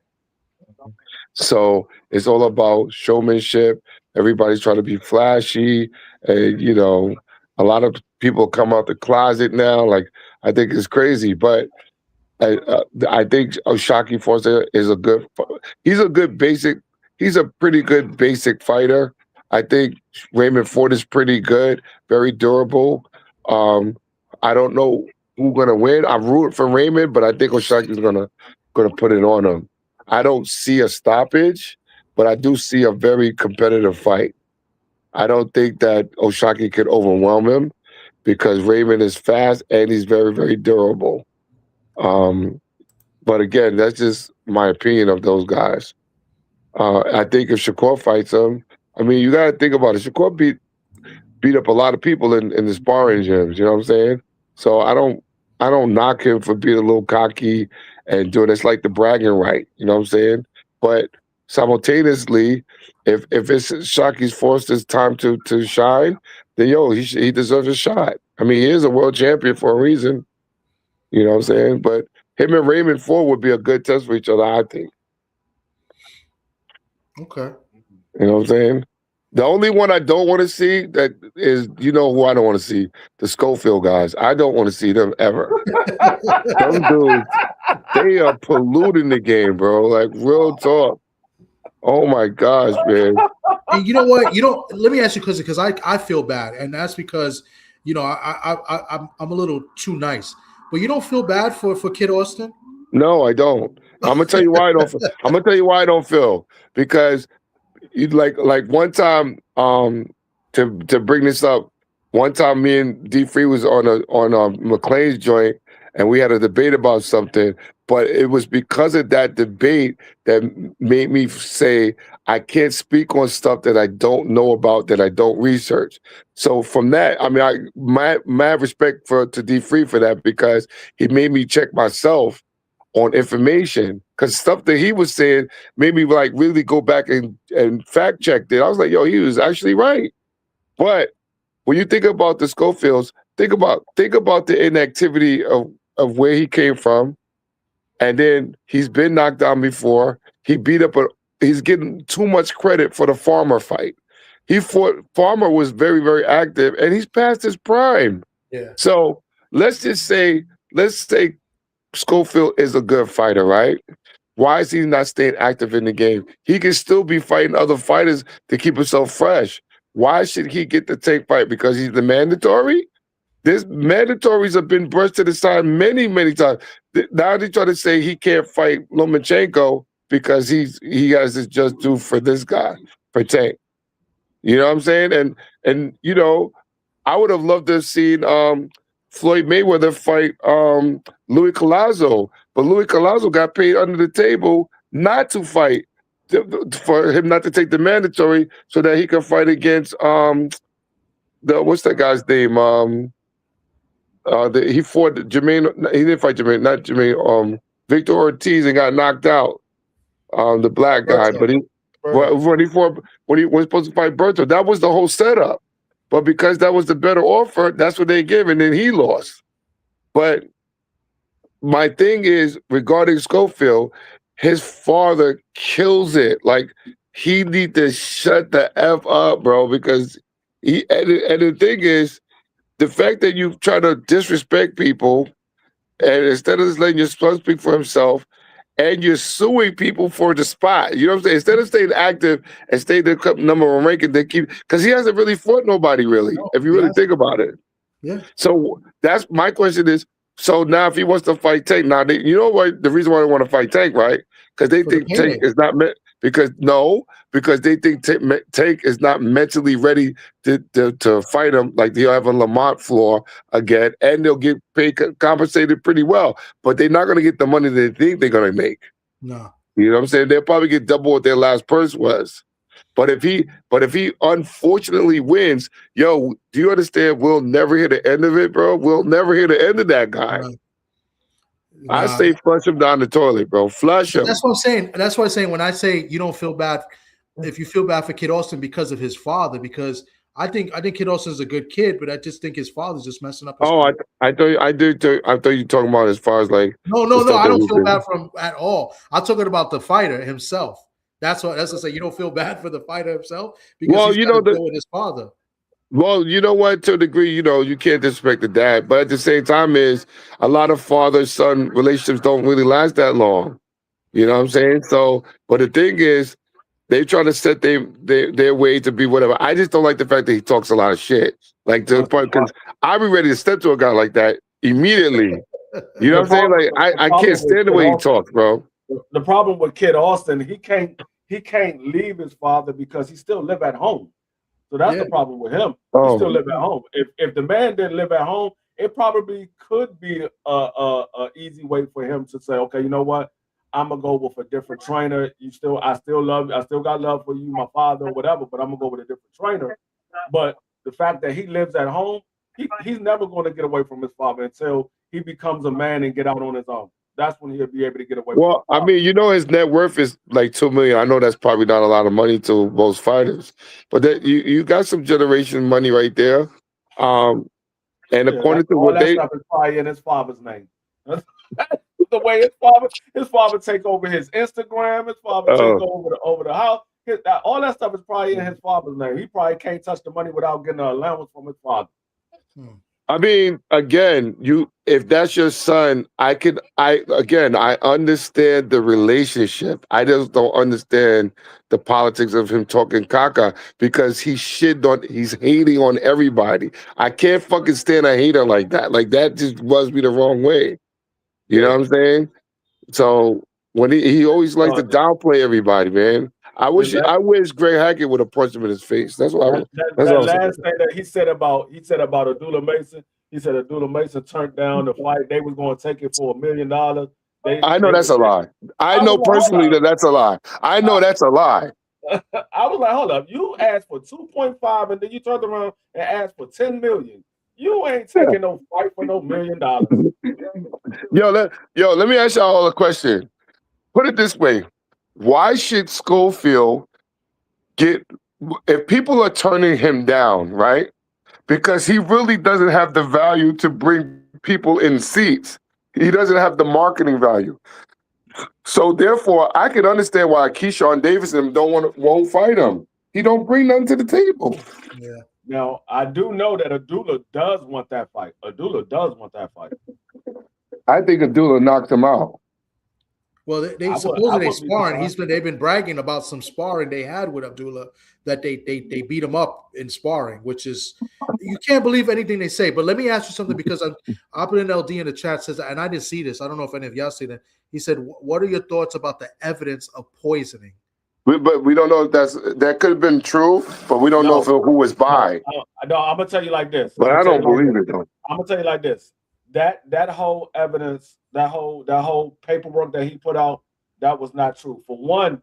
So it's all about showmanship. Everybody's trying to be flashy. A lot of people come out the closet now. Like, I think it's crazy, but I think OShaquieFoster is he's a pretty good basic fighter. I think Raymond Ford is pretty good, very durable. I don't know who's gonna win. I'm rooting for Raymond, but I think O'Shaquie's gonna put it on him. I don't see a stoppage, but I do see a very competitive fight. I don't think that O'Shaquie could overwhelm him because Raymond is fast and he's very, very durable. But again, that's just my opinion of those guys. I think if Shakur fights him, I mean, you got to think about it. Shakur beat up a lot of people in the sparring gyms. You know what I'm saying? So I don't knock him for being a little cocky and doing it's like the bragging right. You know what I'm saying? But simultaneously, if it's OShaquieFoster's time to shine, then he deserves a shot. I mean, he is a world champion for a reason. You know what I'm saying? But him and Raymond Ford would be a good test for each other, I think. Okay. You know what I'm saying? The only one I don't want to see that is, who I don't want to see? The Schofield guys. I don't want to see them ever. Those dudes, they are polluting the game, bro. Like, real talk. Oh my gosh, man. And you know what? Let me ask you because I feel bad, and that's because I'm a little too nice. But you don't feel bad for Kid Austin? No, I don't. I'm gonna tell you why I don't. I'm gonna tell you why I don't feel, because you like one time to bring this up. One time, me and D Free was on McLean's joint, and we had a debate about something. But it was because of that debate that made me say I can't speak on stuff that I don't know about, that I don't research. So from that, I mean, my respect to D Free for that, because he made me check myself on information, because stuff that he was saying made me like really go back and fact check it. I was like, yo, he was actually right. But when you think about the Schofields, think about the inactivity of where he came from. And then he's been knocked down before. He's getting too much credit for the Farmer fight. He fought Farmer was very, very active, and he's past his prime. Yeah. So let's say Schofield is a good fighter, right? Why is he not staying active in the game? He can still be fighting other fighters to keep himself fresh. Why should he get the Tank fight? Because he's the mandatory? This mandatories have been brushed to the side many, many times. Now they try to say he can't fight Lomachenko because he has his just due for this guy, for Tank. You know what I'm saying? And you know, I would have loved to have seen Floyd Mayweather fight Louis Collazo, but Louis Collazo got paid under the table not to fight, for him not to take the mandatory so that he could fight against what's that guy's name? He fought Jermaine. He didn't fight Jermaine, not Jermaine. Victor Ortiz and got knocked out. The black guy, but when he was supposed to fight Berto, that was the whole setup. But because that was the better offer, that's what they gave, and then he lost. But my thing is regarding Schofield, his father kills it. Like, he need to shut the F up, bro, because and the thing is, the fact that you try to disrespect people, and instead of just letting your son speak for himself, and you're suing people for the spot. You know what I'm saying? Instead of staying active and staying the number one ranking, they keep, because he hasn't really fought nobody, really, if you really think about it. Yeah. So that's my question is, so now if he wants to fight Tank, now you know what the reason why they want to fight Tank, right? Because they think Tank is not meant, because they think Tank is not mentally ready to fight him, like they'll have a Lamont floor again, and they'll get paid, compensated pretty well, but they're not going to get the money they think they're going to make. No. You know what I'm saying? They'll probably get double what their last purse was. But if he unfortunately wins, do you understand? We'll never hear the end of it, bro. We'll never hear the end of that guy. I say flush him down the toilet, bro. Flush him. That's what I'm saying. That's what I'm saying when I say you don't feel bad if you feel bad for Kid Austin because of his father, because I think Kid Austin's a good kid, but I just think his father's just messing up. I thought you were talking about as far as like no. I don't feel bad for him at all. I'm talking about the fighter himself. That's what I say. You don't feel bad for the fighter himself because he's got to deal with his father. Well, you know what? To a degree, you can't disrespect the dad, but at the same time, is a lot of father-son relationships don't really last that long. You know what I'm saying? So, but the thing is, they try to set their way to be whatever. I just don't like the fact that he talks a lot of shit. Like, to the point, because I'd be ready to step to a guy like that immediately. You know what I'm saying? Like, I can't stand the way he talks, bro. The problem with Kid Austin, he can't leave his father because he still live at home. So that's the problem with him. He still live at home. If the man didn't live at home, it probably could be a easy way for him to say, okay, you know what? I'm gonna go with a different trainer. I still got love for you, my father, whatever, but I'm gonna go with a different trainer. But the fact that he lives at home, he's never gonna get away from his father until he becomes a man and get out on his own. That's when he'll be able to get away. Well, I mean, his net worth is like $2 million. I know that's probably not a lot of money to most fighters, but that you got some generation money right there. And according to what stuff is probably in his father's name. The way his father take over his Instagram, his father take over the house. All that stuff is probably in his father's name. He probably can't touch the money without getting an allowance from his father. I mean, again, if that's your son, I understand the relationship. I just don't understand the politics of him talking caca because he's hating on everybody. I can't fucking stand a hater like that. Like, that just rubs me the wrong way. You know what I'm saying? So when he always likes to downplay everybody, man. I wish Greg Hackett would have punched him in his face. That's what that last thing that he said about Abdullah Mason. He said Abdullah Mason turned down the fight. They was going to take it for $1 million. I know that's a lie. I know personally that's a lie. I know that's a lie. I was like, hold up. You asked for 2.5 and then you turned around and asked for 10 million. You ain't taking no fight for no $1 million. Let me ask y'all a question. Put it this way. Why should Schofield if people are turning him down, right? Because he really doesn't have the value to bring people in seats. He doesn't have the marketing value. So therefore, I can understand why Keyshawn Davis won't fight him. He don't bring nothing to the table. Yeah. Now, I do know that Abdullah does want that fight. Abdullah does want that fight. I think Abdullah knocked him out. Well, they supposedly sparring. They've been bragging about some sparring they had with Abdullah that they beat him up in sparring, which is you can't believe anything they say. But let me ask you something because I put an LD in the chat says, and I didn't see this. I don't know if any of y'all seen it. He said, "What are your thoughts about the evidence of poisoning?" But we don't know if that could have been true, but we don't know who was by. No, I'm gonna tell you like this. But I don't believe it though. I'm gonna tell you like this. That whole evidence, that whole paperwork that he put out, that was not true. For one,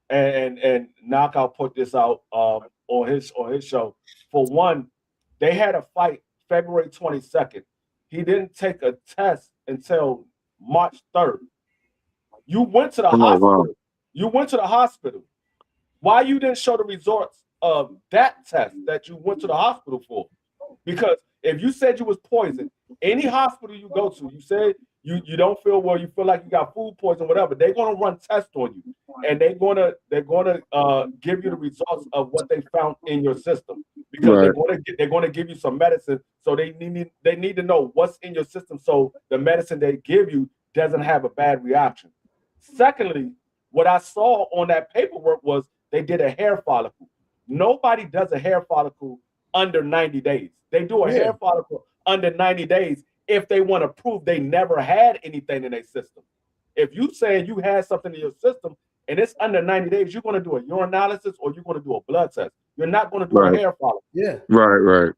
and Knockout put this out on his show. For one, they had a fight February 22nd. He didn't take a test until March 3rd. You went to the hospital. Wow. You went to the hospital. Why you didn't show the results of that test that you went to the hospital for? Because if you said you was poisoned, any hospital you go to, you said you don't feel well, you feel like you got food poison, whatever, they're gonna run tests on you, and they're gonna give you the results of what they found in your system, because they're gonna give you some medicine, so they need to know what's in your system, so the medicine they give you doesn't have a bad reaction. Secondly, what I saw on that paperwork was they did a hair follicle. Nobody does a hair follicle under 90 days. They do a hair follicle under 90 days if they want to prove they never had anything in their system. If you say you had something in your system and it's under 90 days, you're going to do a urinalysis or you're going to do a blood test. You're not going to do a hair follicle. Yeah. Right.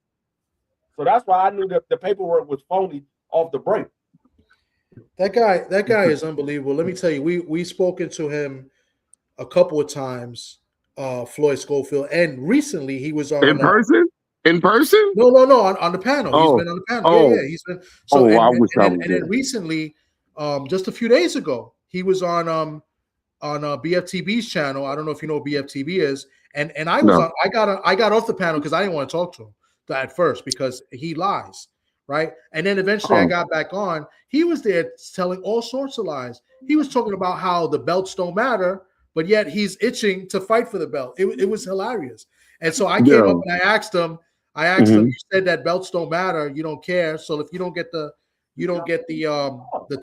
So that's why I knew that the paperwork was phony off the break. That guy is unbelievable. Let me tell you, we spoken to him a couple of times, Floyd Schofield, and recently he was on in person. In person? No, on the panel. He's been on the panel. Yeah, he's been. So and then recently, just a few days ago, he was on BFTB's channel. I don't know if you know what BFTB is, and I was on. I got off the panel because I didn't want to talk to him at first because he lies. Right. And then eventually I got back on. He was there telling all sorts of lies. He was talking about how the belts don't matter, but yet he's itching to fight for the belt. It was hilarious. And so I came up and I asked him, you said that belts don't matter, you don't care. So if you don't get the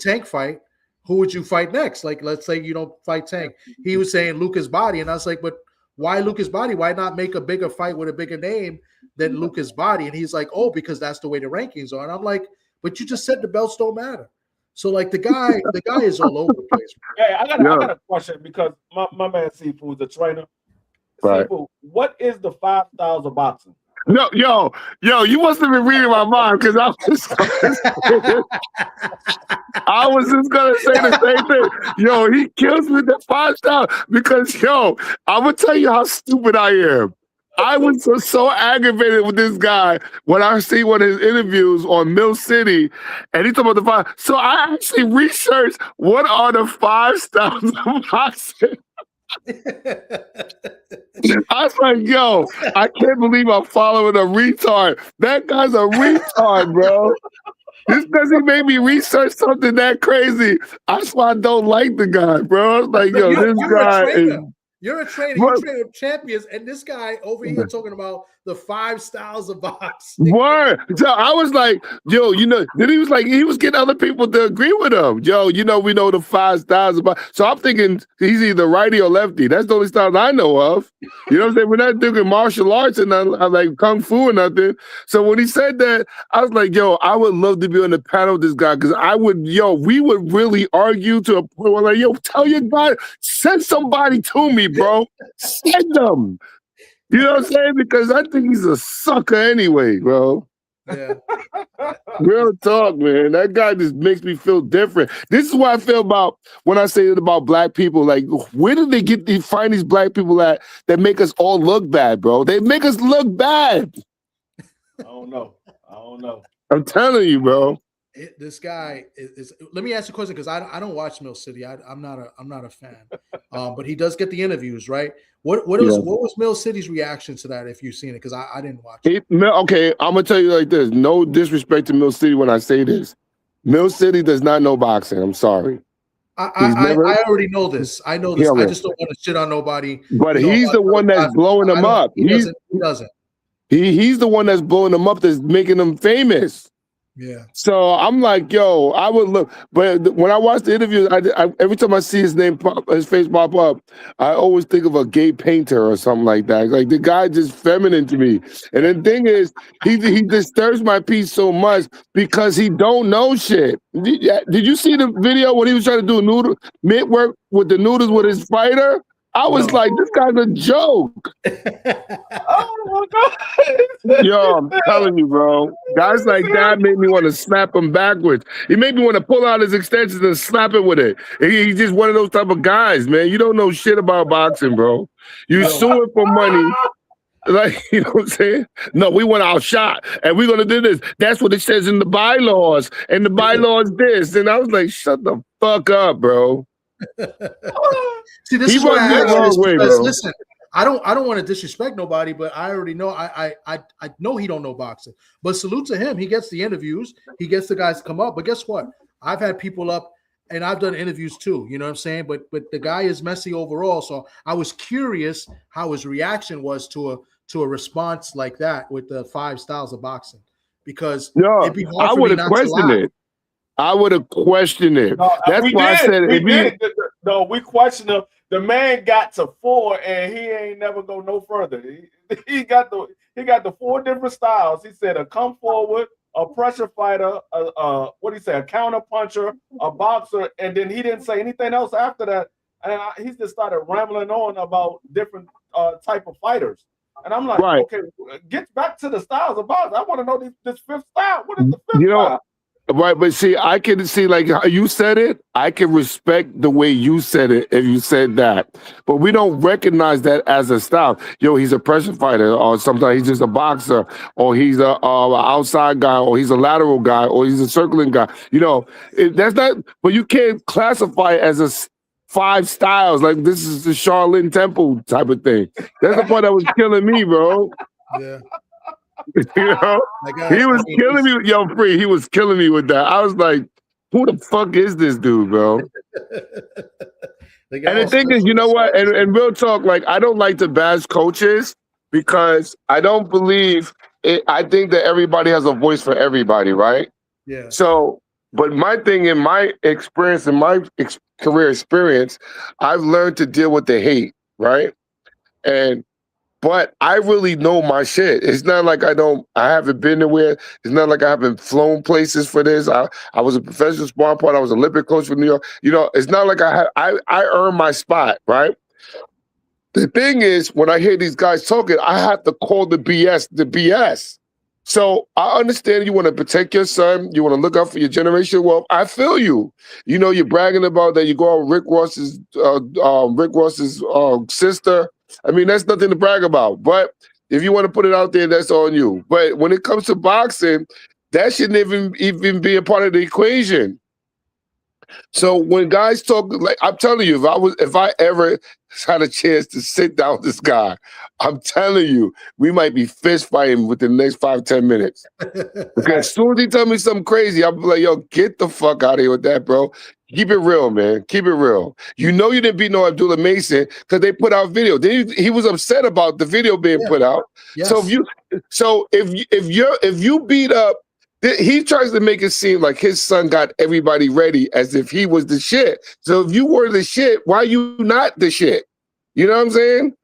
Tank fight, who would you fight next? Like, let's say you don't fight Tank. He was saying Lucas Body, and I was like, but why Lucas Body? Why not make a bigger fight with a bigger name than Lucas Body? And he's like, oh, because that's the way the rankings are. And I'm like, but you just said the belts don't matter. So like the guy is all over the place. Hey, I got a question because my man Seafood's a trainer. Right. Seafood, what is the 5 styles of boxing? No, yo, you must have been reading my mind because I was just gonna say the same thing. Yo, he kills me with the 5 styles because I'm gonna tell you how stupid I am. I was so aggravated with this guy when I see one of his interviews on Mill City, and he talking about the 5. So I actually researched what are the 5 styles of boxing. I was like, yo, I can't believe I'm following a retard. That guy's a retard, bro. This doesn't make me research something that crazy. That's why I don't like the guy, bro. Like, yo, this guy is. You're a trainer. You train with champions, and this guy over here talking about the 5 styles of boxing. Word. So I was like, yo, then he was getting other people to agree with him. Yo, we know the 5 styles of boxing. So I'm thinking he's either righty or lefty. That's the only styles I know of. You know what I'm saying? We're not doing martial arts and like kung fu or nothing. So when he said that, I was like, yo, I would love to be on the panel with this guy because we would really argue to a point where like, yo, tell your guy, send somebody to me, bro. Send them. You know what I'm saying? Because I think he's a sucker anyway, bro. Yeah. Real talk, man. That guy just makes me feel different. This is what I feel about when I say it about black people. Like, where did they find these black people at that make us all look bad, bro? They make us look bad. I don't know. I'm telling you, bro. This guy is. Let me ask you a question because I don't watch Mill City. I'm not a fan. But he does get the interviews, right? What was Mill City's reaction to that? If you've seen it, because I didn't watch it. Okay, I'm gonna tell you like this. No disrespect to Mill City when I say this. Mill City does not know boxing. I'm sorry. I already know this. I know this. Yeah, I just don't want to shit on nobody. but he's the one that's blowing him up. He doesn't. He's the one that's blowing him up. That's making him famous. Yeah. So I'm like, yo, I would look, but when I watch the interviews, I every time I see his face pop up, I always think of a gay painter or something like that. Like the guy just feminine to me. And the thing is, he disturbs my peace so much because he don't know shit. Did you see the video when he was trying to do noodle mid work with the noodles with his fighter? I was like, this guy's a joke. Oh my God. Yo, I'm telling you, bro. Guys like that made me want to slap him backwards. He made me want to pull out his extensions and slap him with it. He's just one of those type of guys, man. You don't know shit about boxing, bro. You sue it for money. Like, you know what I'm saying? No, we want our shot and we're going to do this. That's what it says in the bylaws. And the bylaws this. And I was like, shut the fuck up, bro. See, this is why I ask this because, listen, I don't want to disrespect nobody, but I already know I know he don't know boxing. But salute to him. He gets the interviews. He gets the guys to come up. But guess what? I've had people up and I've done interviews too. You know what I'm saying? But the guy is messy overall. So I was curious how his reaction was to a response like that with the 5 styles of boxing. Because it'd be hard for me not to laugh. I would have questioned it. No, that's why I said it. No, we questioned him. The man got to 4 and he ain't never go no further. He got the 4 different styles. He said a come forward, a pressure fighter, what he said, a counter puncher, a boxer, and then he didn't say anything else after that. And he just started rambling on about different type of fighters. And I'm like, okay, get back to the styles of boxing. I want to know this 5th style. What is the 5th style? Right, but see, I can see like how you said it. I can respect the way you said it if you said that, but we don't recognize that as a style. Yo, he's a pressure fighter, or sometimes he's just a boxer, or he's a outside guy, or he's a lateral guy, or he's a circling guy. You know, that's not. But you can't classify it as a 5 styles. Like this is the Shaolin Temple type of thing. That's the part that was killing me, bro. Yeah. You know, he was killing me. Yo, Free, he was killing me with that. I was like, who the fuck is this dude, bro? And the thing is, you know what? And real talk, like, I don't like to bash coaches because I don't believe it. I think that everybody has a voice for everybody, right? Yeah. So, but my thing in my experience, in my career experience, I've learned to deal with the hate, right? But I really know my shit. It's not like I haven't been nowhere. It's not like I haven't flown places for this. I was a professional sparring partner. I was an Olympic coach for New York. You know, it's not like I earned my spot, right? The thing is, when I hear these guys talking, I have to call the BS. So I understand you want to protect your son. You want to look out for your generation. Well, I feel you. You know, you're bragging about that. You go on Rick Ross's sister. I mean, that's nothing to brag about. But if you want to put it out there, that's on you. But when it comes to boxing, that shouldn't even be a part of the equation. So when guys talk, like I'm telling you, if I ever had a chance to sit down with this guy, I'm telling you, we might be fist fighting within the next 5-10 minutes. Because as soon as he tell me something crazy, I'll be like, yo, get the fuck out of here with that, bro. Keep it real, man. Keep it real. You know you didn't beat no Abdullah Mason because they put out video. He was upset about the video being put out. Yes. So if you beat up, he tries to make it seem like his son got everybody ready as if he was the shit. So if you were the shit, why you not the shit? You know what I'm saying?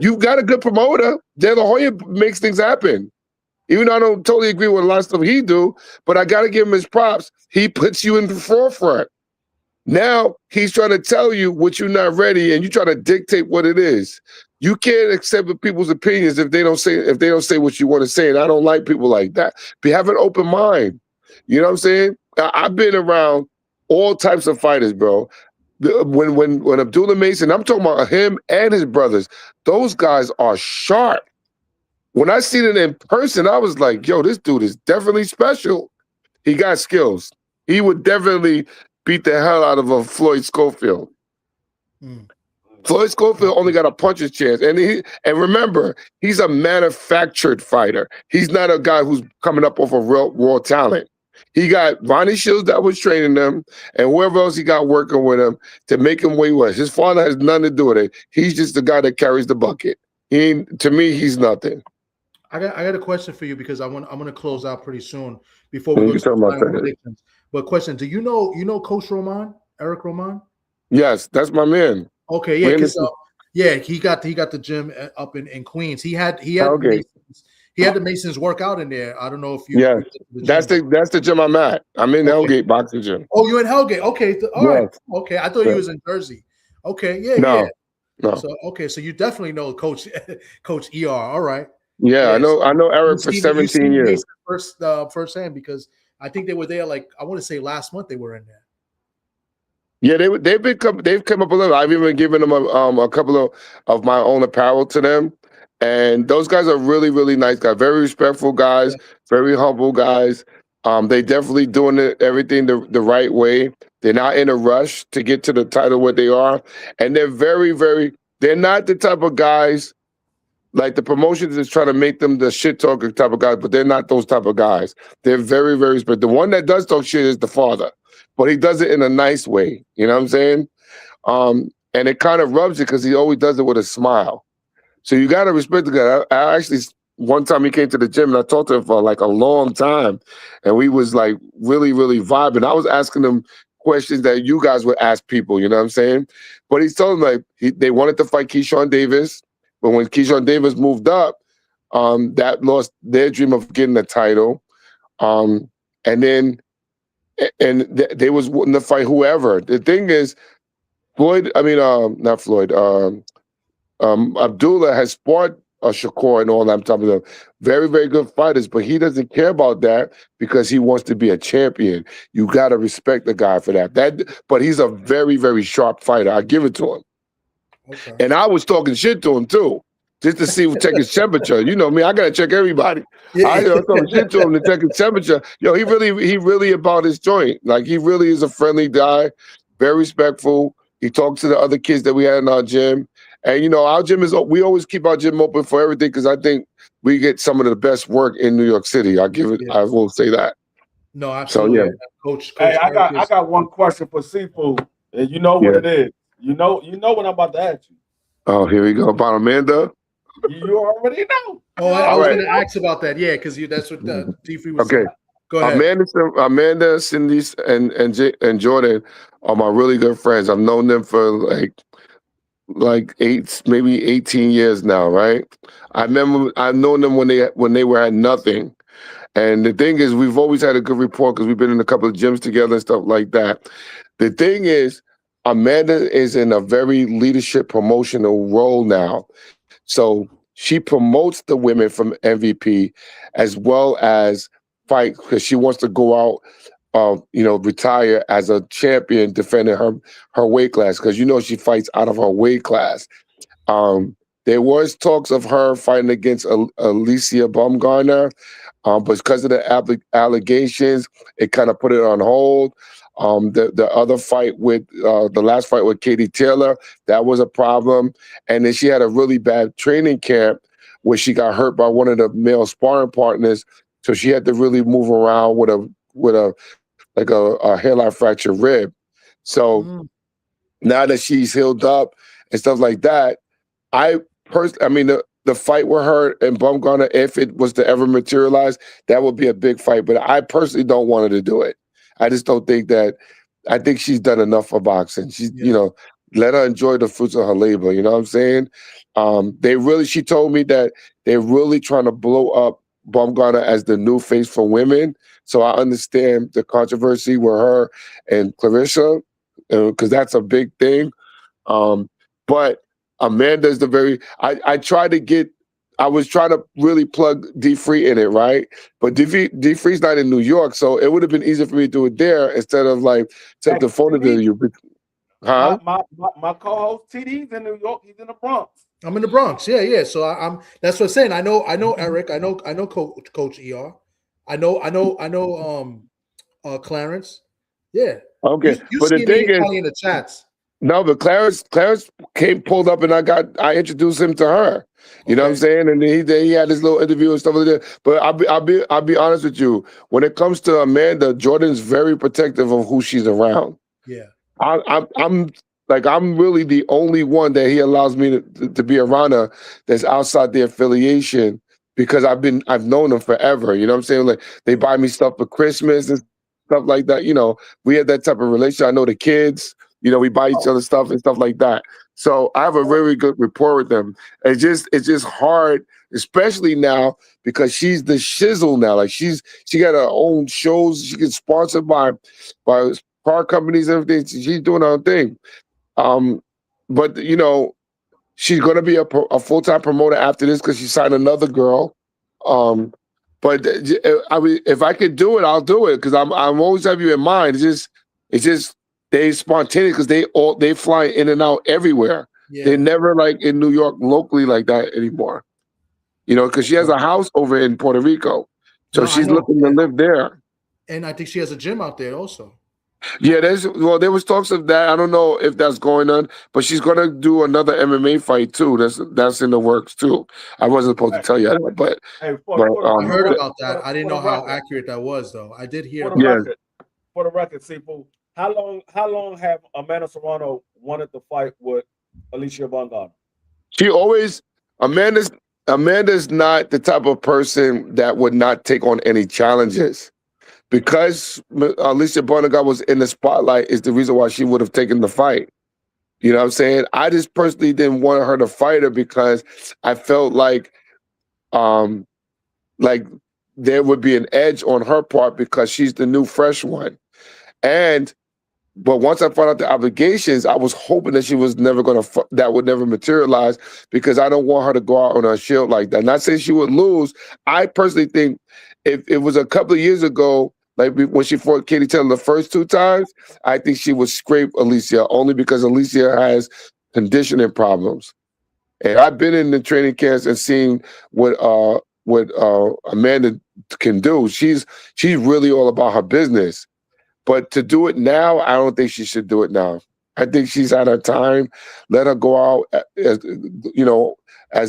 You've got a good promoter. De La Hoya makes things happen. Even though I don't totally agree with a lot of stuff he do, but I got to give him his props. He puts you in the forefront. Now he's trying to tell you what you're not ready, and you try to dictate what it is. You can't accept people's opinions if they don't say what you want to say. And I don't like people like that. Have an open mind. You know what I'm saying? I've been around all types of fighters, bro. When Abdullah Mason, I'm talking about him and his brothers. Those guys are sharp. When I seen it in person, I was like, yo, this dude is definitely special. He got skills. He would definitely beat the hell out of a Floyd Schofield. Floyd Schofield only got a puncher's chance. And remember, he's a manufactured fighter. He's not a guy who's coming up off of raw talent. He got Vonnie Shields that was training them, and whoever else he got working with him to make him what he was. His father has nothing to do with it. He's just the guy that carries the bucket. To me, he's nothing. I got a question for you because I'm gonna close out pretty soon before we go to talking the about final that. predictions. But question: do you know Coach Roman, Eric Roman? Yes, that's my man. Okay, yeah, because he got the gym up in Queens. He had Okay. the Masons work out in there. I don't know if you. Yeah, that's the gym I'm at. I'm in Hellgate boxing gym. Oh, you're in Hellgate. Okay, all right. Okay, I thought you was in Jersey. Okay, yeah. No. So so you definitely know Coach ER. All right. Yeah, I know Eric for 17 years. Firsthand because I think they were there. Like I want to say last month they were in there. Yeah, they've come up a little. I've even given them a couple of my own apparel to them, and those guys are really, really nice guys. Very respectful guys, very humble guys. They definitely doing everything the right way. They're not in a rush to get to the title where they are, and they're very, very. They're not the type of guys. Like the promotions is trying to make them the shit talker type of guys, but they're not those type of guys. They're very, very respectful. The one that does talk shit is the father, but he does it in a nice way. You know what I'm saying? And it kind of rubs it because he always does it with a smile. So you got to respect the guy. I actually, one time he came to the gym and I talked to him for like a long time, and we was like really, really vibing. I was asking him questions that you guys would ask people. You know what I'm saying? But he's telling them like they wanted to fight Keyshawn Davis. But when Keyshawn Davis moved up, that lost their dream of getting a title. And they was wanting to fight whoever. The thing is, not Floyd. Abdullah has fought Shakur and all that. I'm talking about very, very good fighters, but he doesn't care about that because he wants to be a champion. You got to respect the guy for that. But he's a very, very sharp fighter. I give it to him. Okay. And I was talking shit to him too, just to see check his temperature. You know me, I gotta check everybody. Yeah. I was talking shit to him to check his temperature. He really about his joint. Like he really is a friendly guy, very respectful. He talks to the other kids that we had in our gym. And our gym we always keep our gym open for everything because I think we get some of the best work in New York City. I will say that. No, absolutely. So, yeah. Coach hey, I got one question for Seafood. And you know what it is. You know what I'm about to ask you. Oh, here we go. About Amanda? You already know. Oh, I was going to ask about that. Yeah, because that's what D3 was saying. Go ahead. Amanda, Cindy, and Jordan are my really good friends. I've known them for like 18 years now, right? I've known them when they were at nothing. And the thing is, we've always had a good rapport because we've been in a couple of gyms together and stuff like that. The thing is, Amanda is in a very leadership promotional role now. So she promotes the women from MVP as well as fight because she wants to go out, retire as a champion defending her weight class because she fights out of her weight class. There was talks of her fighting against Alicia Baumgartner, but because of the allegations, it kind of put it on hold. The other fight with the last fight with Katie Taylor, that was a problem. And then she had a really bad training camp where she got hurt by one of the male sparring partners. So she had to really move around with a hairline fracture rib. So now that she's healed up and stuff like that, the fight with her and Baumgartner, if it was to ever materialize, that would be a big fight. But I personally don't want her to do it. I just don't think that. I think she's done enough for boxing. She's, let her enjoy the fruits of her labor. You know what I'm saying? She told me that they're really trying to blow up Baumgartner as the new face for women. So I understand the controversy with her and Clarissa, because that's a big thing. But Amanda's I was trying to really plug D3 in it, right? But D3's not in New York, so it would have been easier for me to do it there instead of take the phone to you. Huh? My co-host TD's in New York. He's in the Bronx. I'm in the Bronx. Yeah. So I'm. That's what I'm saying. I know Eric. I know Coach ER. I know Clarence. Yeah. Okay. You but the thing is, in the chats. No, but Clarence pulled up, and I introduced him to her. You know what I'm saying? And he had this little interview and stuff like that. But I'll be honest with you. When it comes to Amanda, Jordan's very protective of who she's around. Yeah. I'm really the only one that he allows me to be around her that's outside the affiliation, because I've known them forever. You know what I'm saying? Like, they buy me stuff for Christmas and stuff like that. You know, we had that type of relationship. I know the kids. You know, we buy each other stuff and stuff like that. So I have a very good rapport with them. It's just hard, especially now, because she's the shizzle now. Like, she got her own shows. She gets sponsored by car companies and everything. She's doing her own thing. But you know, she's gonna be a full-time promoter after this because she signed another girl. But I mean, if I could do it, I'll do it, because I'm always have you in mind. It's just they spontaneous, because they fly in and out everywhere. Yeah. They're never like in New York locally like that anymore. You know, because she has a house over in Puerto Rico, so she's looking to live there. And I think she has a gym out there also. Yeah, there was talks of that. I don't know if that's going on, but she's gonna do another MMA fight too. That's in the works too. I wasn't supposed to tell you that, but I heard about that. I didn't know how accurate that was, though. I did hear. For the record, Sifu, how long have Amanda Serrano wanted to fight with Alicia Bongano? She always Amanda's not the type of person that would not take on any challenges. Because Alicia Bongano was in the spotlight is the reason why she would have taken the fight. You know what I'm saying? I just personally didn't want her to fight her because I felt like there would be an edge on her part because she's the new fresh one. But once I found out the obligations, I was hoping that she was never going to, that would never materialize, because I don't want her to go out on her shield like that. Not saying she would lose. I personally think if it was a couple of years ago, like when she fought Katie Taylor the first 2 times, I think she would scrape Alicia, only because Alicia has conditioning problems. And I've been in the training camps and seen what Amanda can do. She's really all about her business. But to do it now, I don't think she should do it now. I think she's had her time. Let her go out, as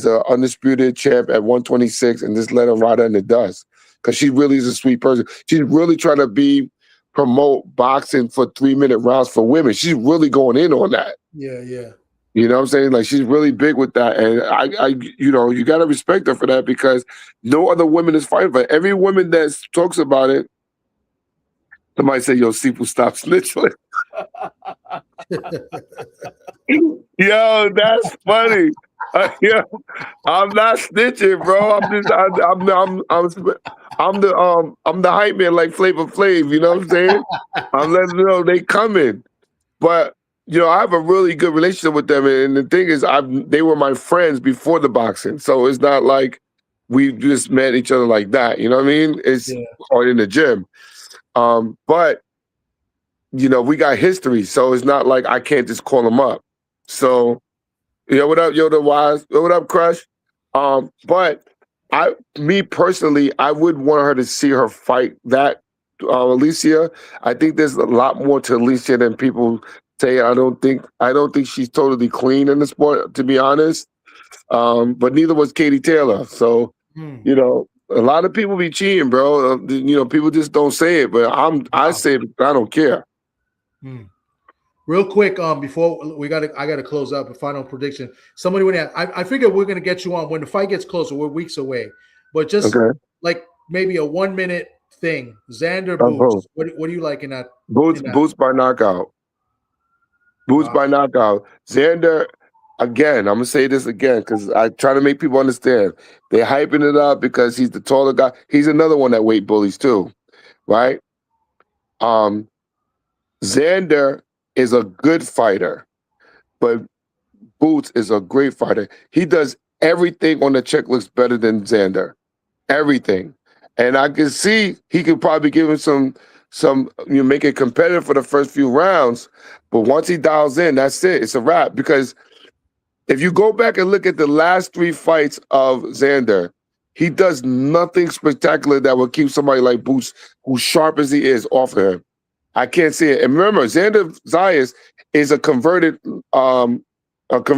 an undisputed champ at 126, and just let her ride her in the dust. Because she really is a sweet person. She's really trying to promote boxing for 3-minute rounds for women. She's really going in on that. Yeah, yeah. You know what I'm saying? Like, she's really big with that. And I you got to respect her for that, because no other woman is fighting for it. Every woman that talks about it, somebody say, yo, Sifu, stop snitching. Yo, that's funny. Yeah, I'm not snitching, bro. I'm the hype man, like Flavor Flav. You know what I'm saying? I'm letting them know they coming. But I have a really good relationship with them, and the thing is, they were my friends before the boxing, so it's not like we just met each other like that. You know what I mean? It's or in the gym. But we got history, so it's not like I can't just call them up. So, what up, Yoda Wise? What up, Crush? But me personally, I would want her to see her fight that Alicia. I think there's a lot more to Alicia than people say. I don't think she's totally clean in the sport, to be honest. But neither was Katie Taylor. So, a lot of people be cheating, bro. People just don't say it, but I say it because I don't care. Real quick, before I gotta close up a final prediction. Somebody would ask, I figure we're gonna get you on when the fight gets closer. We're weeks away, but just like maybe a 1-minute thing. Xander Boots. What do you like in that? Boots by knockout. Boots by knockout. Xander. Again, I'm gonna say this again because I try to make people understand. They're hyping it up because he's the taller guy. He's another one that weight bullies too, right? Xander is a good fighter, but Boots is a great fighter. He does everything on the checklist better than Xander, everything. And I can see he could probably give him some make it competitive for the first few rounds, but once he dials in, that's it. It's a wrap. Because if you go back and look at the last 3 fights of Xander, he does nothing spectacular that will keep somebody like Boots, who's sharp as he is, off of him. I can't see it. And remember, Xander Zayas is a converted.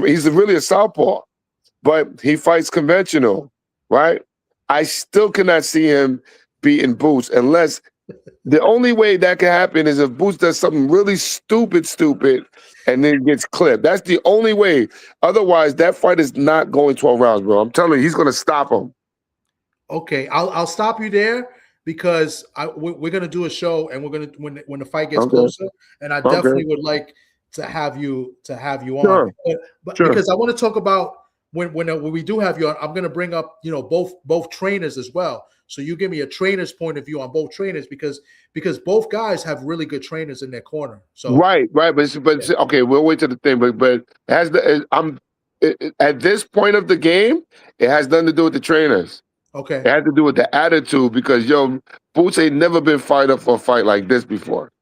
He's really a southpaw, but he fights conventional, right? I still cannot see him beating Boots unless the only way that can happen is if Boots does something really stupid, and then gets clipped. That's the only way. Otherwise, that fight is not going 12 rounds, bro. I'm telling you, he's going to stop him. Okay, I'll stop you there because we're going to do a show, and we're going to when the fight gets closer, and I definitely would like to have you on. But because I want to talk about when we do have you on, I'm going to bring up both trainers as well. So you give me a trainer's point of view on both trainers because both guys have really good trainers in their corner. So right, but okay, we'll wait to the thing, but at this point of the game, it has nothing to do with the trainers. Okay, it has to do with the attitude because Boots ain't never been fired up for a fight like this before.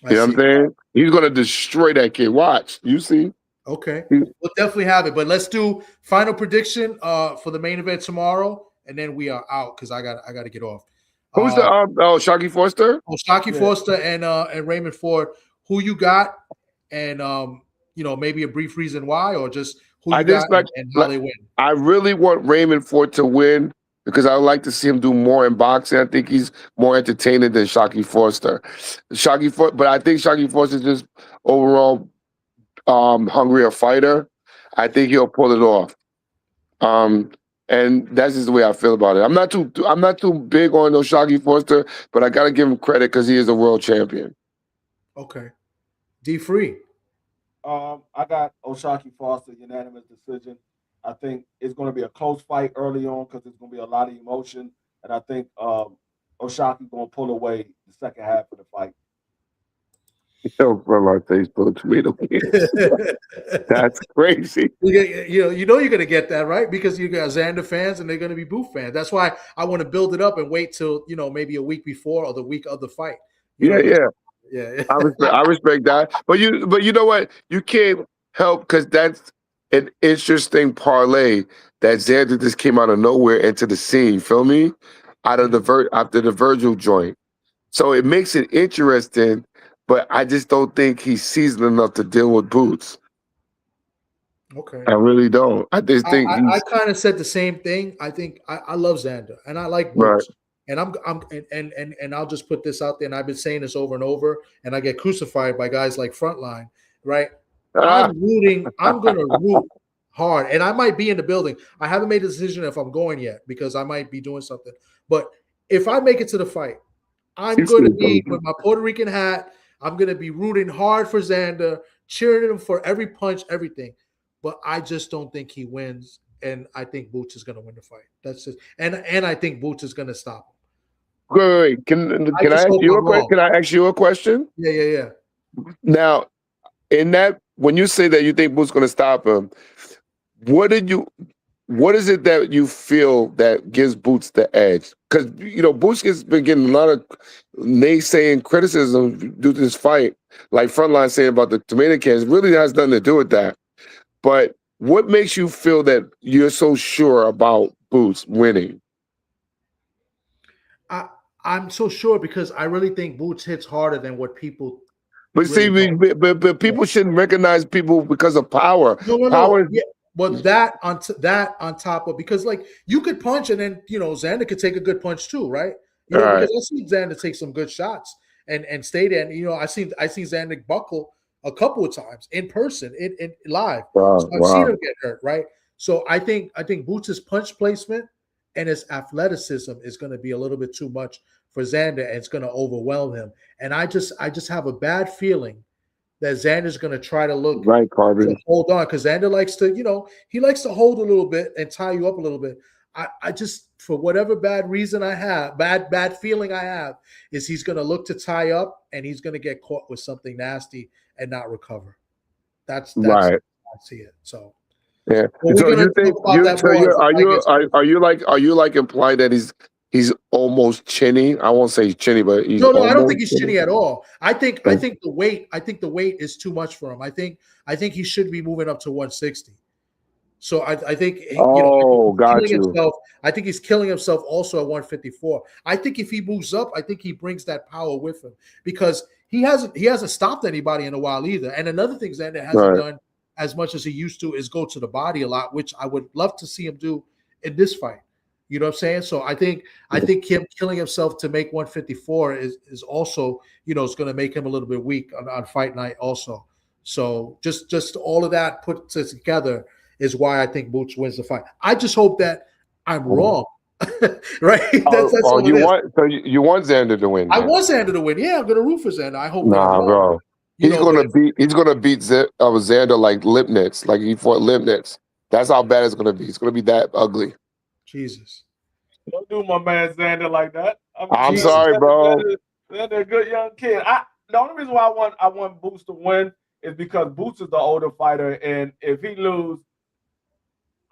You know what I'm saying? He's gonna destroy that kid. Watch, you see. Okay, we'll definitely have it, but let's do final prediction for the main event tomorrow. And then we are out because I got to get off. Who's the OShaquieFoster? OShaquieFoster and Raymond Ford. Who you got? And maybe a brief reason why, or just who you got and how they win. I really want Raymond Ford to win because I would like to see him do more in boxing. I think he's more entertaining than OShaquieFoster. But I think OShaquieFoster is just overall hungrier fighter. I think he'll pull it off. And that's just the way I feel about it. I'm not too big on OShaquieFoster, but I got to give him credit because he is a world champion. Okay, D Free. I got OShaquieFoster unanimous decision. I think it's going to be a close fight early on because there's going to be a lot of emotion, and I think O'Shaquie going to pull away the second half of the fight. From our Facebook tomato. That's crazy. You're going to get that, right? Because you got Xander fans and they're going to be Booth fans. That's why I want to build it up and wait till maybe a week before or the week of the fight. Yeah. I respect that. But you know what? You can't help because that's an interesting parlay that Xander just came out of nowhere into the scene. Feel me? After the Virgil joint, so it makes it interesting. But I just don't think he's seasoned enough to deal with Boots. Okay. I really don't. I just think I kind of said the same thing. I think I love Xander and I like Boots. Right. And I'll just put this out there, and I've been saying this over and over, and I get crucified by guys like Frontline, right? I'm gonna root hard, and I might be in the building. I haven't made a decision if I'm going yet because I might be doing something. But if I make it to the fight, I'm gonna be with my Puerto Rican hat. I'm going to be rooting hard for Xander, cheering him for every punch, everything. But I just don't think he wins, and I think Boots is going to win the fight. That's just, and I think Boots is going to stop him. Wait. Can I ask you a question? Can I ask you a question? Yeah. Now, when you say that you think Boots is going to stop him, what is it that you feel that gives Boots the edge? Because Boots has been getting a lot of naysaying criticism due to this fight, like Frontline saying about the tomato cans. It really has nothing to do with that. But what makes you feel that you're so sure about Boots winning? I'm so sure because I really think Boots hits harder than what people. But really but people shouldn't recognize people because of power. No. Power. Yeah. But that on top of, because like you could punch and then Xander could take a good punch too, right? Because I see Xander take some good shots and stay there. And I seen Xander buckle a couple of times in person, in live. So I've seen him get hurt, right? So I think Boots' punch placement and his athleticism is going to be a little bit too much for Xander, and it's going to overwhelm him. And I just have a bad feeling that Xander's going to try to look right, Carbon. Hold on, because Xander likes to, he likes to hold a little bit and tie you up a little bit. I just, for whatever bad reason I have, bad feeling I have, is he's going to look to tie up and he's going to get caught with something nasty and not recover. That's right. I see it. So yeah. So you think are you like implying that he's almost chinny? I won't say chinny, but he's no. I don't think he's chinny at all. I think the weight is too much for him. I think he should be moving up to 160. So I think got killing you. himself. I think he's killing himself also at 154. I think if he moves up, I think he brings that power with him because he hasn't stopped anybody in a while either. And another thing Xander hasn't done as much as he used to is go to the body a lot, which I would love to see him do in this fight. You know what I'm saying? So I think him killing himself to make 154 is also, it's going to make him a little bit weak on fight night also. So just all of that put together is why I think Boots wins the fight. I just hope that I'm wrong. Right? That's all you want Xander to win. I want Xander to win. Yeah, I'm gonna root for Xander. I hope bro. He's gonna beat Xander like Lipnitz, like he fought Lipnitz. That's how bad it's gonna be. It's gonna be that ugly. Jesus. Don't do my man Xander like that. I'm sorry, bro. Xander a good young kid. The only reason why I want Boots to win is because Boots is the older fighter, and if he lose,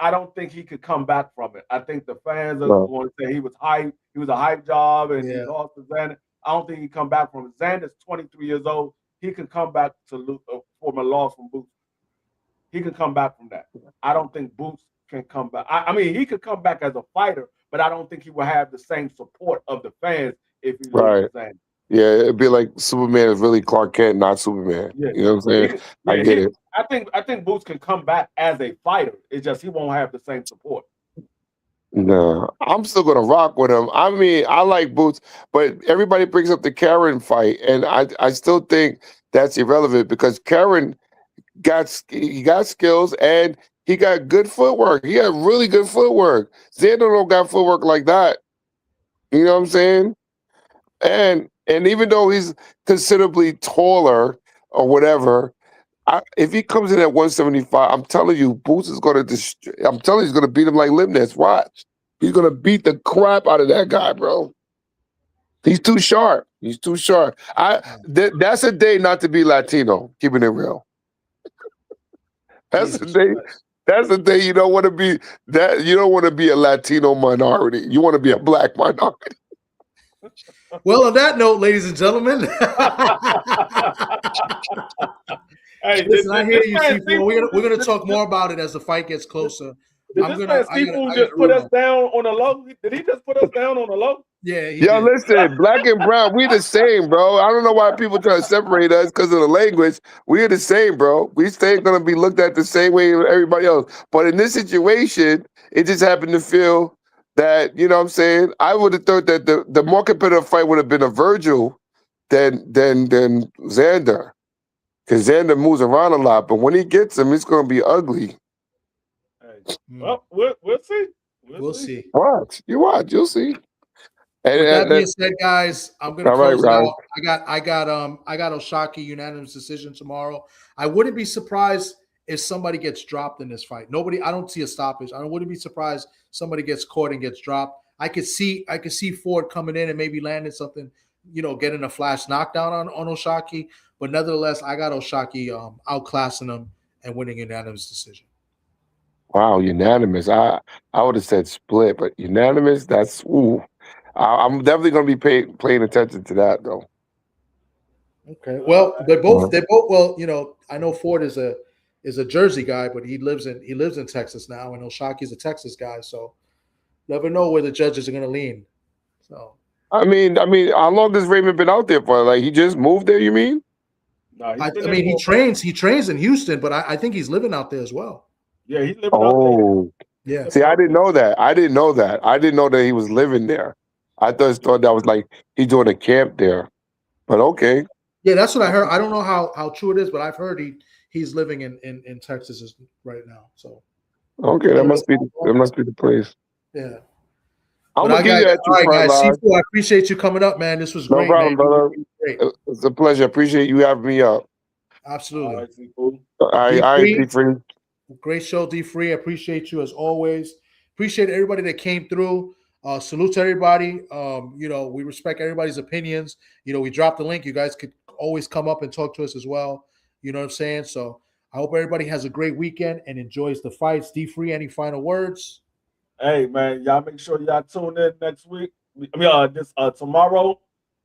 I don't think he could come back from it. I think the fans are going to say he was hype. He was a hype job, and he lost to Xander. I don't think he can come back from it. Xander's 23 years old. He can come back from a loss from Boots. He can come back from that. I don't think Boots can come back. I mean, he could come back as a fighter, but I don't think he will have the same support of the fans if he loses Xander. Yeah, it'd be like Superman is really Clark Kent, not Superman. Yeah. You know what I'm saying? I get it. I think Boots can come back as a fighter. It's just he won't have the same support. No, I'm still gonna rock with him. I mean, I like Boots, but everybody brings up the Karen fight, and I still think that's irrelevant because Karen got skills and he got good footwork. He had really good footwork. Xander don't got footwork like that. You know what I'm saying? And even though he's considerably taller or whatever, if he comes in at 175, I'm telling you, Boots is going to I'm telling you, he's going to beat him like Lipnitz. Watch. He's going to beat the crap out of that guy, bro. He's too sharp. He's too sharp. That's a day not to be Latino, keeping it real. That's the day. That's the day you don't want to be that. You don't want to be a Latino minority. You want to be a black minority. Well, on that note, ladies and gentlemen, hey, listen, I hear you, Seafood. We're gonna talk more about it as the fight gets closer. Did this man Seafood just put us down on the low? Did he just put us down on the low? Yeah. Listen, black and brown, we the same, bro. I don't know why people try to separate us because of the language. We're the same, bro. We still gonna be looked at the same way as everybody else. But in this situation, it just happened to feel that, you know what I'm saying? I would have thought that the more competitive fight would have been a Virgil than Xander. Because Xander moves around a lot, but when he gets him, it's gonna be ugly. Hey, well, we'll see. We'll see. Watch. You'll see. With that being said, guys, I'm gonna close it out. I got Oshaki unanimous decision tomorrow. I wouldn't be surprised if somebody gets dropped in this fight. I don't see a stoppage. I wouldn't be surprised somebody gets caught and gets dropped. I could see Ford coming in and maybe landing something, getting a flash knockdown on Oshaki. But nevertheless, I got Oshaki outclassing him and winning unanimous decision. Wow, unanimous. I would have said split, but unanimous, that's ooh. I'm definitely going to be paying attention to that, though. Okay. Well, they both. Well, I know Ford is a Jersey guy, but he lives in Texas now, and Oshaki's a Texas guy, so never know where the judges are going to lean. So. I mean, how long has Raymond been out there for? Like, he just moved there? You mean? No, he trains. He trains in Houston, but I think he's living out there as well. Yeah, he's living out there. Yeah. See, I didn't know that. I didn't know that he was living there. I thought that was like he's doing a camp there. But okay. Yeah, that's what I heard. I don't know how true it is, but I've heard he's living in Texas right now. So okay, that must be the place. Yeah. I'm gonna give you that. All right, guys. Seafood, I appreciate you coming up, man. This was great. No problem, man. brother. Great. It's a pleasure. Appreciate you having me up. Absolutely. All right, D-Free. Great show, D-Free. I appreciate you as always. Appreciate everybody that came through. Salute to everybody. We respect everybody's opinions. We dropped the link. You guys could always come up and talk to us as well. You know what I'm saying? So I hope everybody has a great weekend and enjoys the fights. D-Free, any final words? Hey, man, y'all make sure y'all tune in next week. Tomorrow,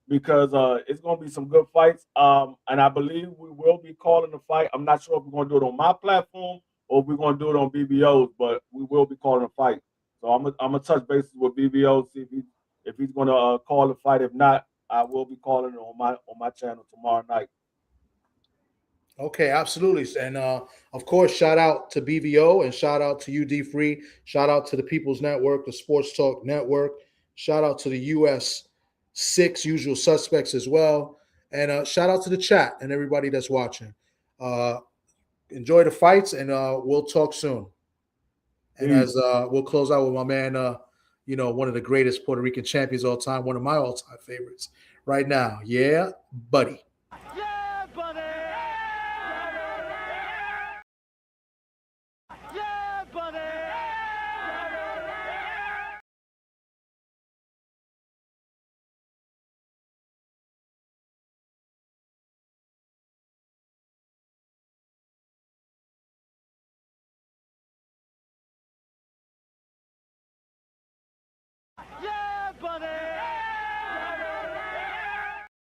because it's gonna be some good fights. And I believe we will be calling the fight. I'm not sure if we're gonna do it on my platform or if we're gonna do it on BBOs, but we will be calling a fight. So I'm gonna touch bases with BBO, see if he's gonna call the fight. If not, I will be calling it on my channel tomorrow night. Okay, absolutely. And of course, shout out to BVO and shout out to you, D Free. Shout out to the People's Network, the Sports Talk Network. Shout out to the US 6 Usual Suspects as well. And shout out to the chat and everybody that's watching. Enjoy the fights, and we'll talk soon. And as we'll close out with my man, one of the greatest Puerto Rican champions of all time, one of my all-time favorites right now. Yeah, buddy.